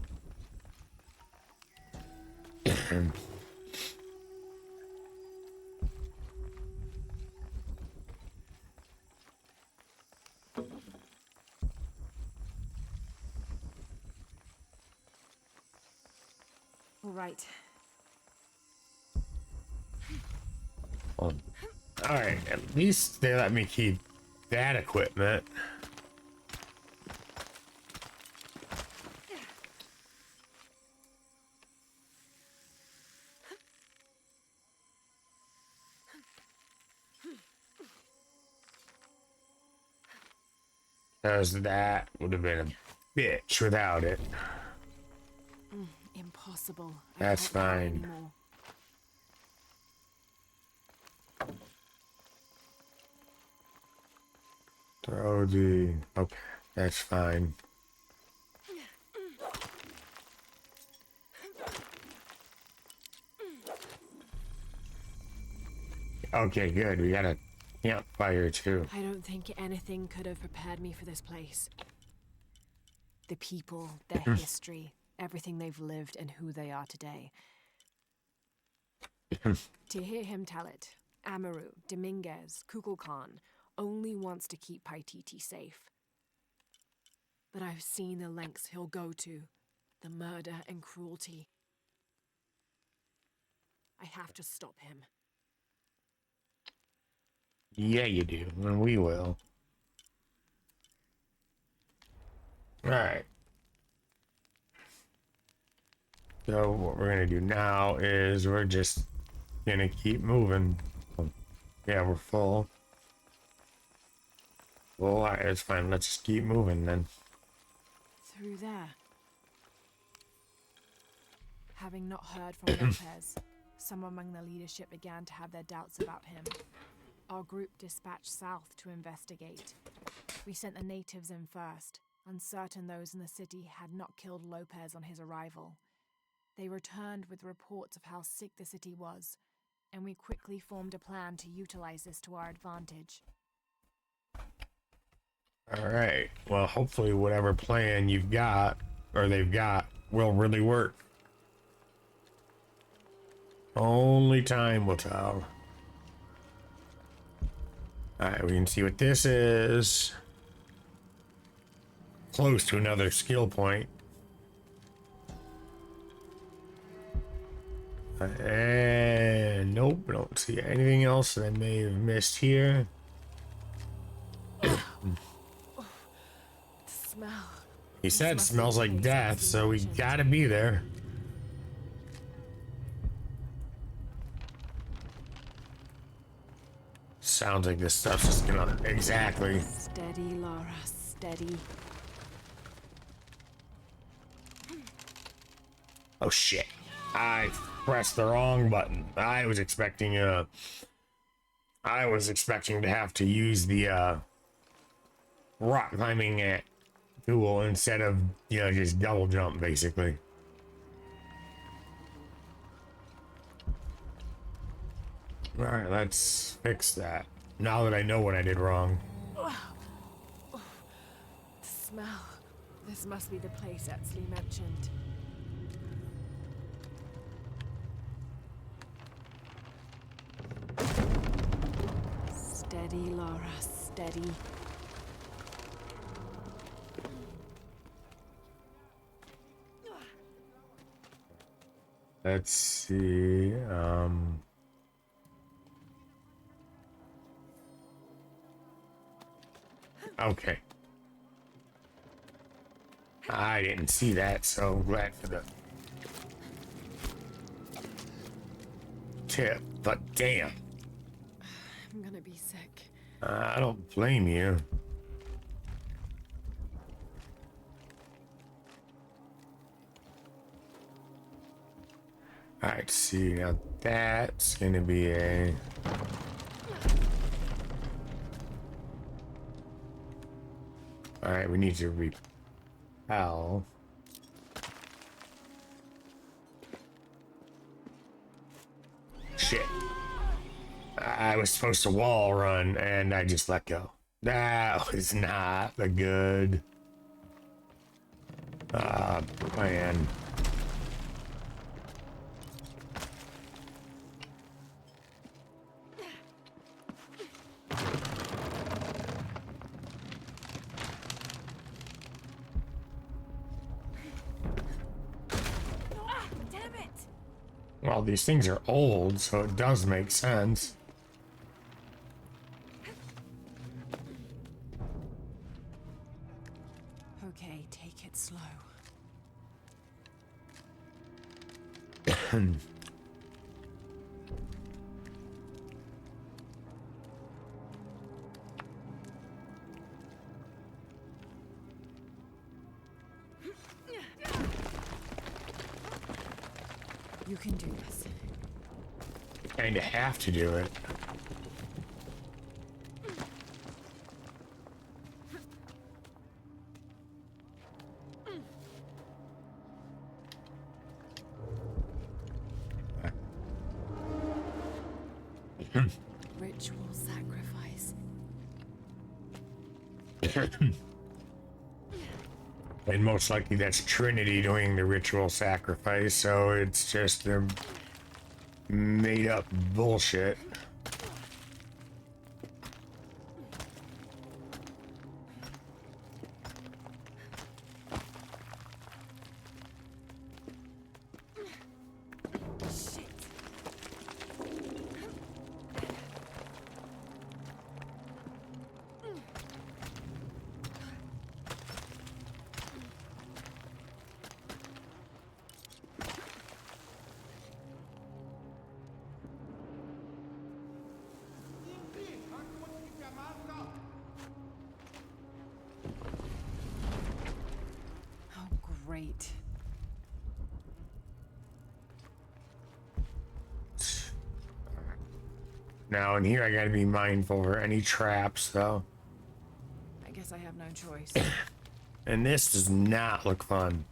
All right. Well, all right, at least they let me keep that equipment. Because that would have been a bitch without it. Impossible. That's fine. Throw the... Okay, that's fine. Okay, good. We got a campfire too. I don't think anything could have prepared me for this place. The people, their history, everything they've lived and who they are today. To hear him tell it, Amaru, Dominguez, Kukulkan only wants to keep Paititi safe. But I've seen the lengths he'll go to, the murder and cruelty. I have to stop him. Yeah, you do, and we will. Alright. So what we're gonna do now is we're just gonna keep moving. Yeah, we're full. Well, alright, it's fine. Let's just keep moving then. Through there. Having not heard from Lopez, some among the leadership began to have their doubts about him. Our group dispatched south to investigate. We sent the natives in first, uncertain those in the city had not killed Lopez on his arrival. They returned with reports of how sick the city was, and we quickly formed a plan to utilize this to our advantage. Alright, well, hopefully whatever plan you've got, or they've got, will really work. Only time will tell. Alright, we can see what this is. Close to another skill point. And nope, I don't see anything else that I may have missed here. The smell. He said it smells like death, so we gotta be there. Sounds like this stuff's just gonna... Exactly. Steady, Lara, steady. Oh shit. I pressed the wrong button. I was expecting to have to use the rock climbing tool instead of, you know, just double jump basically. Alright, let's fix that. Now that I know what I did wrong. The smell. This must be the place Etsley mentioned. Steady, Lara, steady. Let's see. Okay. I didn't see that, so glad for the tip, but damn. I'm gonna be sick. I don't blame you. Alright, see, now that's gonna be a... Alright, we need to repel. Shit. I was supposed to wall run and I just let go. That was not a good plan. Damn it! Well, these things are old, so it does make sense. Okay, take it slow. You can do this. Kinda have to do it. Ritual sacrifice. And most likely that's Trinity doing the ritual sacrifice, so it's just their made up bullshit. Oh, great. Now in here I gotta be mindful for any traps though. I guess I have no choice. And this does not look fun.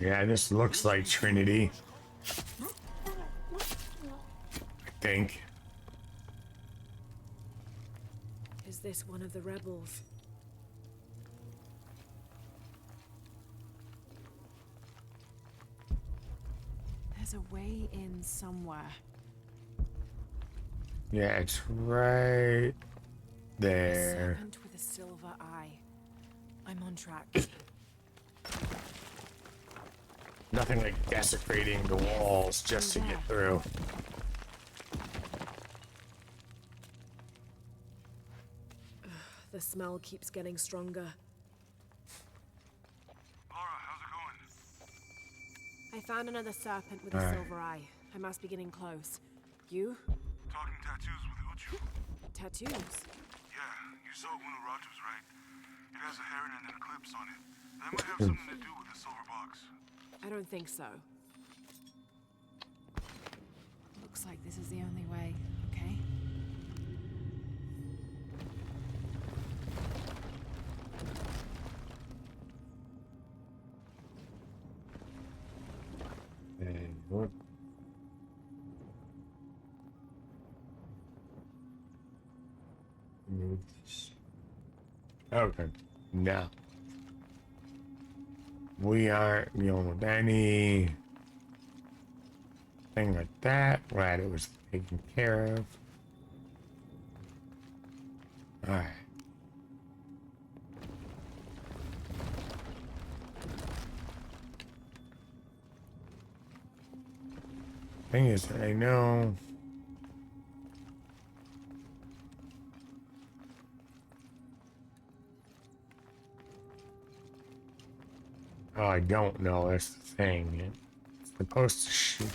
Yeah, this looks like Trinity. I think. Is this one of the rebels? There's a way in somewhere. Yeah, it's right A there. serpent with a silver eye. I'm on track. Nothing like desecrating the walls just to get through. The smell keeps getting stronger. Lara, how's it going? I found another serpent with a Alright. silver eye. I must be getting close. You? Talking tattoos with Uchu. Tattoos? Yeah, you saw Unuratu's, right? It has a heron and an eclipse on it. That might have something to do with the silver box. I don't think so. Looks like this is the only way, okay? And what? Move this. Okay, now we aren't dealing with any thing like that. Glad it was taken care of. All right. Thing is, I know. Oh, I don't know. That's the thing. It's supposed to shoot.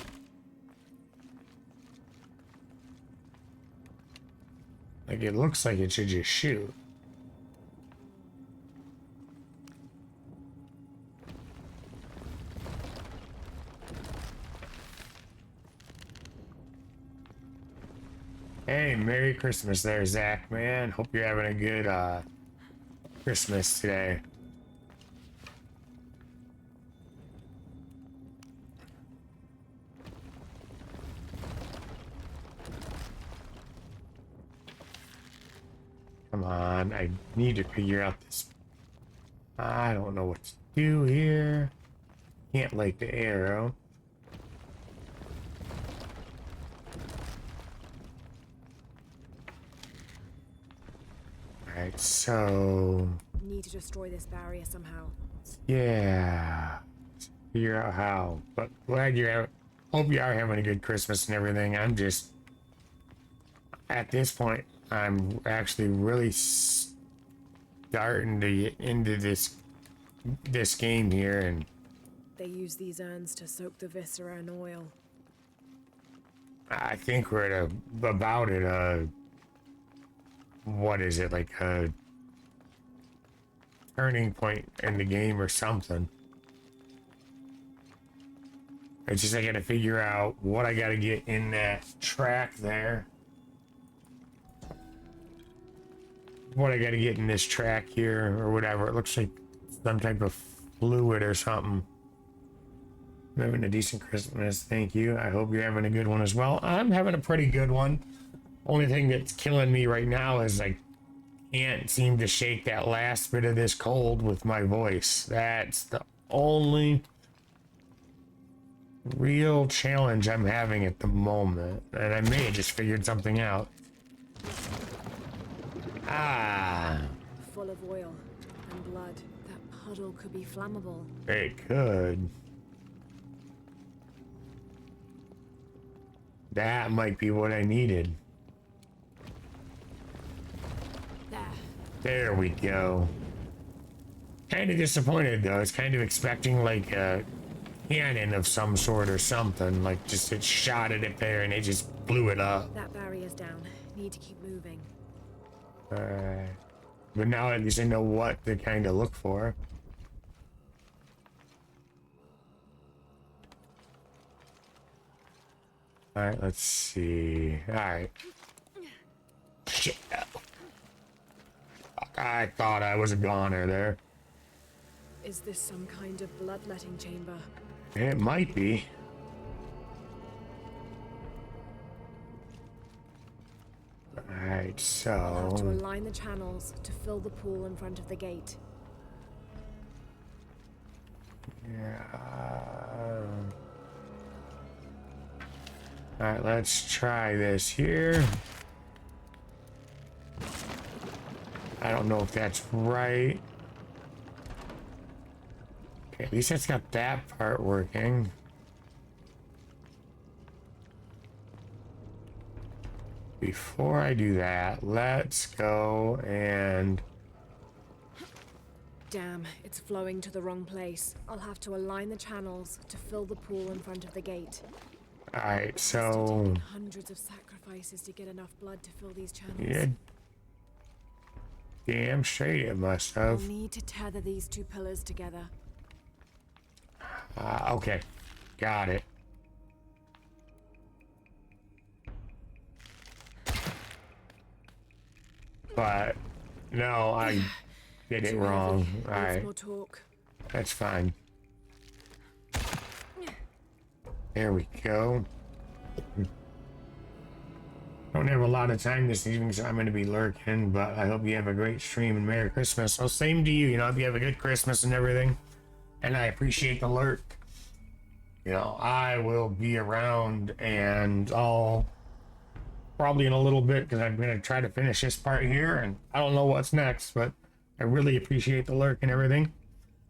Like, it looks like it should just shoot. Hey, Merry Christmas there, Zach, man. Hope you're having a good, Christmas today. Come on, I need to figure out this. I don't know what to do here. Can't light the arrow. Alright, so... Need to destroy this barrier somehow. yeah. Figure out how. But glad you're out. Hope you are having a good Christmas and everything. I'm just... at this point, I'm actually really starting to get into this game here, and They use these urns to soak the viscera in oil. I think we're at about it, what is it, like a turning point in the game or something. It's just I gotta figure out what I gotta get in that track there. What I gotta get in this track here or whatever. It looks like some type of fluid or something. I'm having a decent Christmas, thank you. I hope you're having a good one as well. I'm having a pretty good one. Only thing that's killing me right now is I can't seem to shake that last bit of this cold with my voice. That's the only real challenge I'm having at the moment. And I may have just figured something out. Ah. Full of oil and blood. That puddle could be flammable. It could. That might be what I needed. There we go. Kind of disappointed though. I was kind of expecting like a cannon of some sort or something. Like just it shot at it there and it just blew it up. That barrier's down. Need to keep moving. But now at least I know what to kind of look for. Alright, let's see. Alright. Shit. I thought I was a goner there. Is this some kind of bloodletting chamber? It might be. Alright, so... I'll have to align the channels to fill the pool in front of the gate. Yeah. Alright, let's try this here. I don't know if that's right. Okay, at least it's got that part working. Before I do that, let's go and... Damn, it's flowing to the wrong place. I'll have to align the channels to fill the pool in front of the gate. Alright, so... Hundreds of sacrifices to get enough blood to fill these channels. Yeah. Damn straight it must I'll have. need to tether these two pillars together. Okay. Got it. But no, I did it Too wrong. heavy. All Needs right. more torque. That's fine. There we go. Don't have a lot of time this evening, so I'm going to be lurking, but I hope you have a great stream and Merry Christmas. So same to you, you know, hope you have a good Christmas and everything. And I appreciate the lurk. You know, I will be around and I'll probably in a little bit because I'm going to try to finish this part here and I don't know what's next, but I really appreciate the lurk and everything.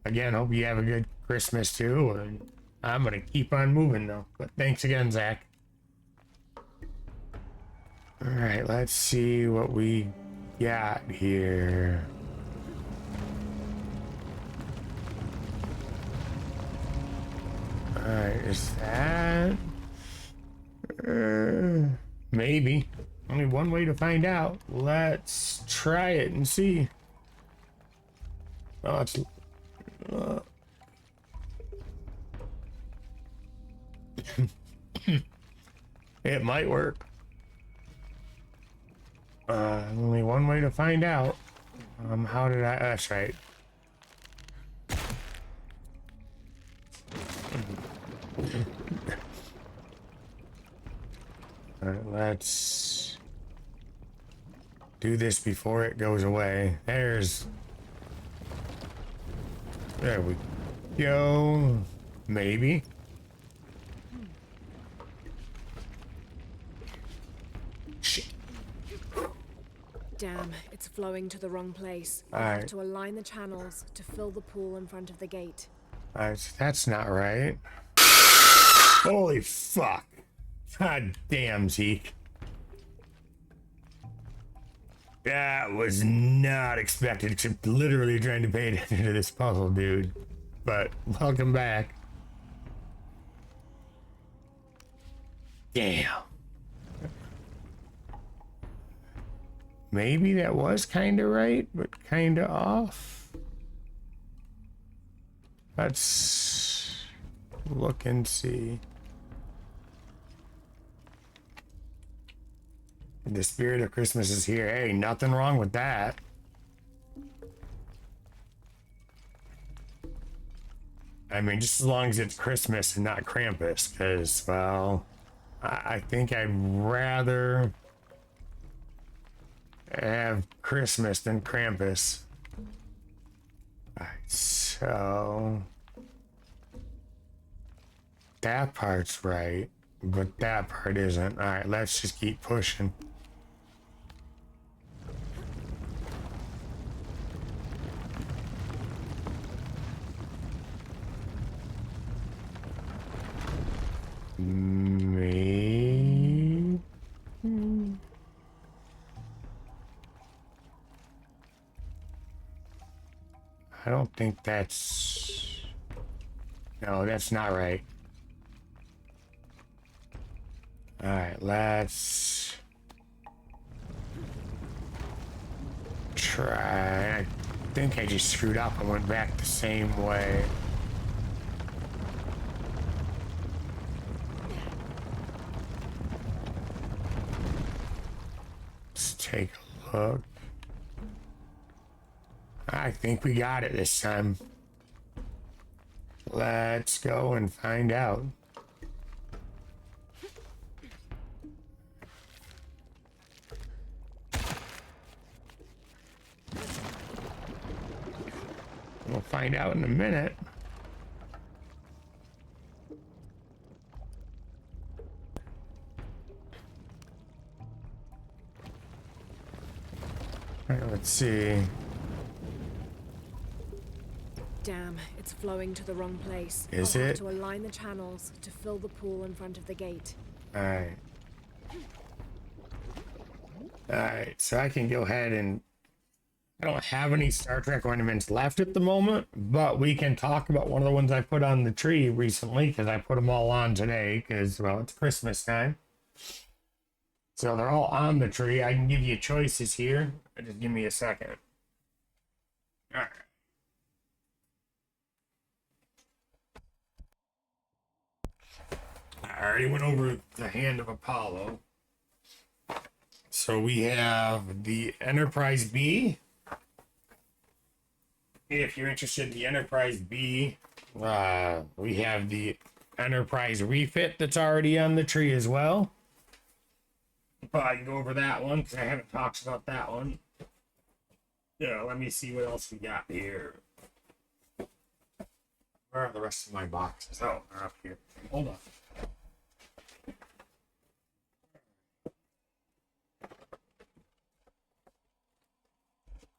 Again, hope you have a good Christmas too. And I'm going to keep on moving though. But thanks again, Zach. All right, let's see what we got here. All right, is that? Maybe. Only one way to find out. Let's try it and see. Oh, it's. It might work. Only one way to find out. How did I? That's right. Alright, let's do this before it goes away. There we go. Maybe. Shit. Damn, it's flowing to the wrong place. All I have right. to align the channels to fill the pool in front of the gate. That's not right. Holy fuck. God damn, Zeke. That was not expected, except literally trying to pay attention to this puzzle, dude. But welcome back. Damn. Maybe that was kind of right, but kind of off. Let's look and see. The spirit of Christmas is here. Hey, nothing wrong with that. I mean, just as long as it's Christmas and not Krampus, because, well, I think I'd rather have Christmas than Krampus. Alright, so that part's right, but that part isn't. Alright, let's just keep pushing. Maybe. I don't think that's... No, that's not right. Alright, let's try. I think I just screwed up and went back the same way. Let's take a look. I think we got it this time. Let's go and find out. We'll find out in a minute. All right, let's see. Damn, it's flowing to the wrong place. Is I'll have it? to align the channels to fill the pool in front of the gate. Alright. Alright, so I can go ahead and... I don't have any Star Trek ornaments left at the moment, but we can talk about one of the ones I put on the tree recently, because I put them all on today, because, well, it's Christmas time. So they're all on the tree. I can give you choices here. Just give me a second. All right. I already went over the Hand of Apollo. So we have the Enterprise B. If you're interested in the Enterprise B, we have the Enterprise refit that's already on the tree as well. But I can go over that one because I haven't talked about that one. Yeah, let me see what else we got here. Where are the rest of my boxes? Oh, they're up here. Hold on.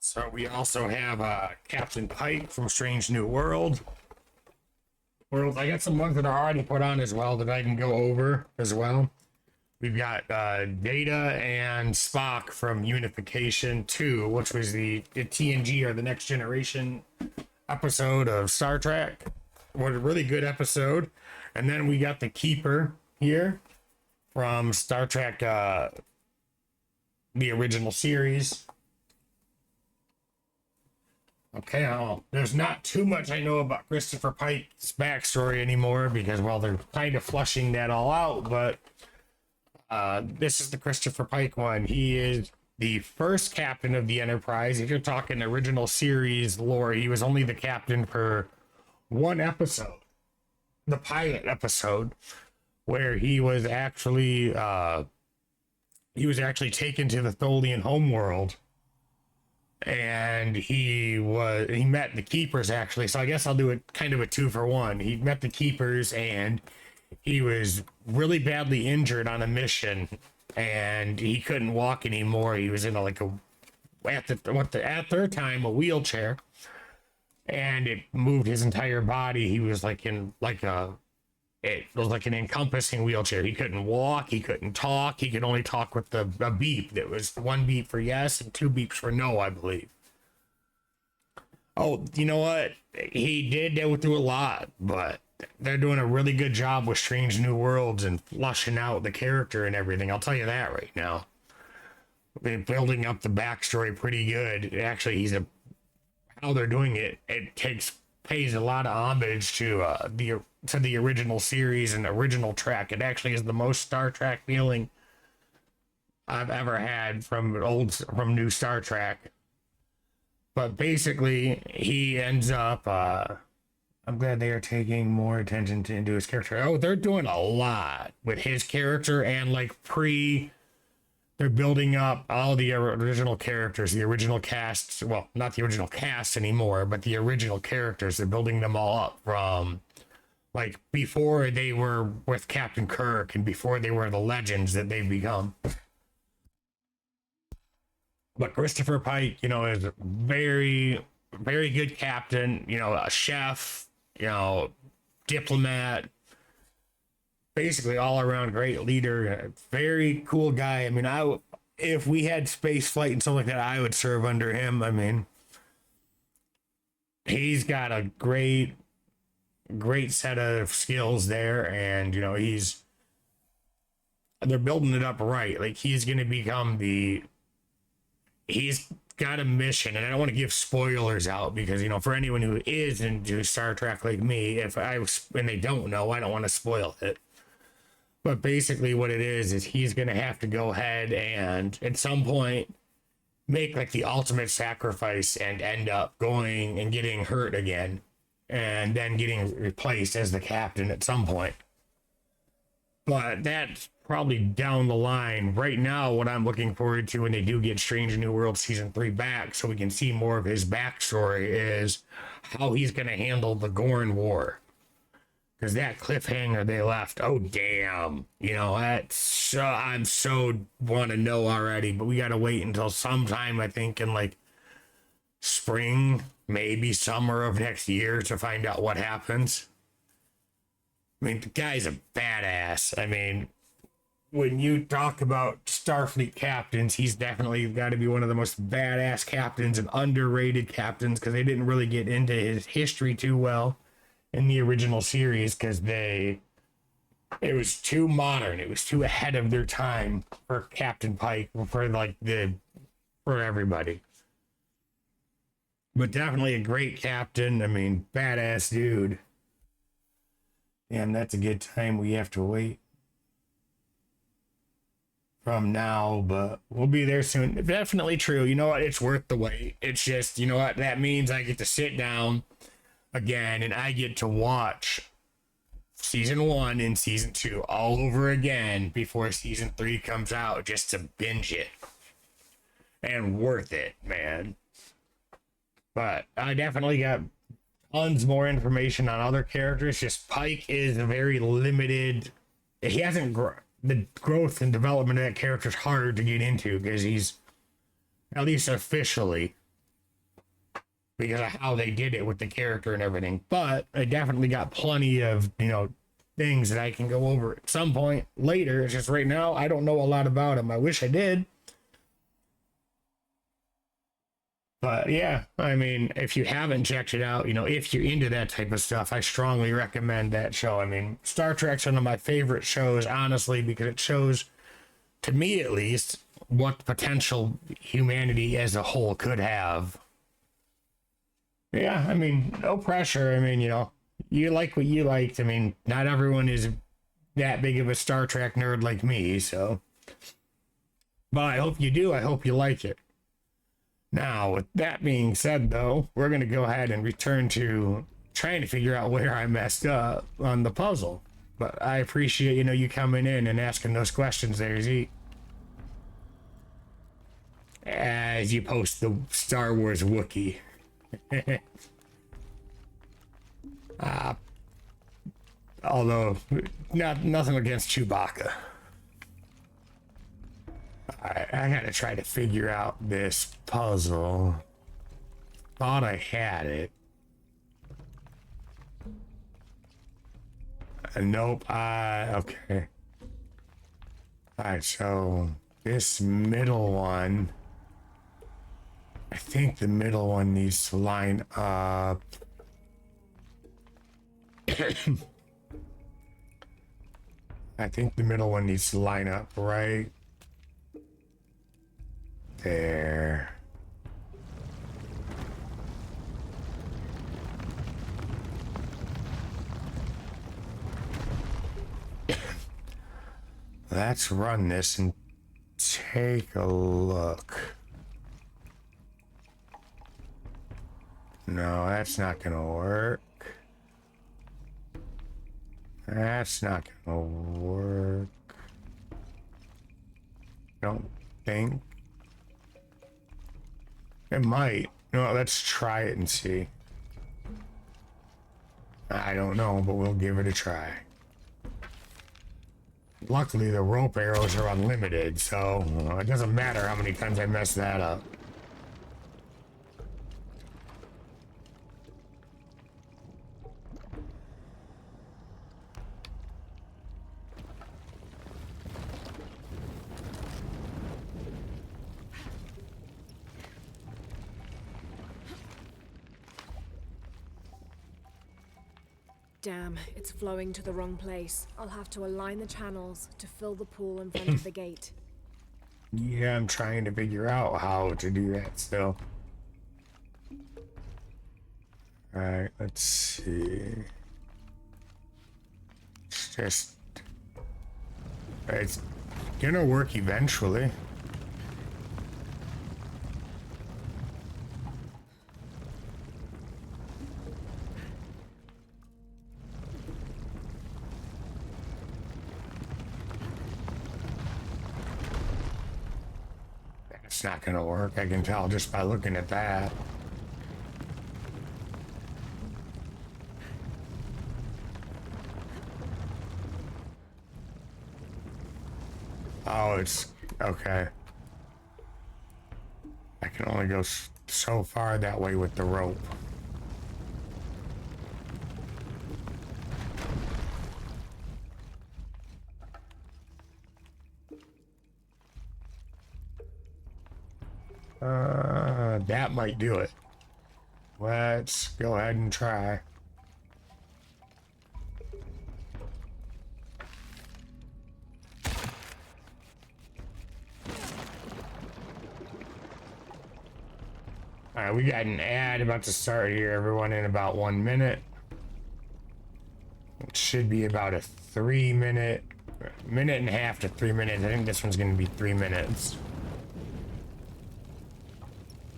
So we also have Captain Pike from Strange New World. I got some ones that are already put on as well that I can go over as well. We've got Data and Spock from Unification 2, which was the TNG or the Next Generation episode of Star Trek. What a really good episode. And then we got the Keeper here from Star Trek, the original series. Okay, there's not too much I know about Christopher Pike's backstory anymore because, well, they're kind of flushing that all out, but this is the Christopher Pike one. He is the first captain of the Enterprise. If you're talking original series lore, he was only the captain for one episode, the pilot episode, where he was actually taken to the Tholian homeworld. And he met the Keepers actually. So I guess I'll do it kind of a 2-for-1. He met the Keepers and he was really badly injured on a mission and he couldn't walk anymore. He was in at their time a wheelchair, and it moved his entire body. He was it was like an encompassing wheelchair. He couldn't walk, he couldn't talk, he could only talk with a beep. That was 1 beep for yes and 2 beeps for no, I believe. Oh, you know what? He did go through a lot, but they're doing a really good job with Strange New Worlds and flushing out the character and everything. I'll tell you that right now. They're building up the backstory pretty good. Actually, how they're doing it, pays a lot of homage to the original series and original Trek. It actually is the most Star Trek feeling I've ever had from new Star Trek. But basically, he ends up. I'm glad they are taking more attention into his character. Oh, they're doing a lot with his character and they're building up all the original characters, the original casts. Well, not the original cast anymore, but the original characters. They're building them all up from before they were with Captain Kirk and before they were the legends that they've become. But Christopher Pike, is a very, very good captain, a chef, diplomat, basically all around great leader, very cool guy. I mean, if we had space flight and stuff like that, I would serve under him. I mean, he's got a great set of skills there, and they're building it up right. Like, he's going to become he's got a mission, and I don't want to give spoilers out because, for anyone who is into Star Trek like me, and they don't know, I don't want to spoil it. But basically what it is he's going to have to go ahead and at some point make the ultimate sacrifice and end up going and getting hurt again and then getting replaced as the captain at some point. But that's probably down the line. Right now, what I'm looking forward to when they do get Strange New World Season 3 back so we can see more of his backstory is how he's going to handle the Gorn War. Because that cliffhanger they left, oh damn, I'm so want to know already, but we got to wait until sometime, I think in spring, maybe summer of next year to find out what happens. I mean, the guy's a badass. I mean, when you talk about Starfleet captains, he's definitely got to be one of the most badass captains and underrated captains because they didn't really get into his history too well in the original series because it was too modern. It was too ahead of their time for Captain Pike, for everybody. But definitely a great captain. I mean, badass dude. Damn, that's a good time. We have to wait from now, but we'll be there soon. Definitely true. You know what? It's worth the wait. It's just, you know what? That means I get to sit down again and I get to watch season 1 and season 2 all over again before season 3 comes out, just to binge it. And worth it, man. But I definitely got tons more information on other characters. Just Pike is a very limited. He hasn't the growth and development of that character is harder to get into because he's, at least officially, because of how they did it with the character and everything. But I definitely got plenty of, things that I can go over at some point later. It's just right now I don't know a lot about him. I wish I did. But yeah, I mean, if you haven't checked it out, if you're into that type of stuff, I strongly recommend that show. I mean, Star Trek's one of my favorite shows, honestly, because it shows, to me at least, what potential humanity as a whole could have. Yeah, I mean, no pressure. I mean, you like what you liked. I mean, not everyone is that big of a Star Trek nerd like me, so. But I hope you do. I hope you like it. Now, with that being said, though, we're going to go ahead and return to trying to figure out where I messed up on the puzzle. But I appreciate, you coming in and asking those questions there, Z. As you post the Star Wars Wookiee. Although, nothing against Chewbacca. Alright, I gotta try to figure out this puzzle. Thought I had it. Nope, okay. Alright, so this middle one, I think the middle one needs to line up. I think the middle one needs to line up right there. Let's run this and take a look. No, that's not gonna work. That's not gonna work. Don't think. It might. No, let's try it and see. I don't know, but we'll give it a try. Luckily, the rope arrows are unlimited, so it doesn't matter how many times I mess that up. Damn, it's flowing to the wrong place. I'll have to align the channels to fill the pool in front of the gate. Yeah, I'm trying to figure out how to do that still. Alright, let's see. It's gonna work eventually. It's not gonna work, I can tell just by looking at that. Oh, it's okay. I can only go so far that way with the rope. That might do it. Let's go ahead and try. Alright, we got an ad about to start here, everyone, in about 1 minute. It should be about a 3 minute, minute and a half to 3 minutes. I think this one's gonna be 3 minutes.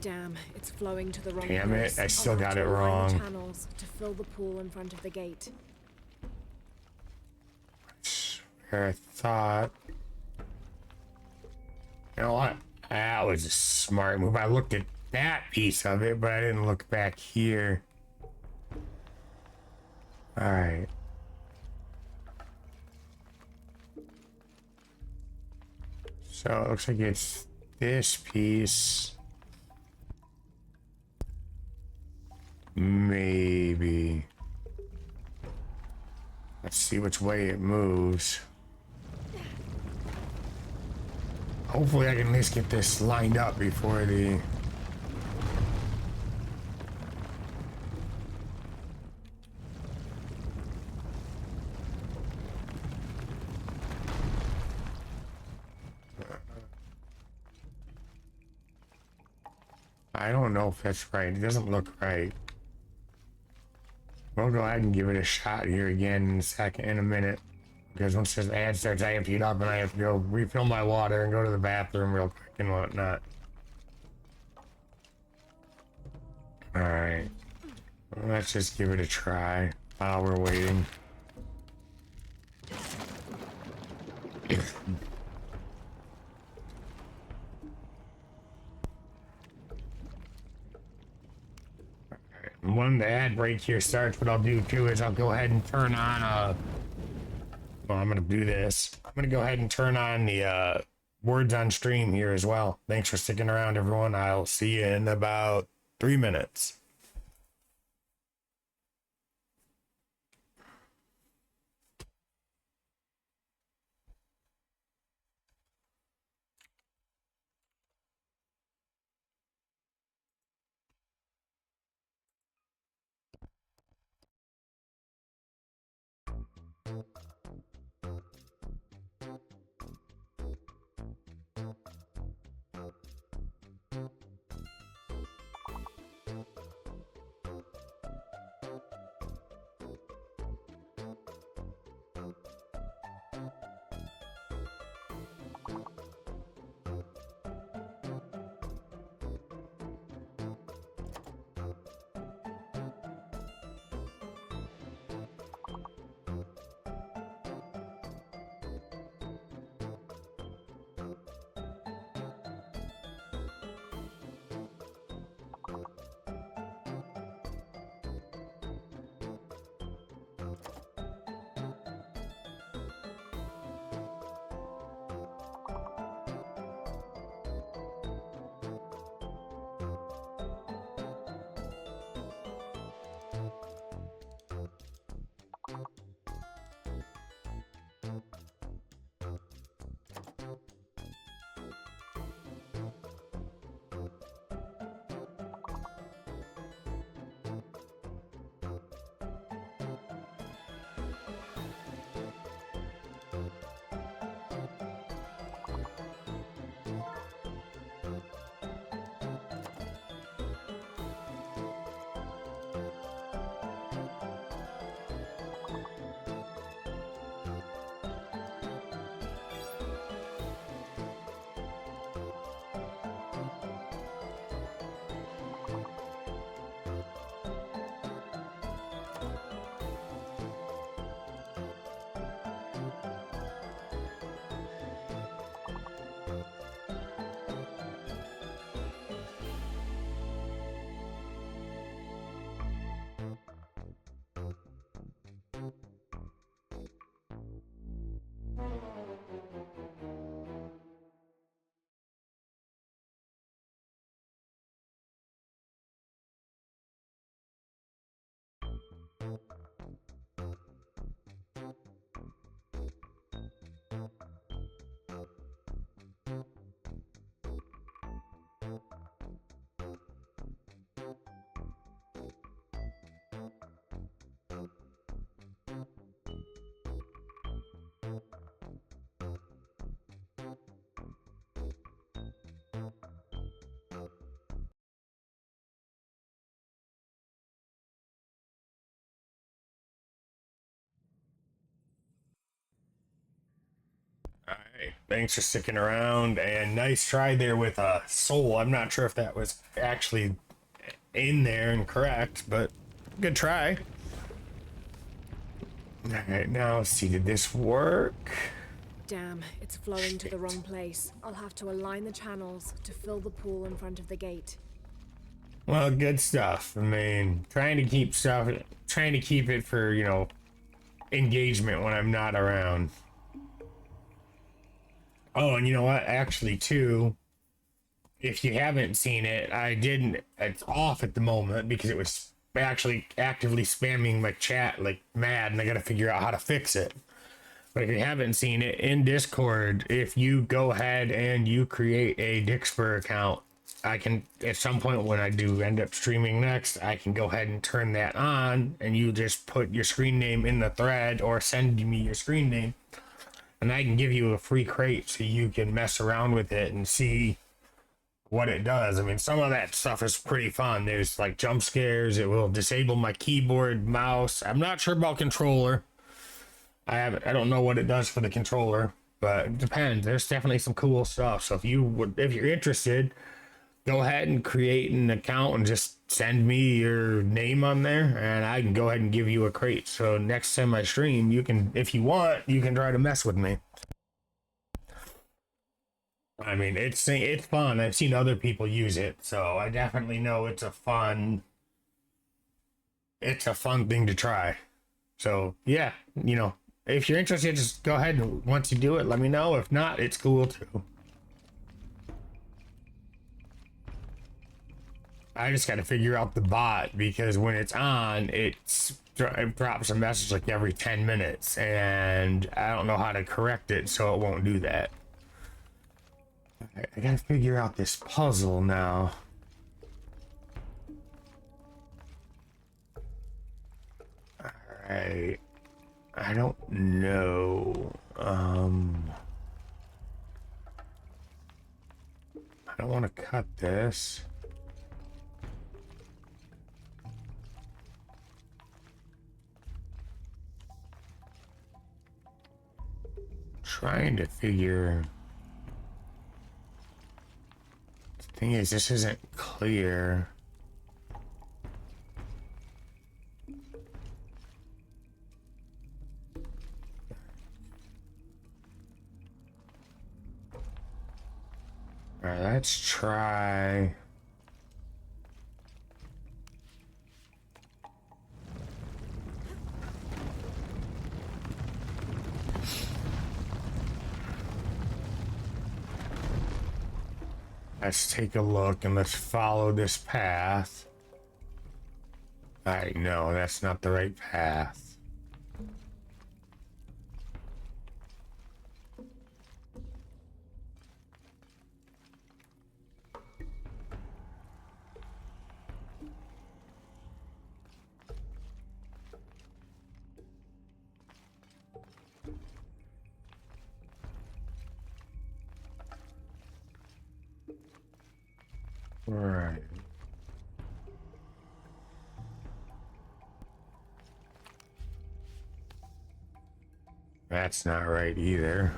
Damn, it's flowing to the wrong Damn place. it, I still I'll have got to it align the wrong. channels to fill the pool in front of the gate. I thought. You know what? That was a smart move. I looked at that piece of it, but I didn't look back here. Alright. So it looks like it's this piece. Maybe. Let's see which way it moves. Hopefully I can at least get this lined up before the... I don't know if that's right. It doesn't look right. We'll go ahead and give it a shot here again in a second, in a minute. Because once this ad starts amping up and I have to go refill my water and go to the bathroom real quick and whatnot. Alright. Let's just give it a try while we're waiting. When the ad break here starts, what I'll do too is I'll go ahead and turn on well, I'm gonna do this. I'm gonna go ahead and turn on the words on stream here as well. Thanks for sticking around, everyone. I'll see you in about 3 minutes. Thanks for sticking around, and nice try there with a soul. I'm not sure if that was actually in there and correct, but good try. Alright, now let's see, did this work? Damn, it's flowing to the wrong place. I'll have to align the channels to fill the pool in front of the gate. Well, good stuff. I mean, trying to keep it for, you know, engagement when I'm not around. Oh, and you know what? Actually, too, if you haven't seen it, it's off at the moment because it was actually actively spamming my chat like mad, and I gotta figure out how to fix it. But if you haven't seen it, in Discord, if you go ahead and you create a Dixper account, I can, at some point when I do end up streaming next, I can go ahead and turn that on, and you just put your screen name in the thread or send me your screen name, and I can give you a free crate so you can mess around with it and see what it does. I mean, some of that stuff is pretty fun. There's like jump scares. It will disable my keyboard, mouse. I'm not sure about controller. I don't know what it does for the controller, but it depends. There's definitely some cool stuff. So if you're interested, go ahead and create an account and just send me your name on there, and I can go ahead and give you a crate. So next time I stream, you can, if you want, you can try to mess with me. I mean, it's fun. I've seen other people use it, so I definitely know it's a fun thing to try. So yeah, you know, if you're interested, just go ahead and once you do it, let me know. If not, it's cool too. I just got to figure out the bot, because when it's on, it drops a message like every 10 minutes, and I don't know how to correct it so it won't do that. I gotta figure out this puzzle now. Alright. I don't know. I don't want to cut this. Trying to figure. The thing is, this isn't clear. All right, let's try. Let's take a look and let's follow this path. I know that's not the right path. Right. That's not right either.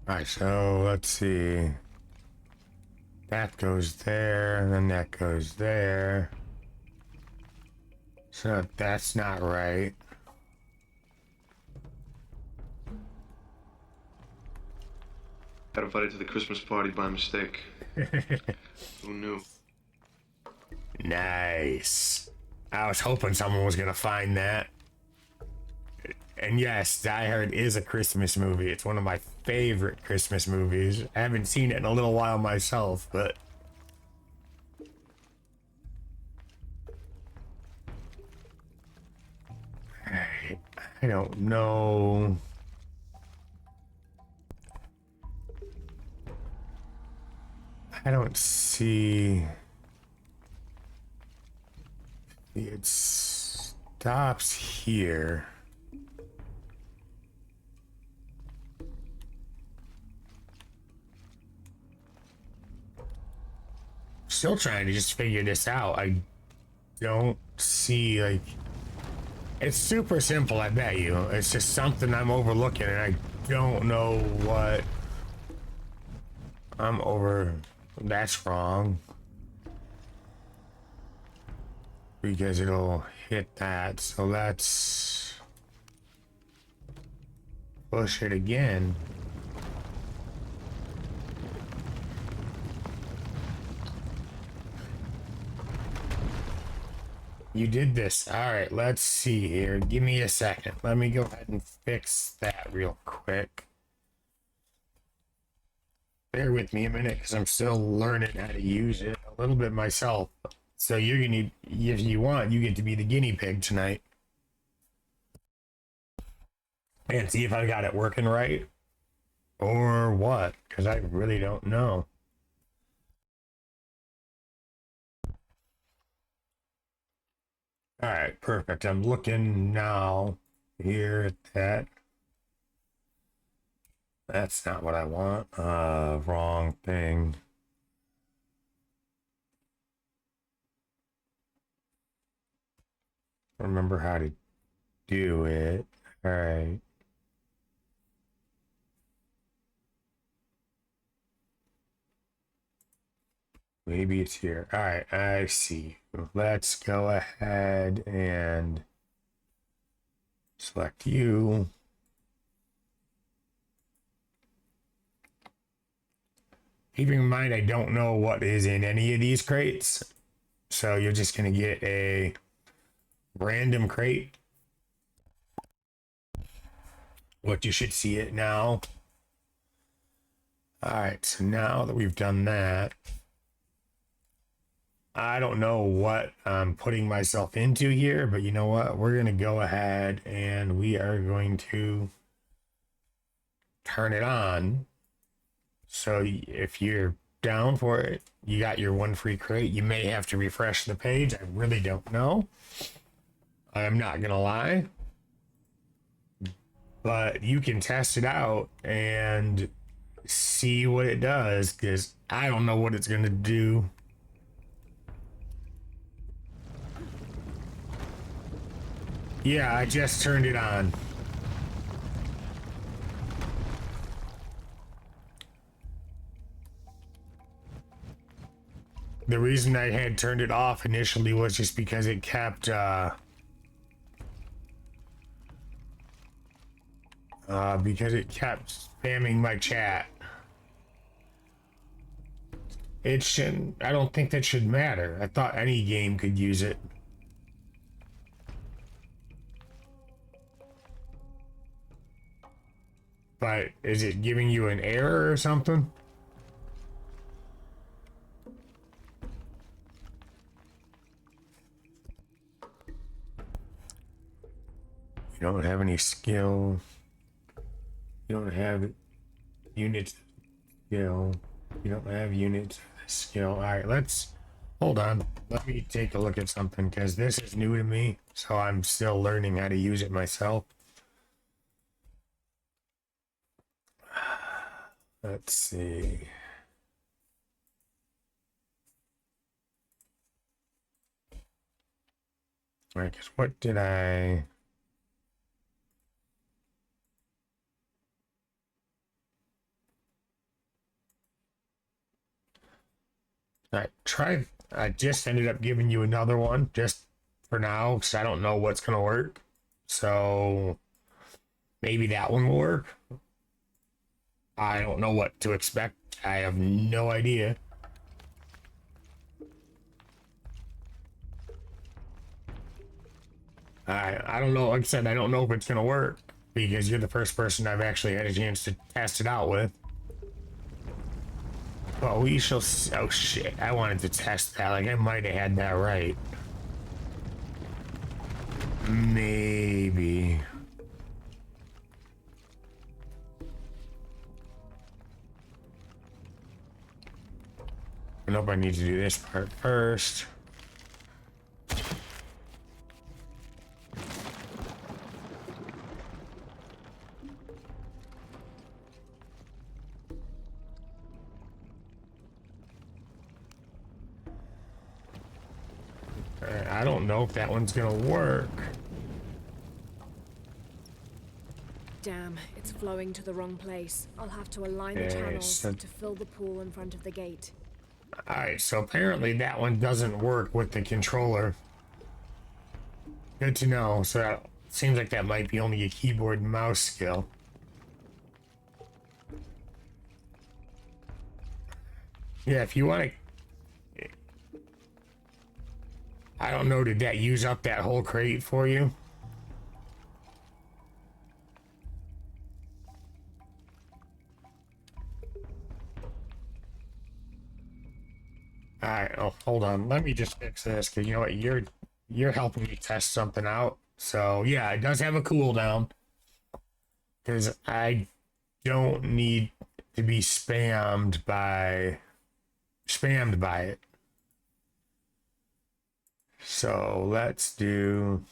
Alright, so let's see. That goes there, and then that goes there. So that's not right. Got invited to the Christmas party by mistake. Who knew? Nice. I was hoping someone was gonna find that. And yes, Die Hard is a Christmas movie. It's one of my favorite Christmas movies. I haven't seen it in a little while myself, but I don't know. I don't see. It stops here. still trying to just figure this out. I don't see, like, it's super simple, I bet you. It's just something I'm overlooking, and I don't know what I'm over. That's wrong. Because it'll hit that. So let's push it again. You did this. All right, let's see here. Give me a second. Let me go ahead and fix that real quick. Bear with me a minute because I'm still learning how to use it a little bit myself. So you're gonna, if you want, you get to be the guinea pig tonight. And see if I got it working right or what, because I really don't know. All right, perfect. I'm looking now here at that. That's not what I want. Wrong thing. Remember how to do it. All right. Maybe it's here. All right, I see. Let's go ahead and select you. Keeping in mind, I don't know what is in any of these crates. So you're just going to get a random crate. What you should see it now. All right, so now that we've done that, I don't know what I'm putting myself into here, but you know what? We're going to go ahead and we are going to turn it on. So if you're down for it, you got your one free crate. You may have to refresh the page. I really don't know. I'm not going to lie. But you can test it out and see what it does, because I don't know what it's going to do. Yeah, I just turned it on. The reason I had turned it off initially was just because it kept spamming my chat. It shouldn't. I don't think that should matter. I thought any game could use it. But is it giving you an error or something? You don't have any skill. You don't have units skill. You don't have units skill. All right, let's hold on. Let me take a look at something because this is new to me. So I'm still learning how to use it myself. Let's see. I guess what did I... I just ended up giving you another one just for now because I don't know what's going to work. So maybe that one will work. I don't know what to expect. I have no idea. I don't know. Like I said, I don't know if it's going to work because you're the first person I've actually had a chance to test it out with. But we shall see. Oh shit, I wanted to test that. Like I might have had that right. Maybe. Nope, I need to do this part first. I don't know if that one's gonna work. Damn, it's flowing to the wrong place. I'll have to align the Okay, channels so- to fill the pool in front of the gate. Alright, so apparently that one doesn't work with the controller. Good to know. So that seems like that might be only a keyboard and mouse skill. Yeah, if you want to... I don't know, did that use up that whole crate for you? Alright, oh, hold on. Let me just fix this, because you know what? You're helping me test something out. So, yeah, it does have a cooldown. Because I don't need to be spammed by it. So, let's do...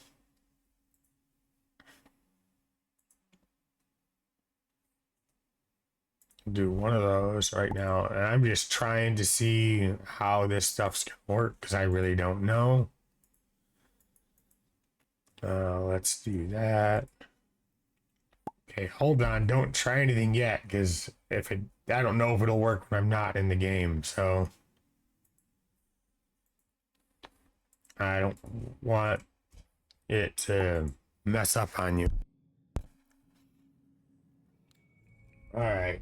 do one of those right now, and I'm just trying to see how this stuff's gonna work because I really don't know. Let's do that. Okay, hold on, don't try anything yet, because I don't know if it'll work when I'm not in the game, so I don't want it to mess up on you. All right.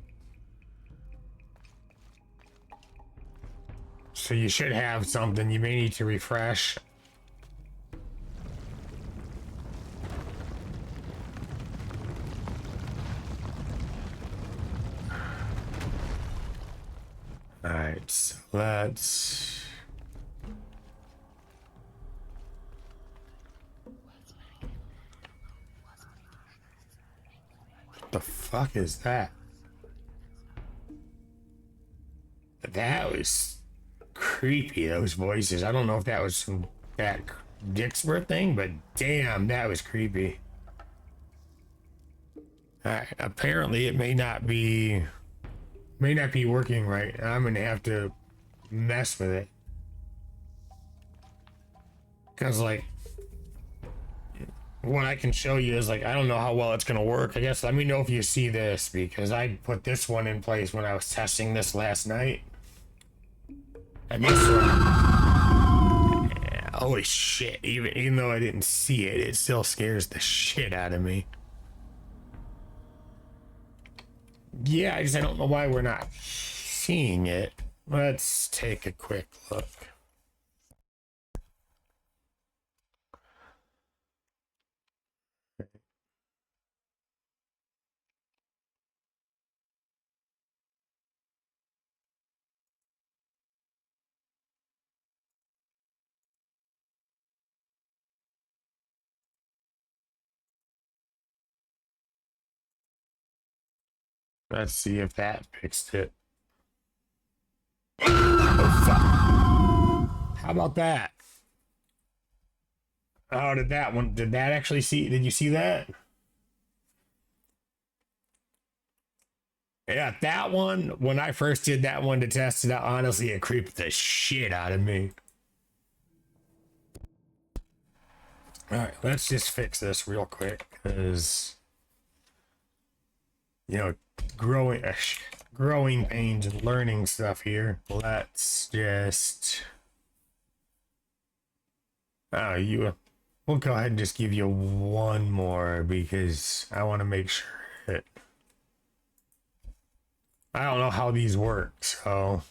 So you should have something. You may need to refresh. All right, so let's... What the fuck is that? That was creepy, those voices. I don't know if that was from that Dixper thing, but damn, that was creepy. Apparently it may not be working right. I'm gonna have to mess with it. Cause like what I can show you is like, I don't know how well it's gonna work. I guess let me know if you see this, because I put this one in place when I was testing this last night. And this one, yeah, holy shit, even though I didn't see it, it still scares the shit out of me. Yeah, I don't know why we're not seeing it. Let's take a quick look. Let's see if that fixed it. Oh, fuck. How about that? Oh, did that actually see? Did you see that? Yeah, that one, when I first did that one to test it out, honestly, it creeped the shit out of me. Alright, let's just fix this real quick, because, you know, growing pains and learning stuff here. Let's just... we'll go ahead and just give you one more, because I want to make sure that... I don't know how these work, so...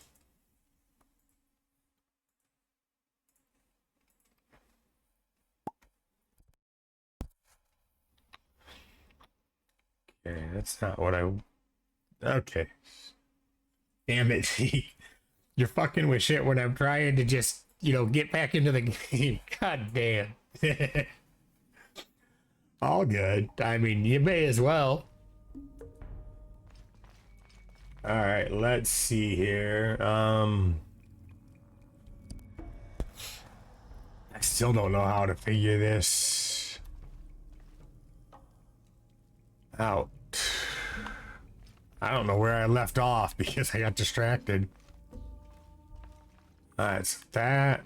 Okay, that's not what I... Okay. Damn it. You're fucking with shit when I'm trying to just, get back into the game. God damn. All good. I mean, you may as well. Alright, let's see here. I still don't know how to figure this out. I don't know where I left off because I got distracted. Alright, so that.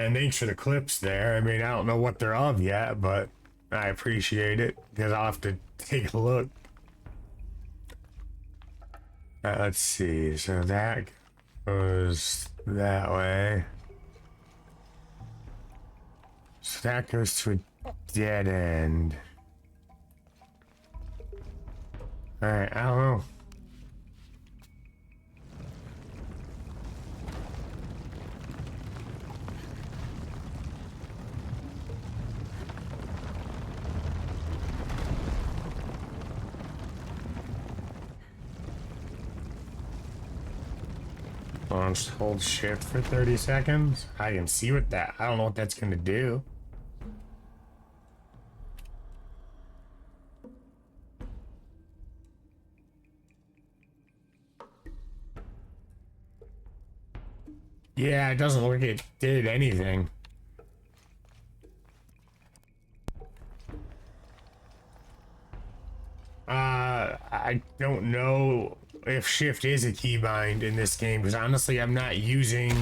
And thanks for the clips there. I mean, I don't know what they're of yet, but I appreciate it because I'll have to take a look. Let's see. So that goes that way. So that goes to a dead end. Alright, I don't know. Let's hold shift for 30 seconds. I can see what that. I don't know what that's gonna do. Yeah, it doesn't look like it did anything. I don't know if shift is a keybind in this game because honestly I'm not using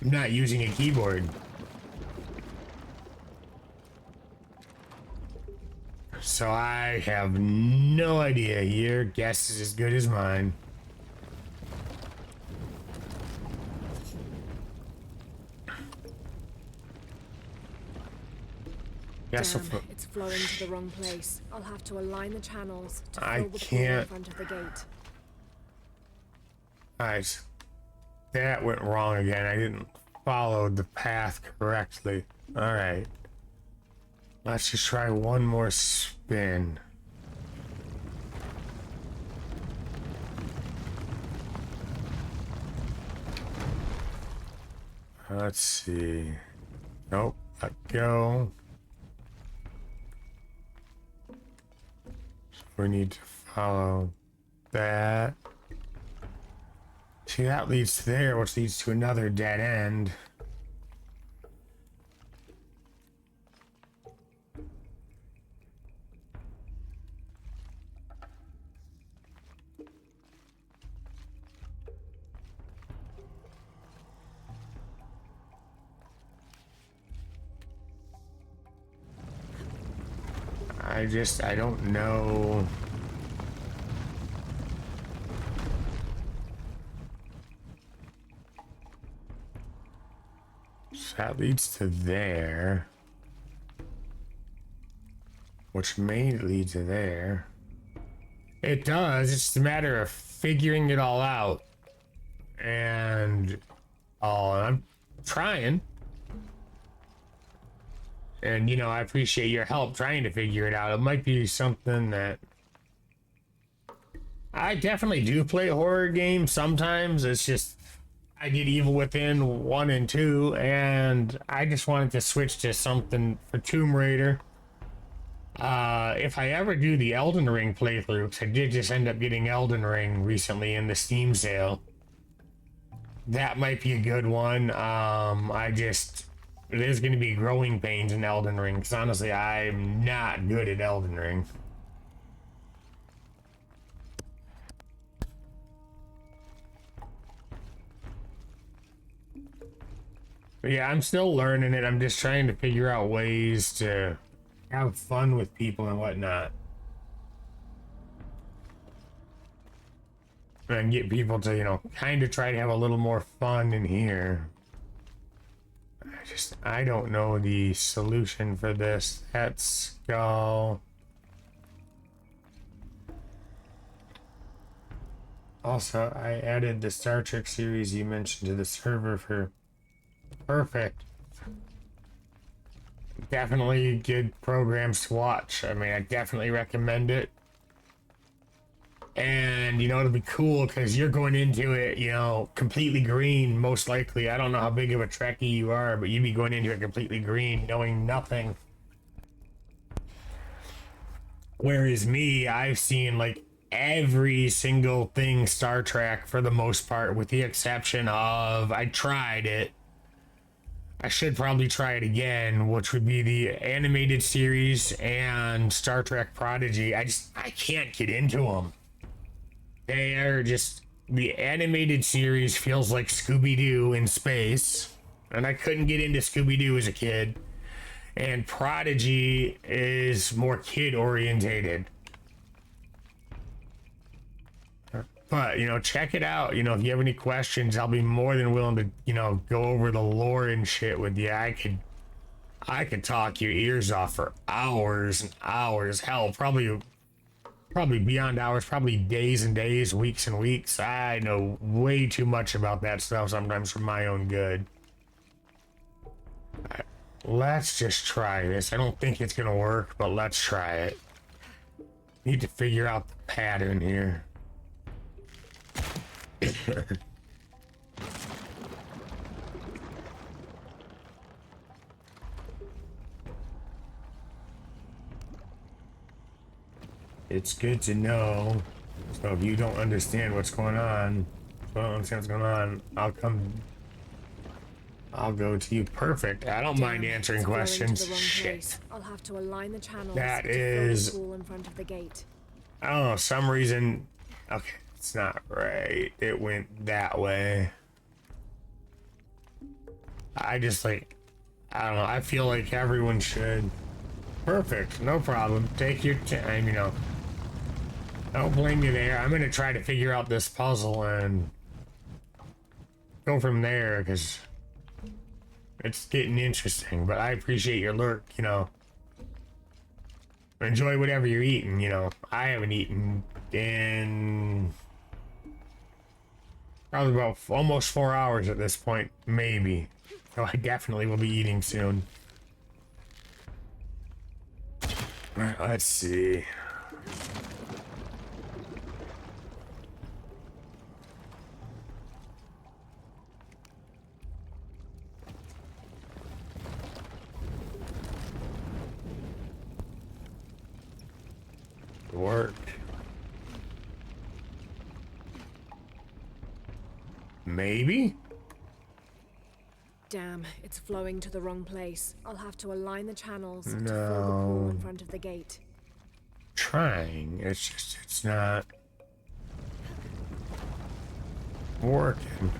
a keyboard. So I have no idea. Your guess is as good as mine. Yes, Damn, it's flowing to the wrong place. I'll have to align the channels to I fill the pool in can't. front of the gate. Guys, that went wrong again. I didn't follow the path correctly. All right. Let's just try one more spin. Let's see. Nope. Let go. We need to follow that. See, that leads to there, which leads to another dead end. I don't know. So that leads to there. Which may lead to there. It does, it's just a matter of figuring it all out. And I'm trying. And, you know, I appreciate your help trying to figure it out. It might be something that... I definitely do play horror games sometimes. It's just... I did Evil Within 1 and 2, and I just wanted to switch to something for Tomb Raider. If I ever do the Elden Ring playthrough, because I did just end up getting Elden Ring recently in the Steam sale. That might be a good one. There's going to be growing pains in Elden Ring, because honestly, I'm not good at Elden Ring. But yeah, I'm still learning it. I'm just trying to figure out ways to have fun with people and whatnot. And get people to, you know, kind of try to have a little more fun in here. I don't know the solution for this. Let's go. Also, I added the Star Trek series you mentioned to the server for perfect. Definitely good programs to watch. I mean, I definitely recommend it. And, you know, it'll be cool because you're going into it, you know, completely green, most likely. I don't know how big of a Trekkie you are, but you'd be going into it completely green, knowing nothing. Whereas me, I've seen, like, every single thing Star Trek for the most part, with the exception of, I tried it. I should probably try it again, which would be the animated series and Star Trek Prodigy. I can't get into them. They are just, the animated series feels like Scooby-Doo in space. and I couldn't get into Scooby-Doo as a kid. And Prodigy is more kid orientated. But, you know, check it out. You know, if you have any questions, I'll be more than willing to, you know, go over the lore and shit with you. I could talk your ears off for hours and hours. Hell, probably beyond hours, probably days and days, weeks and weeks. I know way too much about that stuff sometimes for my own good. Let's just try this. I don't think it's gonna work, but let's try it. Need to figure out the pattern here. It's good to know. So if you don't understand what's going on, I'll go to you. Perfect. I don't mind answering questions. Shit. I'll have to align the channels That to is... fill the pool in front of the gate. I don't know, some reason... Okay, it's not right. It went that way. I just like... I don't know, I feel like everyone should. Perfect, no problem. Take your time, you know. I don't blame you there. I'm gonna try to figure out this puzzle and go from there, because it's getting interesting. But I appreciate your lurk, you know. Enjoy whatever you're eating, you know. I haven't eaten in probably about almost 4 hours at this point, maybe. So I definitely will be eating soon. Alright, let's see. Worked. Maybe? Damn, it's flowing to the wrong place. I'll have to align the channels to fill the pool in front of the gate. Trying. It's just, it's not working.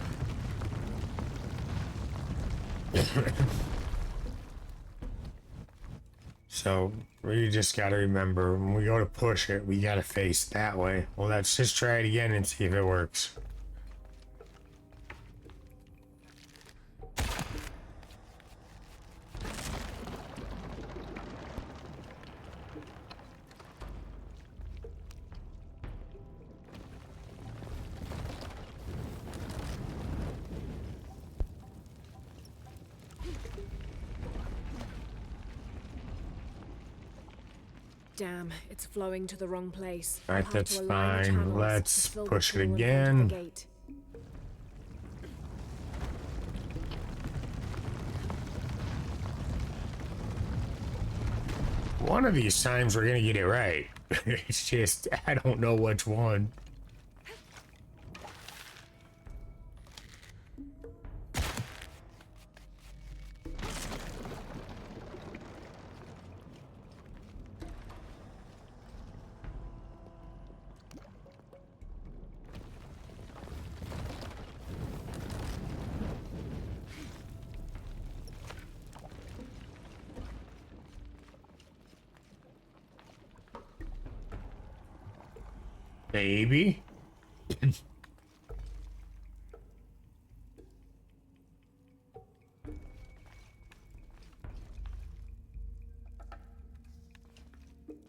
So, we just gotta remember, when we go to push it, we gotta face that way. Well, let's just try it again and see if it works. Damn, it's flowing to the wrong place. Alright, that's fine. Let's push it again. One of these times we're gonna get it right. It's just, I don't know which one. Maybe.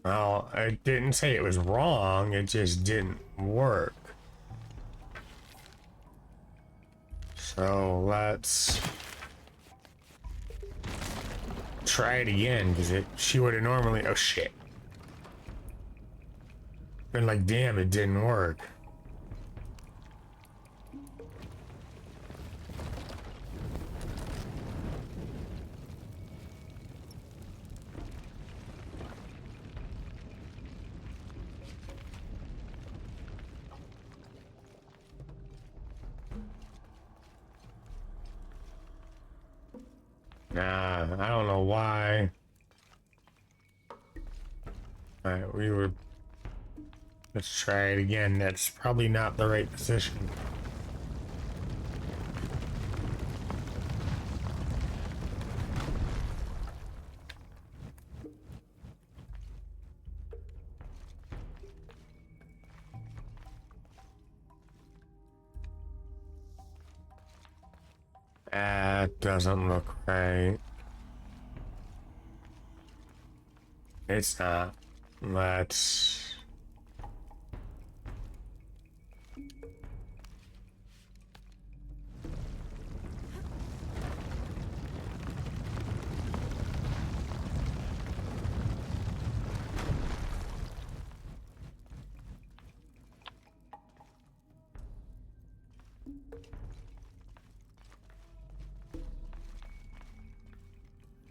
Well, I didn't say it was wrong, it just didn't work. So let's try it again, because she would have normally, oh shit. Been like, damn, it didn't work. Nah, I don't know why. Alright, we were... Let's try it again. That's probably not the right position. That doesn't look right. It's not. Let's...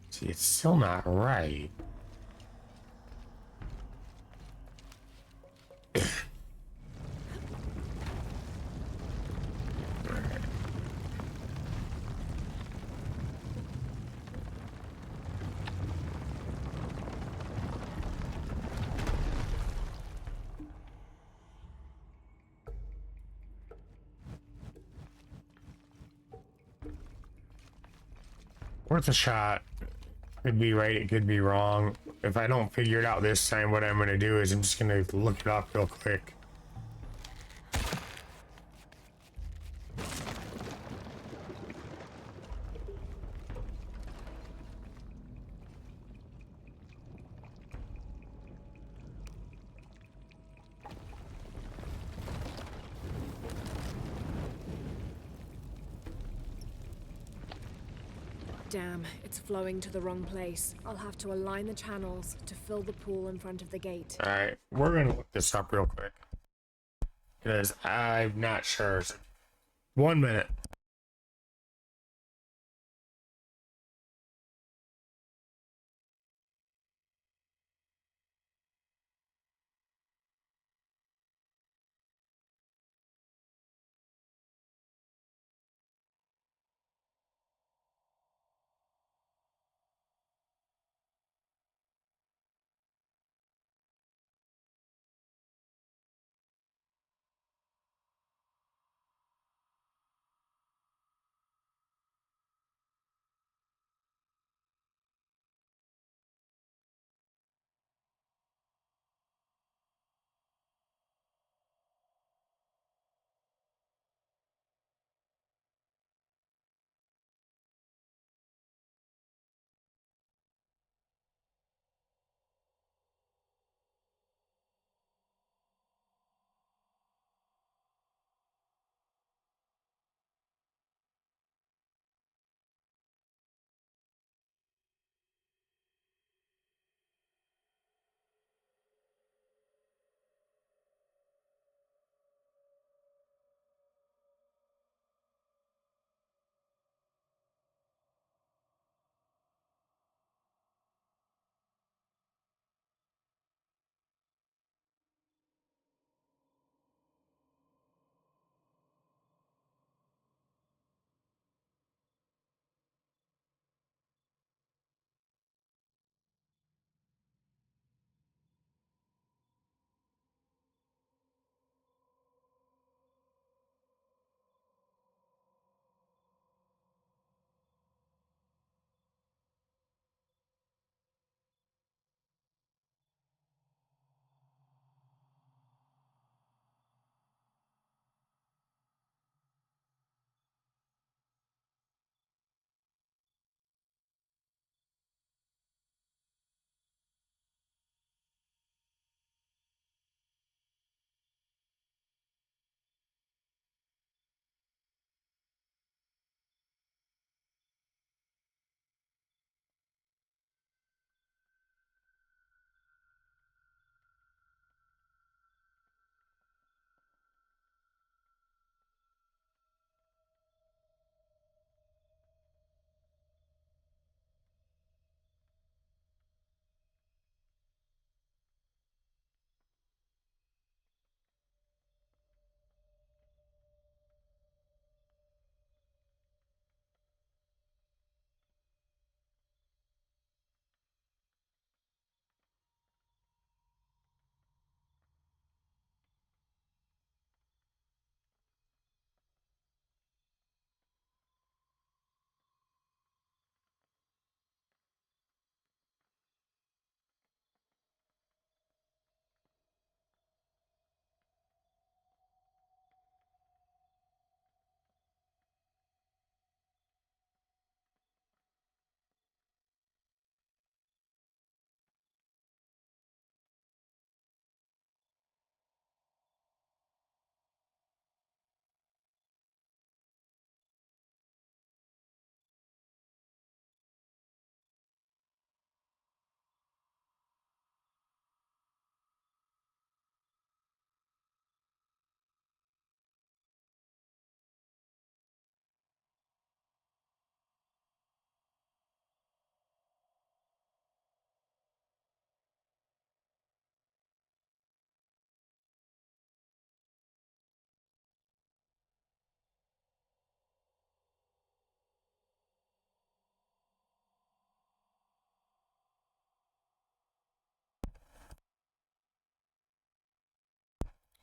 See, it's still not right. Worth a shot. Could be right, it could be wrong. If I don't figure it out this time, what I'm gonna do is I'm just gonna look it up real quick. Damn, it's flowing to the wrong place. I'll have to align the channels to fill the pool in front of the gate. Alright, we're gonna look this up real quick. Because I'm not sure. 1 minute.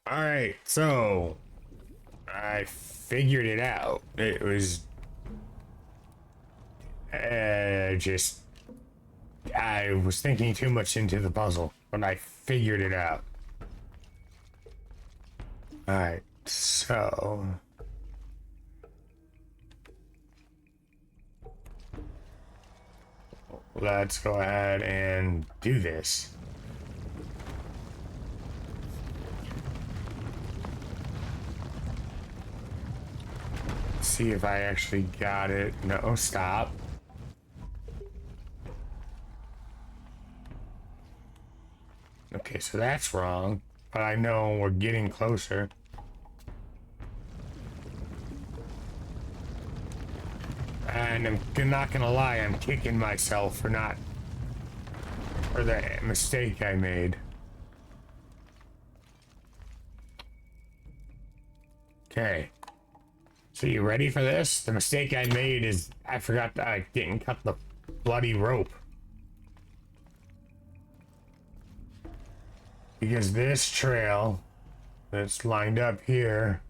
Alright, so I figured it out. It was just I was thinking too much into the puzzle, but I figured it out. Alright, so let's go ahead and do this. See if I actually got it. No, stop. Okay, so that's wrong, but I know we're getting closer. And I'm not gonna lie, I'm kicking myself for the mistake I made. Okay. So you ready for this? The mistake I made is I forgot that I didn't cut the bloody rope. Because this trail that's lined up here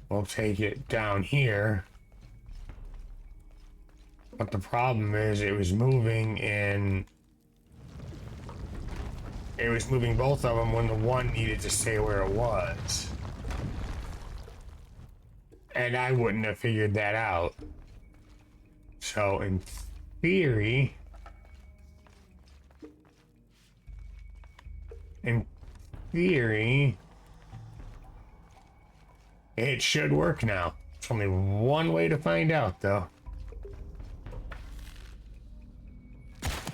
will take it down here. But the problem is it was moving both of them when the one needed to stay where it was. And I wouldn't have figured that out. So in theory, it should work now. It's only one way to find out, though.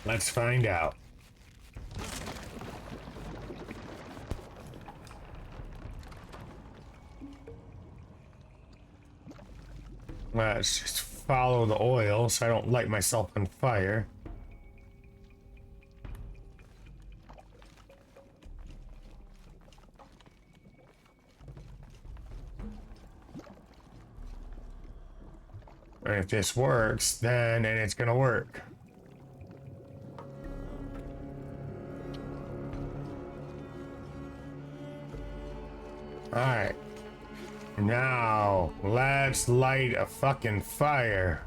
Let's find out. Let's just follow the oil so I don't light myself on fire. And if this works, then it's gonna work. Alright. Now, let's light a fucking fire.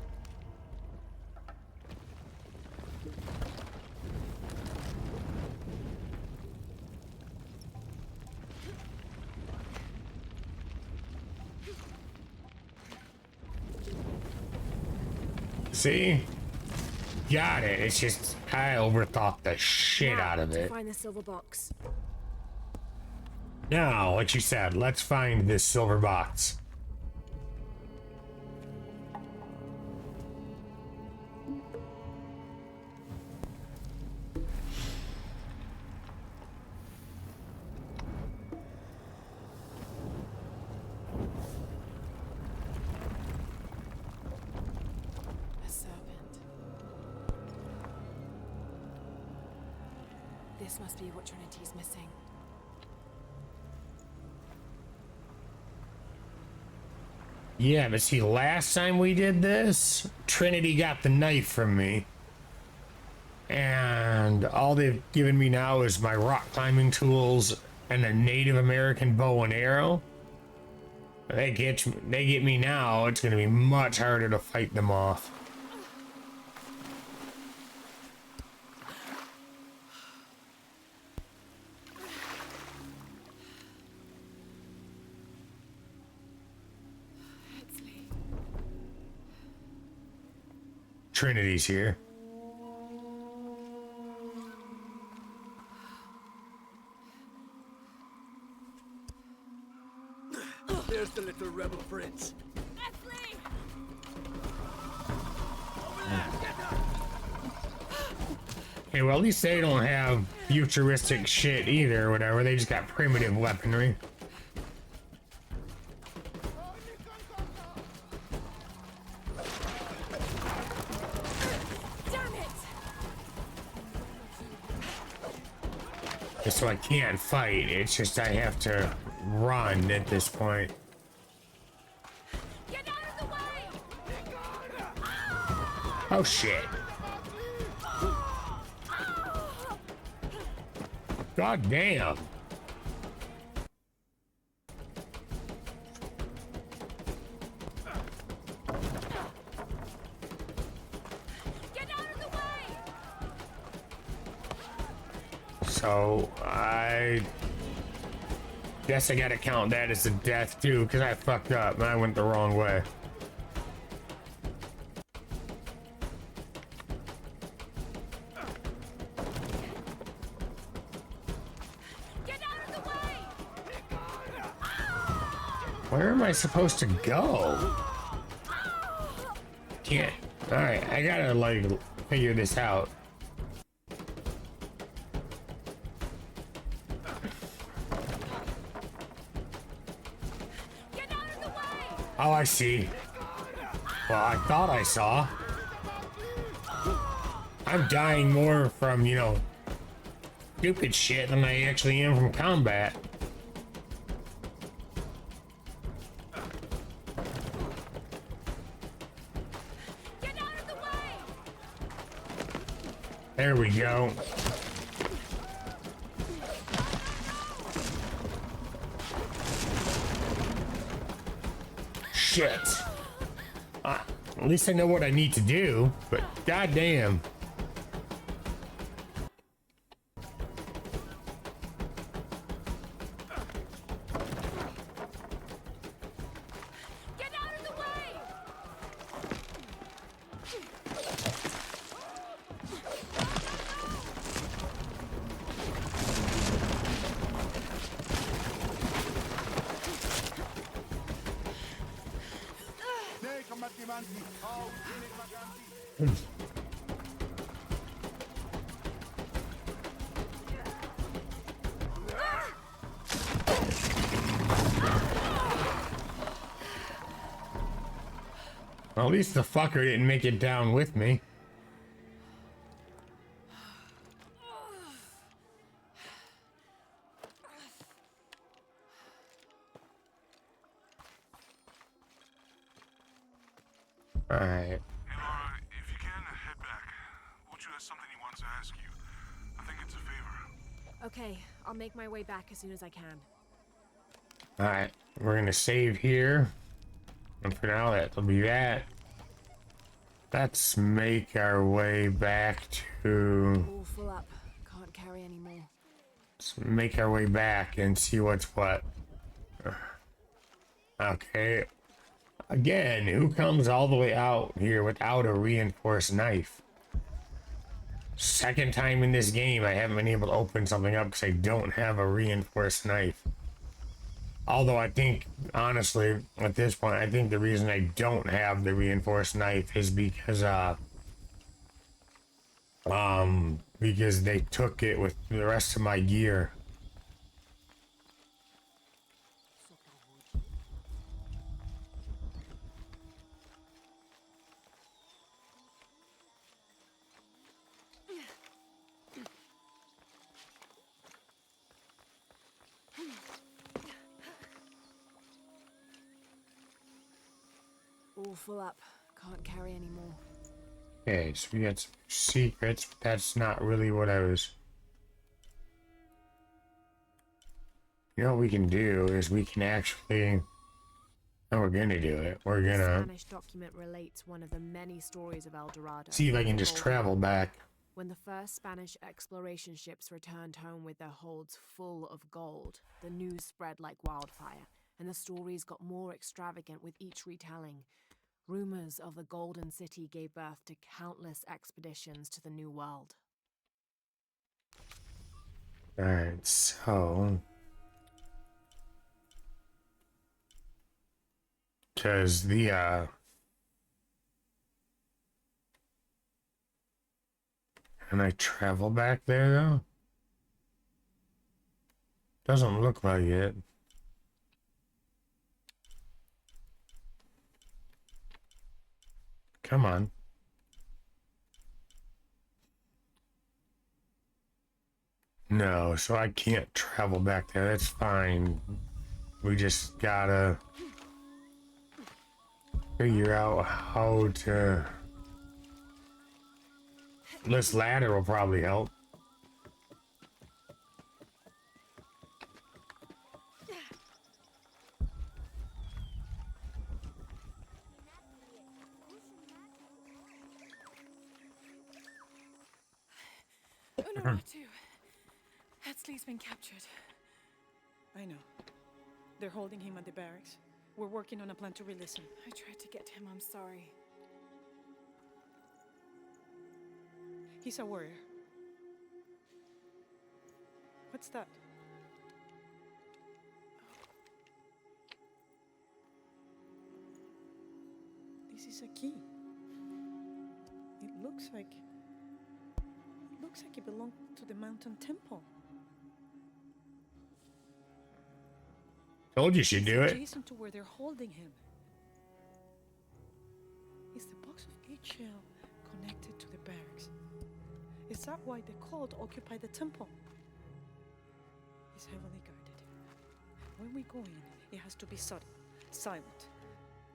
See? Got it. It's just I overthought the shit out of it. Find the silver box. Now, like you said, let's find this silver box. A serpent. This must be what Trinity's missing. Yeah, but see, last time we did this, Trinity got the knife from me. And all they've given me now is my rock climbing tools and a Native American bow and arrow. They get me now, it's going to be much harder to fight them off. Trinity's here. There's the little rebel prince. Hey, well, at least they don't have futuristic shit either or whatever. They just got primitive weaponry. So I can't fight, it's just I have to run at this point. Get out of the way! Oh shit. God damn. So I guess I gotta count that as a death too, because I fucked up and I went the wrong way. Where am I supposed to go? Can't. Alright, I gotta like figure this out. Oh, I see. Well, I thought I saw. I'm dying more from, you know, stupid shit than I actually am from combat. There we go. Shit. At least I know what I need to do, but goddamn. Well, at least the fucker didn't make it down with me. Alright. Hey, Lara, if you can, head back. Uchu has something he wants to ask you. I think it's a favor. Okay, I'll make my way back as soon as I can. Alright, we're gonna save here. And for now, that'll be that. Let's make our way back to... All full up. Can't carry any more. Let's make our way back and see what's what. Okay. Again, who comes all the way out here without a reinforced knife? Second time in this game I haven't been able to open something up because I don't have a reinforced knife. Although I think, honestly, at this point, I think the reason I don't have the reinforced knife is because they took it with the rest of my gear. All full up. Can't carry any more. Okay, so we got some secrets, but that's not really what I was... You know what we can do is we can actually... Oh, we're gonna do it. We're The gonna... Spanish document relates one of the many stories of El Dorado. See if I can just Gold travel Mine. back. When the first Spanish exploration ships returned home with their holds full of gold, the news spread like wildfire, and the stories got more extravagant with each retelling. Rumors of the Golden City gave birth to countless expeditions to the New World. Alright, so... Because the, Can I travel back there, though? Doesn't look like it. Come on. No, so I can't travel back there. That's fine. We just gotta figure out how to... This ladder will probably help. Unuratu. Headsley's been captured. I know. They're holding him at the barracks. We're working on a plan to release him. I tried to get him, I'm sorry. He's a warrior. What's that? This is a key. It looks like it belonged to the mountain temple. Told you she'd do it. Adjacent to where they're holding him. Is the box of HL connected to the barracks? Is that why the cult occupied the temple? It's heavily guarded. When we go in, it has to be sudden, silent.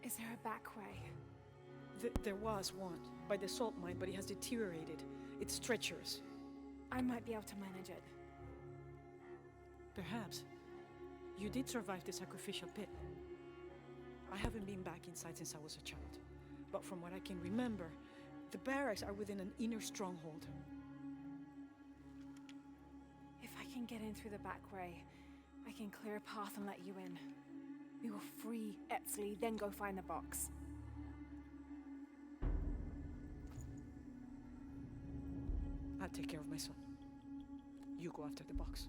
Is there a back way? There was one by the salt mine, but it has deteriorated. It's treacherous. I might be able to manage it. Perhaps. You did survive the sacrificial pit. I haven't been back inside since I was a child. But from what I can remember, the barracks are within an inner stronghold. If I can get in through the back way, I can clear a path and let you in. We will free Etzli, then go find the box. I'll take care of my son. You go after the box.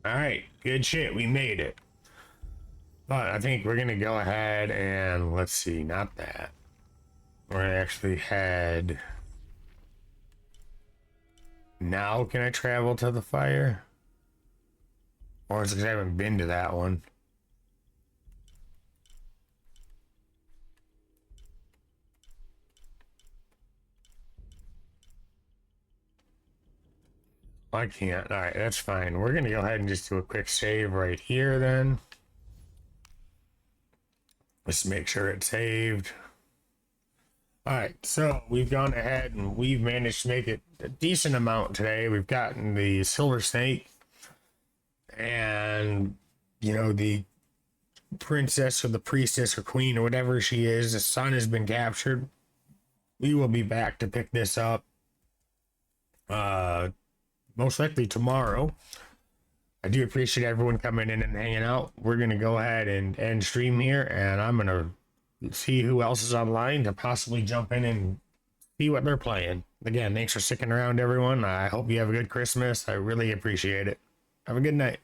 All right, good shit. We made it. But I think we're gonna go ahead and let's see, not that. We're gonna actually head. Now can I travel to the fire? Or is it 'cause I haven't been to that one? I can't. All right, that's fine. We're gonna go ahead and just do a quick save right here then. Let's make sure it's saved. All right, so we've gone ahead and we've managed to make it a decent amount today. We've gotten the silver snake and, you know, the princess or the priestess or queen or whatever she is. The son has been captured. We will be back to pick this up. Most likely tomorrow. I do appreciate everyone coming in and hanging out. We're going to go ahead and end stream here, and I'm going to see who else is online to possibly jump in and see what they're playing. Again, thanks for sticking around, everyone. I hope you have a good Christmas. I really appreciate it. Have a good night.